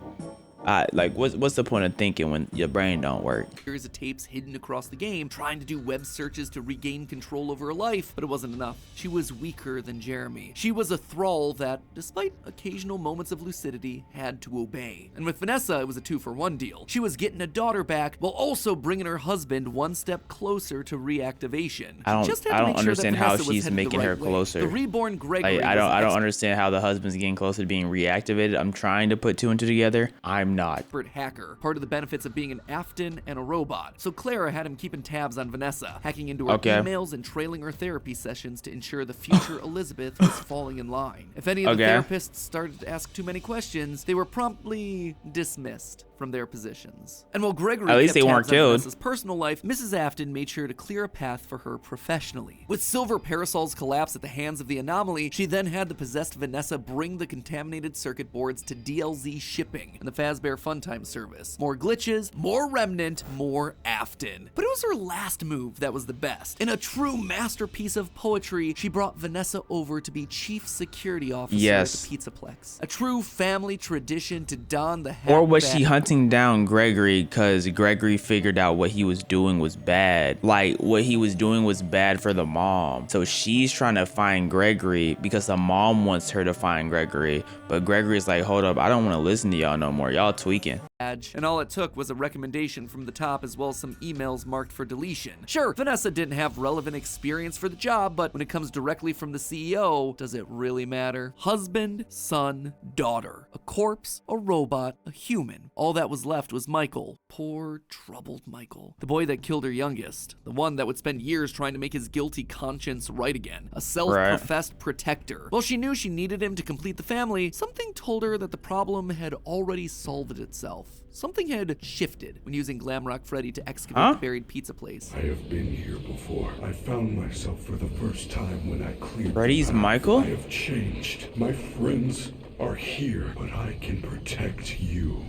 Like, what's the point of thinking when your brain don't work? Series of tapes hidden across the game, trying to do web searches to regain control over her life, but it wasn't enough. She was weaker than Jeremy. She was a thrall that, despite occasional moments of lucidity, had to obey. And with Vanessa, it was a 2-for-1 deal. She was getting a daughter back while also bringing her husband one step closer to reactivation. I don't understand how she's making her closer. The reborn Gregory. I don't understand how the husband's getting closer to being reactivated. I'm trying to put 2 and 2 together. I'm not. Expert hacker, part of the benefits of being an Afton and a robot. So Clara had him keeping tabs on Vanessa, hacking into her emails and trailing her therapy sessions to ensure the future Elizabeth was falling in line. If any of the therapists started to ask too many questions, they were promptly dismissed from their positions. And while Gregory at least kept they weren't tabs on killed. Vanessa's personal life, Mrs. Afton made sure to clear a path for her professionally. With Silver Parasol's collapse at the hands of the Anomaly, she then had the possessed Vanessa bring the contaminated circuit boards to DLZ shipping and the Fazbear Funtime service. More glitches, more Remnant, more Afton. But it was her last move that was the best. In a true masterpiece of poetry, she brought Vanessa over to be chief security officer at the Pizzaplex. A true family tradition to don the hat. Or was she hunting down Gregory because Gregory figured out what he was doing was bad? Like, what he was doing was bad for the mom. So she's trying to find Gregory because the mom wants her to find Gregory. But Gregory's like, hold up, I don't want to listen to y'all no more. Y'all tweaking. And all it took was a recommendation from the top as well as some emails marked for deletion. Sure, Vanessa didn't have relevant experience for the job, but when it comes directly from the CEO, does it really matter? Husband, son, daughter. A corpse, a robot, a human. All that was left was Michael. Poor, troubled Michael. The boy that killed her youngest. The one that would spend years trying to make his guilty conscience right again. A self-professed protector. While she knew she needed him to complete the family, something told her that the problem had already solved itself. Something had shifted when using Glamrock Freddy to excavate the buried pizza place. I have been here before. I found myself for the first time when I cleared. Freddy's Michael? I have changed. My friends are here, but I can protect you.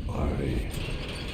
I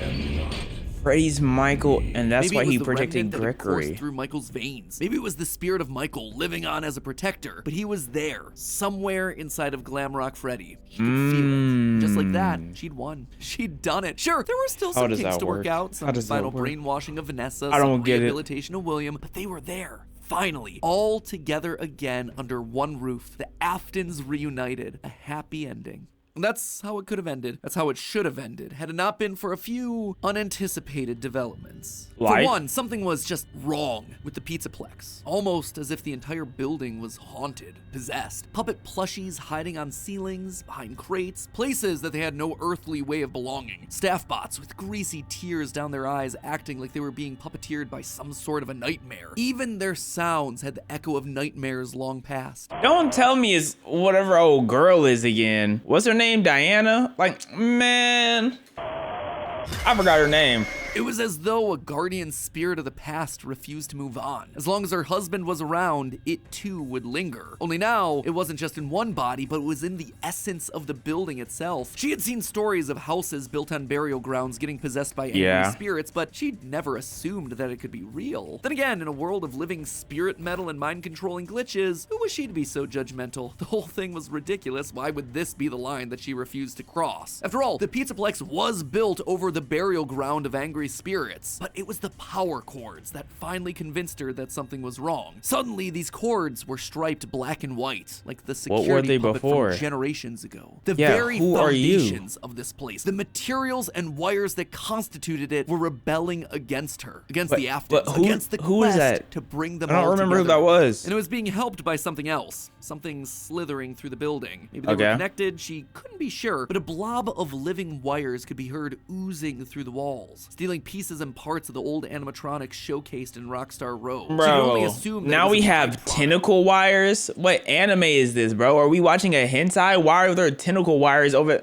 am not. Freddy's Michael, and that's Maybe why he the protected remnant that had Gregory. coursed through Michael's veins. Maybe it was the spirit of Michael living on as a protector, but he was there, somewhere inside of Glamrock Freddy. He could feel it. Just like that, she'd won. She'd done it. Sure, there were still some kinks to work out, some final brainwashing of Vanessa, some rehabilitation of William, but they were there. Finally, all together again under one roof. The Aftons reunited. A happy ending. And that's how it could have ended. That's how it should have ended, had it not been for a few unanticipated developments. For one, something was just wrong with the Pizzaplex. Almost as if the entire building was haunted, possessed. Puppet plushies hiding on ceilings, behind crates, places that they had no earthly way of belonging. Staff bots with greasy tears down their eyes acting like they were being puppeteered by some sort of a nightmare. Even their sounds had the echo of nightmares long past. Don't tell me it's whatever old girl is again. What's her name? Diana? Like, man, I forgot her name. It was as though a guardian spirit of the past refused to move on. As long as her husband was around, it too would linger. Only now, it wasn't just in one body, but it was in the essence of the building itself. She had seen stories of houses built on burial grounds getting possessed by angry spirits, but she'd never assumed that it could be real. Then again, in a world of living spirit metal and mind-controlling glitches, who was she to be so judgmental? The whole thing was ridiculous. Why would this be the line that she refused to cross? After all, the Pizzaplex was built over the burial ground of angry spirits, but it was the power cords that finally convinced her that something was wrong. Suddenly, these cords were striped black and white, like the security puppet from generations ago. The very foundations of this place, the materials and wires that constituted it, were rebelling against her, against the Aftons, against the quest to bring them all together. I don't remember who that was. And it was being helped by something else, something slithering through the building. Maybe they were connected, she couldn't be sure, but a blob of living wires could be heard oozing through the walls, stealing pieces and parts of the old animatronics showcased in Rockstar Row. Bro, now we have tentacle wires? What anime is this, bro? Are we watching a hentai? Why are there tentacle wires over...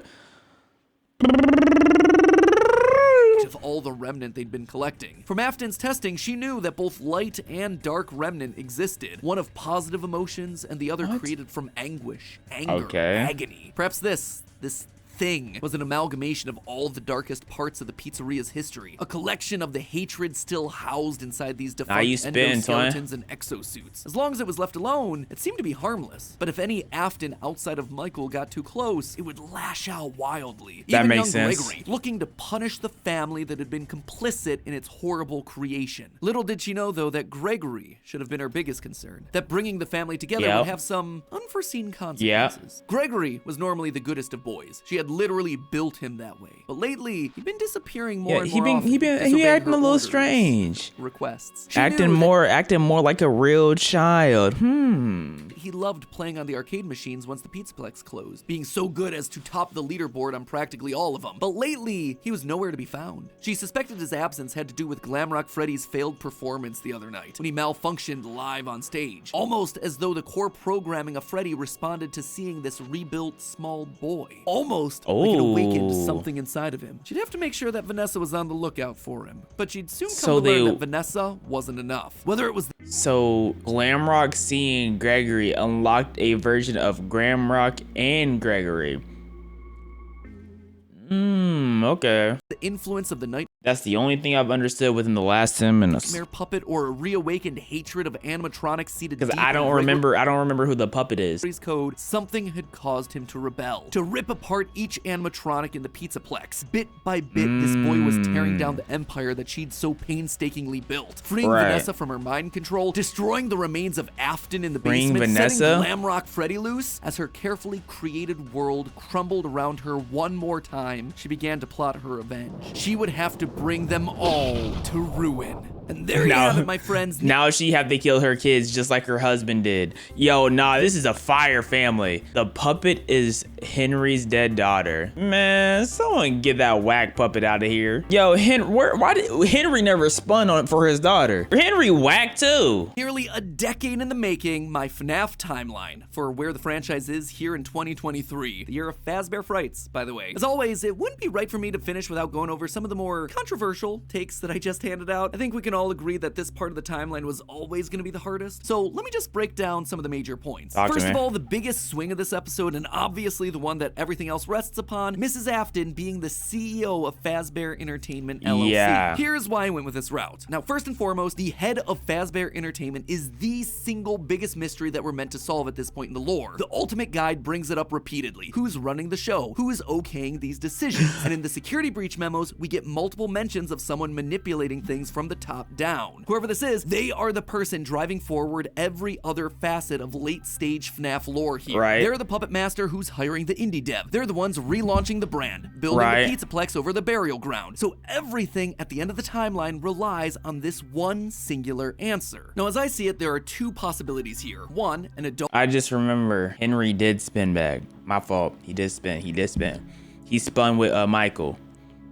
of all the remnant they'd been collecting. From Afton's testing, she knew that both light and dark remnant existed. One of positive emotions and the other created from anguish, anger, agony. Perhaps this thing was an amalgamation of all the darkest parts of the pizzeria's history, a collection of the hatred still housed inside these defunct endoskeletons and exosuits. As long as it was left alone, it seemed to be harmless. But if any Afton outside of Michael got too close, it would lash out wildly. That Even makes young sense. Gregory, looking to punish the family that had been complicit in its horrible creation. Little did she know, though, that Gregory should have been her biggest concern, that bringing the family together would have some unforeseen consequences. Gregory was normally the goodest of boys. She had literally built him that way. But lately, he'd been disappearing more and more often. He acting a little strange. Requests. Acting more like a real child. He loved playing on the arcade machines once the Pizzaplex closed, being so good as to top the leaderboard on practically all of them. But lately, he was nowhere to be found. She suspected his absence had to do with Glamrock Freddy's failed performance the other night, when he malfunctioned live on stage. Almost as though the core programming of Freddy responded to seeing this rebuilt small boy. Almost like it awakened something inside of him. She'd have to make sure that Vanessa was on the lookout for him. But she'd soon come to learn that Vanessa wasn't enough. Whether it was... So, Glamrock seeing Gregory unlocked a version of Glamrock and Gregory. Okay. The influence of the night. That's the only thing I've understood within the last 10 minutes. Nightmare puppet or a reawakened hatred of animatronics seated deep. Because I don't remember who the puppet is. Code, something had caused him to rebel, to rip apart each animatronic in the Pizzaplex. Bit by bit, this boy was tearing down the empire that she'd so painstakingly built, freeing Vanessa from her mind control, destroying the remains of Afton in the basement, setting Glamrock Freddy loose. As her carefully created world crumbled around her one more time, she began to plot her revenge. She would have to bring them all to ruin. And there you have it, my friends. Now she had to kill her kids just like her husband did. Yo, nah, this is a fire family. The puppet is Henry's dead daughter. Man, someone get that whack puppet out of here. Yo, why did Henry never spun on it for his daughter? Henry whack too. Nearly a decade in the making, my FNAF timeline for where the franchise is here in 2023. The year of Fazbear Frights, by the way. As always, it wouldn't be right for me to finish without going over some of the more controversial takes that I just handed out. I think we can all agree that this part of the timeline was always going to be the hardest. So let me just break down some of the major points. First of all, the biggest swing of this episode, and obviously the one that everything else rests upon, Mrs. Afton being the CEO of Fazbear Entertainment LLC. Here's why I went with this route. Now, first and foremost, the head of Fazbear Entertainment is the single biggest mystery that we're meant to solve at this point in the lore. The Ultimate Guide brings it up repeatedly. Who's running the show? Who is okaying these decisions? And in the security breach memos, we get multiple mentions of someone manipulating things from the top down. Whoever this is, they are the person driving forward every other facet of late-stage FNAF lore here. They're the puppet master who's hiring the indie dev. They're the ones relaunching the brand, building the Pizzaplex over the burial ground. So everything at the end of the timeline relies on this one singular answer. Now, as I see it, there are two possibilities here. One, an adult... I just remember Henry did spin back. My fault. He did spin. He spun with Michael.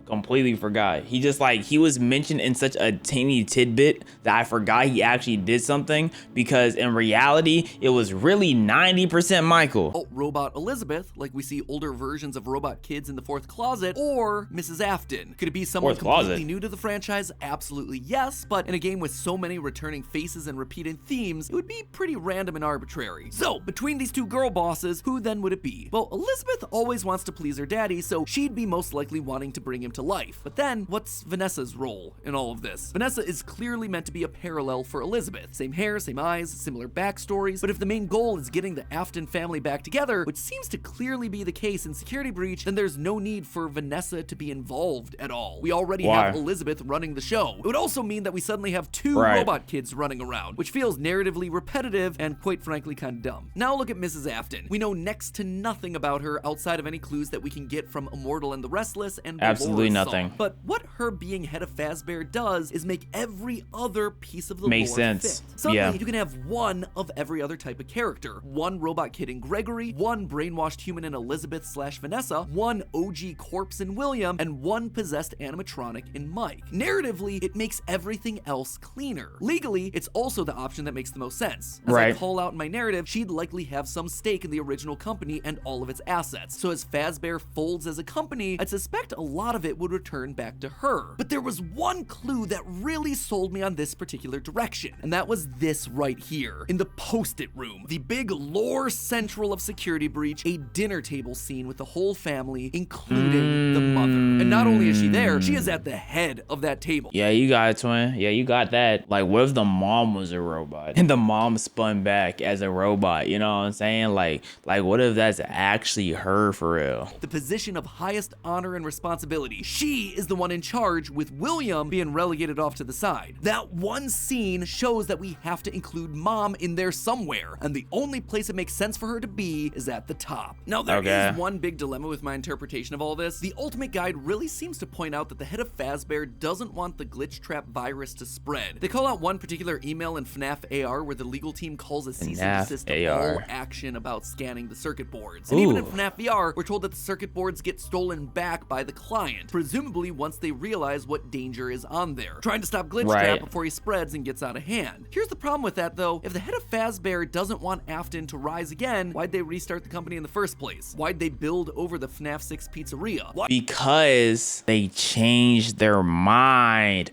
Completely forgot. He just like, he was mentioned in such a teeny tidbit that I forgot he actually did something, because in reality, it was really 90% Michael. Oh, Robot Elizabeth, like we see older versions of Robot Kids in the Fourth Closet, or Mrs. Afton. Could it be someone completely new to the franchise? Absolutely yes, but in a game with so many returning faces and repeated themes, it would be pretty random and arbitrary. So, between these two girl bosses, who then would it be? Well, Elizabeth always wants to please her daddy, so she'd be most likely wanting to bring him to life. But then, what's Vanessa's role in all of this? Vanessa is clearly meant to be a parallel for Elizabeth. Same hair, same eyes, similar backstories, but if the main goal is getting the Afton family back together, which seems to clearly be the case in Security Breach, then there's no need for Vanessa to be involved at all. We already have Elizabeth running the show. It would also mean that we suddenly have two robot kids running around, which feels narratively repetitive and quite frankly kind of dumb. Now look at Mrs. Afton. We know next to nothing about her outside of any clues that we can get from Immortal and the Restless and absolutely nothing. But what her being head of Fazbear does is make every other piece of the lore fit. Suddenly, you can have one of every other type of character. One robot kid in Gregory, one brainwashed human in Elizabeth/Vanessa, one OG corpse in William, and one possessed animatronic in Mike. Narratively, it makes everything else cleaner. Legally, it's also the option that makes the most sense. As I call out in my narrative, she'd likely have some stake in the original company and all of its assets. So as Fazbear folds as a company, I'd suspect a lot of it would return back to her. But there was one clue that really sold me on this particular direction, and that was this right here, in the Post-it room. The big lore central of Security Breach, a dinner table scene with the whole family, including the mother. And not only is she there, she is at the head of that table. Yeah, you got it, twin. Yeah, you got that. Like, what if the mom was a robot and the mom spun back as a robot? You know what I'm saying? Like what if that's actually her for real? The position of highest honor and responsibility. She is the one in charge, with William being relegated off to the side. That one scene shows that we have to include mom in there somewhere, and the only place it makes sense for her to be is at the top. Now there is one big dilemma with my interpretation of all this. The Ultimate Guide really seems to point out that the head of Fazbear doesn't want the glitch trap virus to spread. They call out one particular email in FNAF AR where the legal team calls a cease and desist to all action about scanning the circuit boards. And even in FNAF VR, we're told that the circuit boards get stolen back by the client, presumably once they realize what danger is on there, trying to stop glitch trap before he spreads and gets out of hand. Here's the problem with that though. If the head of Fazbear doesn't want Afton to rise again, why'd they restart the company in the first place? Why'd they build over the FNAF 6 pizzeria? Because they changed their mind.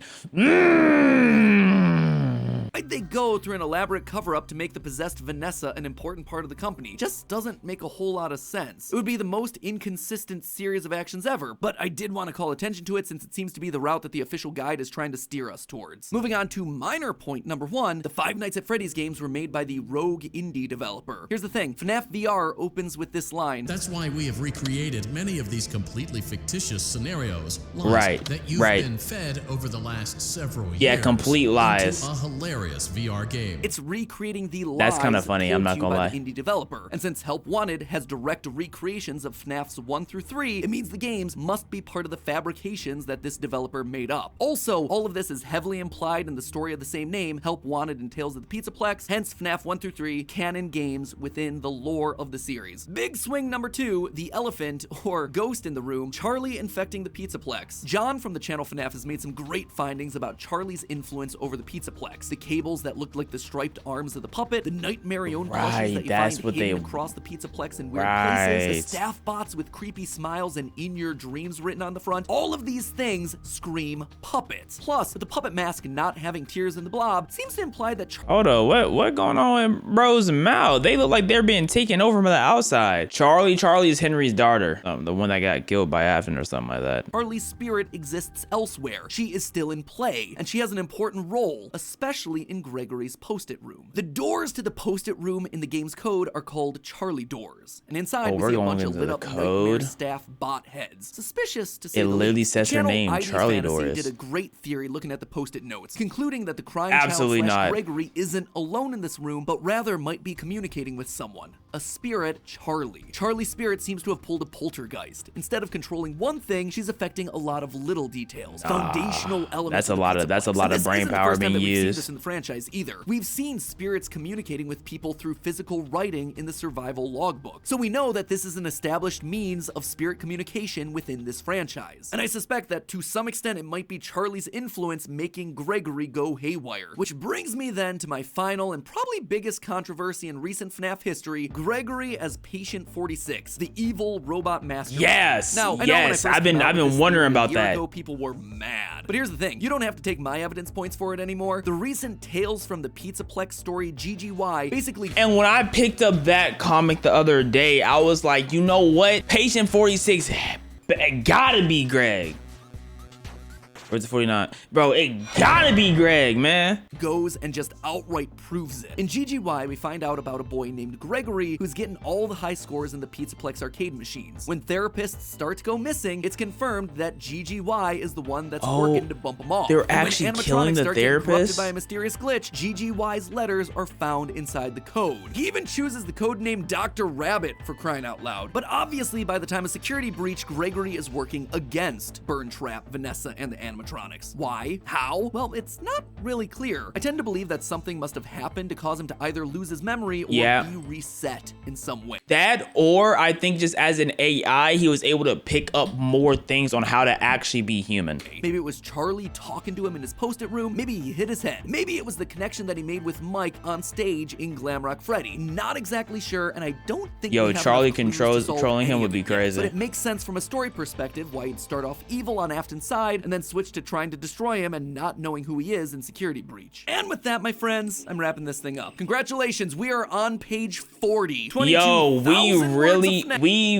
Why'd they go through an elaborate cover-up to make the possessed Vanessa an important part of the company? Just doesn't make a whole lot of sense. It would be the most inconsistent series of actions ever, but I did want to call attention to it since it seems to be the route that the official guide is trying to steer us towards. Moving on to minor point number 1, the Five Nights at Freddy's games were made by the rogue indie developer. Here's the thing, FNAF VR opens with this line. That's why we have recreated many of these completely fictitious scenarios, that you've been fed over the last several years. Yeah, complete lies. Into a hilarious VR game. It's recreating the lies. That's kind of funny, I'm not gonna lie. The indie developer. And since Help Wanted has direct recreations of FNAFs 1 through 3, it means the games must be part of the fabrications that this developer made up. Also, all of this is heavily implied in the story of the same name, Help Wanted and Tales of the Pizzaplex, hence FNAF 1 through 3, canon games within the lore of the series. Big swing number 2, the elephant, or ghost in the room, Charlie infecting the Pizzaplex. John from the channel FNAF has made some great findings about Charlie's influence over the Pizzaplex. The cables that looked like the striped arms of the puppet, the nightmare own plushies that you find hidden across the Pizzaplex in weird places, the staff bots with creepy smiles and in your dreams written on the front. All of these things scream puppets. Plus, with the puppet mask not having tears in the blob, seems to imply that hold on, what going on in bro's mouth? They look like they're being taken over from the outside. Charlie is Henry's daughter, the one that got killed by Afton or something like that. Charlie's spirit exists elsewhere. She is still in play, and she has an important role, especially in Gregory's Post-it room. The doors to the Post-it room in the game's code are called Charlie doors, and inside we see a bunch of lit up nightmare staff bot heads. Suspicious to say the least. It literally says her name, Charlie Doors. Did a great theory looking at the Post-it notes, concluding that the crime child / Gregory isn't alone in this room, but rather might be communicating with someone, a spirit, Charlie. Charlie's spirit seems to have pulled a poltergeist. Instead of controlling one thing, she's affecting a lot of little details, foundational elements. That's a lot of brain power being used. We've seen this in the franchise either. We've seen spirits communicating with people through physical writing in the survival logbook. So we know that this is an established means of spirit communication within this franchise. And I suspect that to some extent it might be Charlie's influence making Gregory go haywire. Which brings me then to my final and probably biggest controversy in recent FNAF history, Gregory as Patient 46, the evil robot master. Yes, now, yes, I've been wondering about that. Ago, people were mad. But here's the thing, you don't have to take my evidence points for it anymore. The recent Tales from the Pizzaplex story GGY basically. And when I picked up that comic the other day, I was like, you know what? Patient 46 gotta be Greg. Where's the 49? Bro, it gotta be Greg, man. Goes and just outright proves it. In GGY, we find out about a boy named Gregory who's getting all the high scores in the Pizzaplex arcade machines. When therapists start to go missing, it's confirmed that GGY is the one that's working to bump them off. They're actually killing the therapist? By a mysterious glitch, GGY's letters are found inside the code. He even chooses the code name Dr. Rabbit, for crying out loud. But obviously, by the time of security breach, Gregory is working against Burn Trap, Vanessa, and the animatronics. Why? How? Well, it's not really clear. I tend to believe that something must have happened to cause him to either lose his memory or be reset in some way. That, or I think just as an AI, he was able to pick up more things on how to actually be human. Maybe it was Charlie talking to him in his post-it room. Maybe he hit his head. Maybe it was the connection that he made with Mike on stage in Glamrock Freddy. Not exactly sure, and I don't think Charlie controlling him would be crazy. But it makes sense from a story perspective why he'd start off evil on Afton's side and then switch to trying to destroy him and not knowing who he is in security breach. And with that, my friends, I'm wrapping this thing up. Congratulations, we are on page 40. Yo, we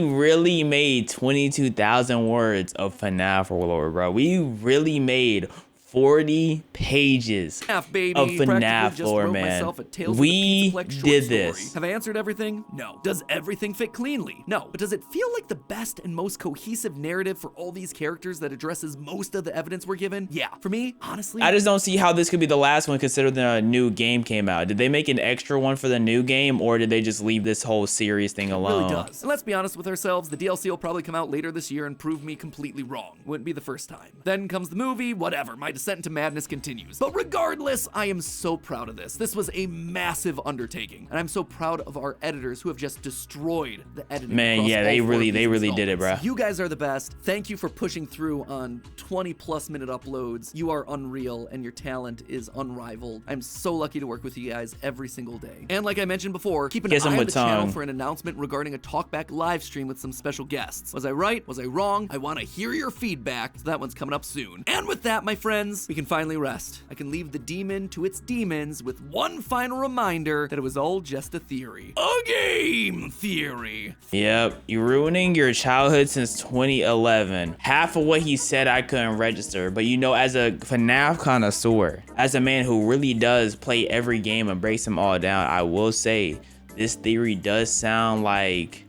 really made 22,000 words of FNAF lore, bro. We really made 40 pages of FNAF lore, man. We did this. Have I answered everything? No. Does everything fit cleanly? No. But does it feel like the best and most cohesive narrative for all these characters that addresses most of the evidence we're given? Yeah. For me, honestly, I just don't see how this could be the last one considering the new game came out. Did they make an extra one for the new game, or did they just leave this whole series thing alone? It really does. And let's be honest with ourselves, the DLC will probably come out later this year and prove me completely wrong. Wouldn't be the first time. Then comes the movie, whatever. My descent into madness continues. But regardless, I am so proud of this. This was a massive undertaking, and I'm so proud of our editors who have just destroyed the editing. Man, yeah, they really did it, bro. You guys are the best. Thank you for pushing through on 20+ minute uploads. You are unreal, and your talent is unrivaled. I'm so lucky to work with you guys every single day. And like I mentioned before, keep an eye on the channel for an announcement regarding a talkback live stream with some special guests. Was I right? Was I wrong? I want to hear your feedback, so that one's coming up soon. And with that, my friends, we can finally rest. I can leave the demon to its demons with one final reminder that it was all just a theory. A game theory. Yep, you're ruining your childhood since 2011. Half of what he said I couldn't register, but you know, as a FNAF connoisseur, as a man who really does play every game and breaks them all down, I will say this theory does sound like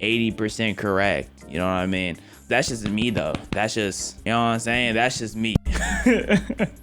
80% correct. You know what I mean? That's just me though. That's just, you know what I'm saying? That's just me.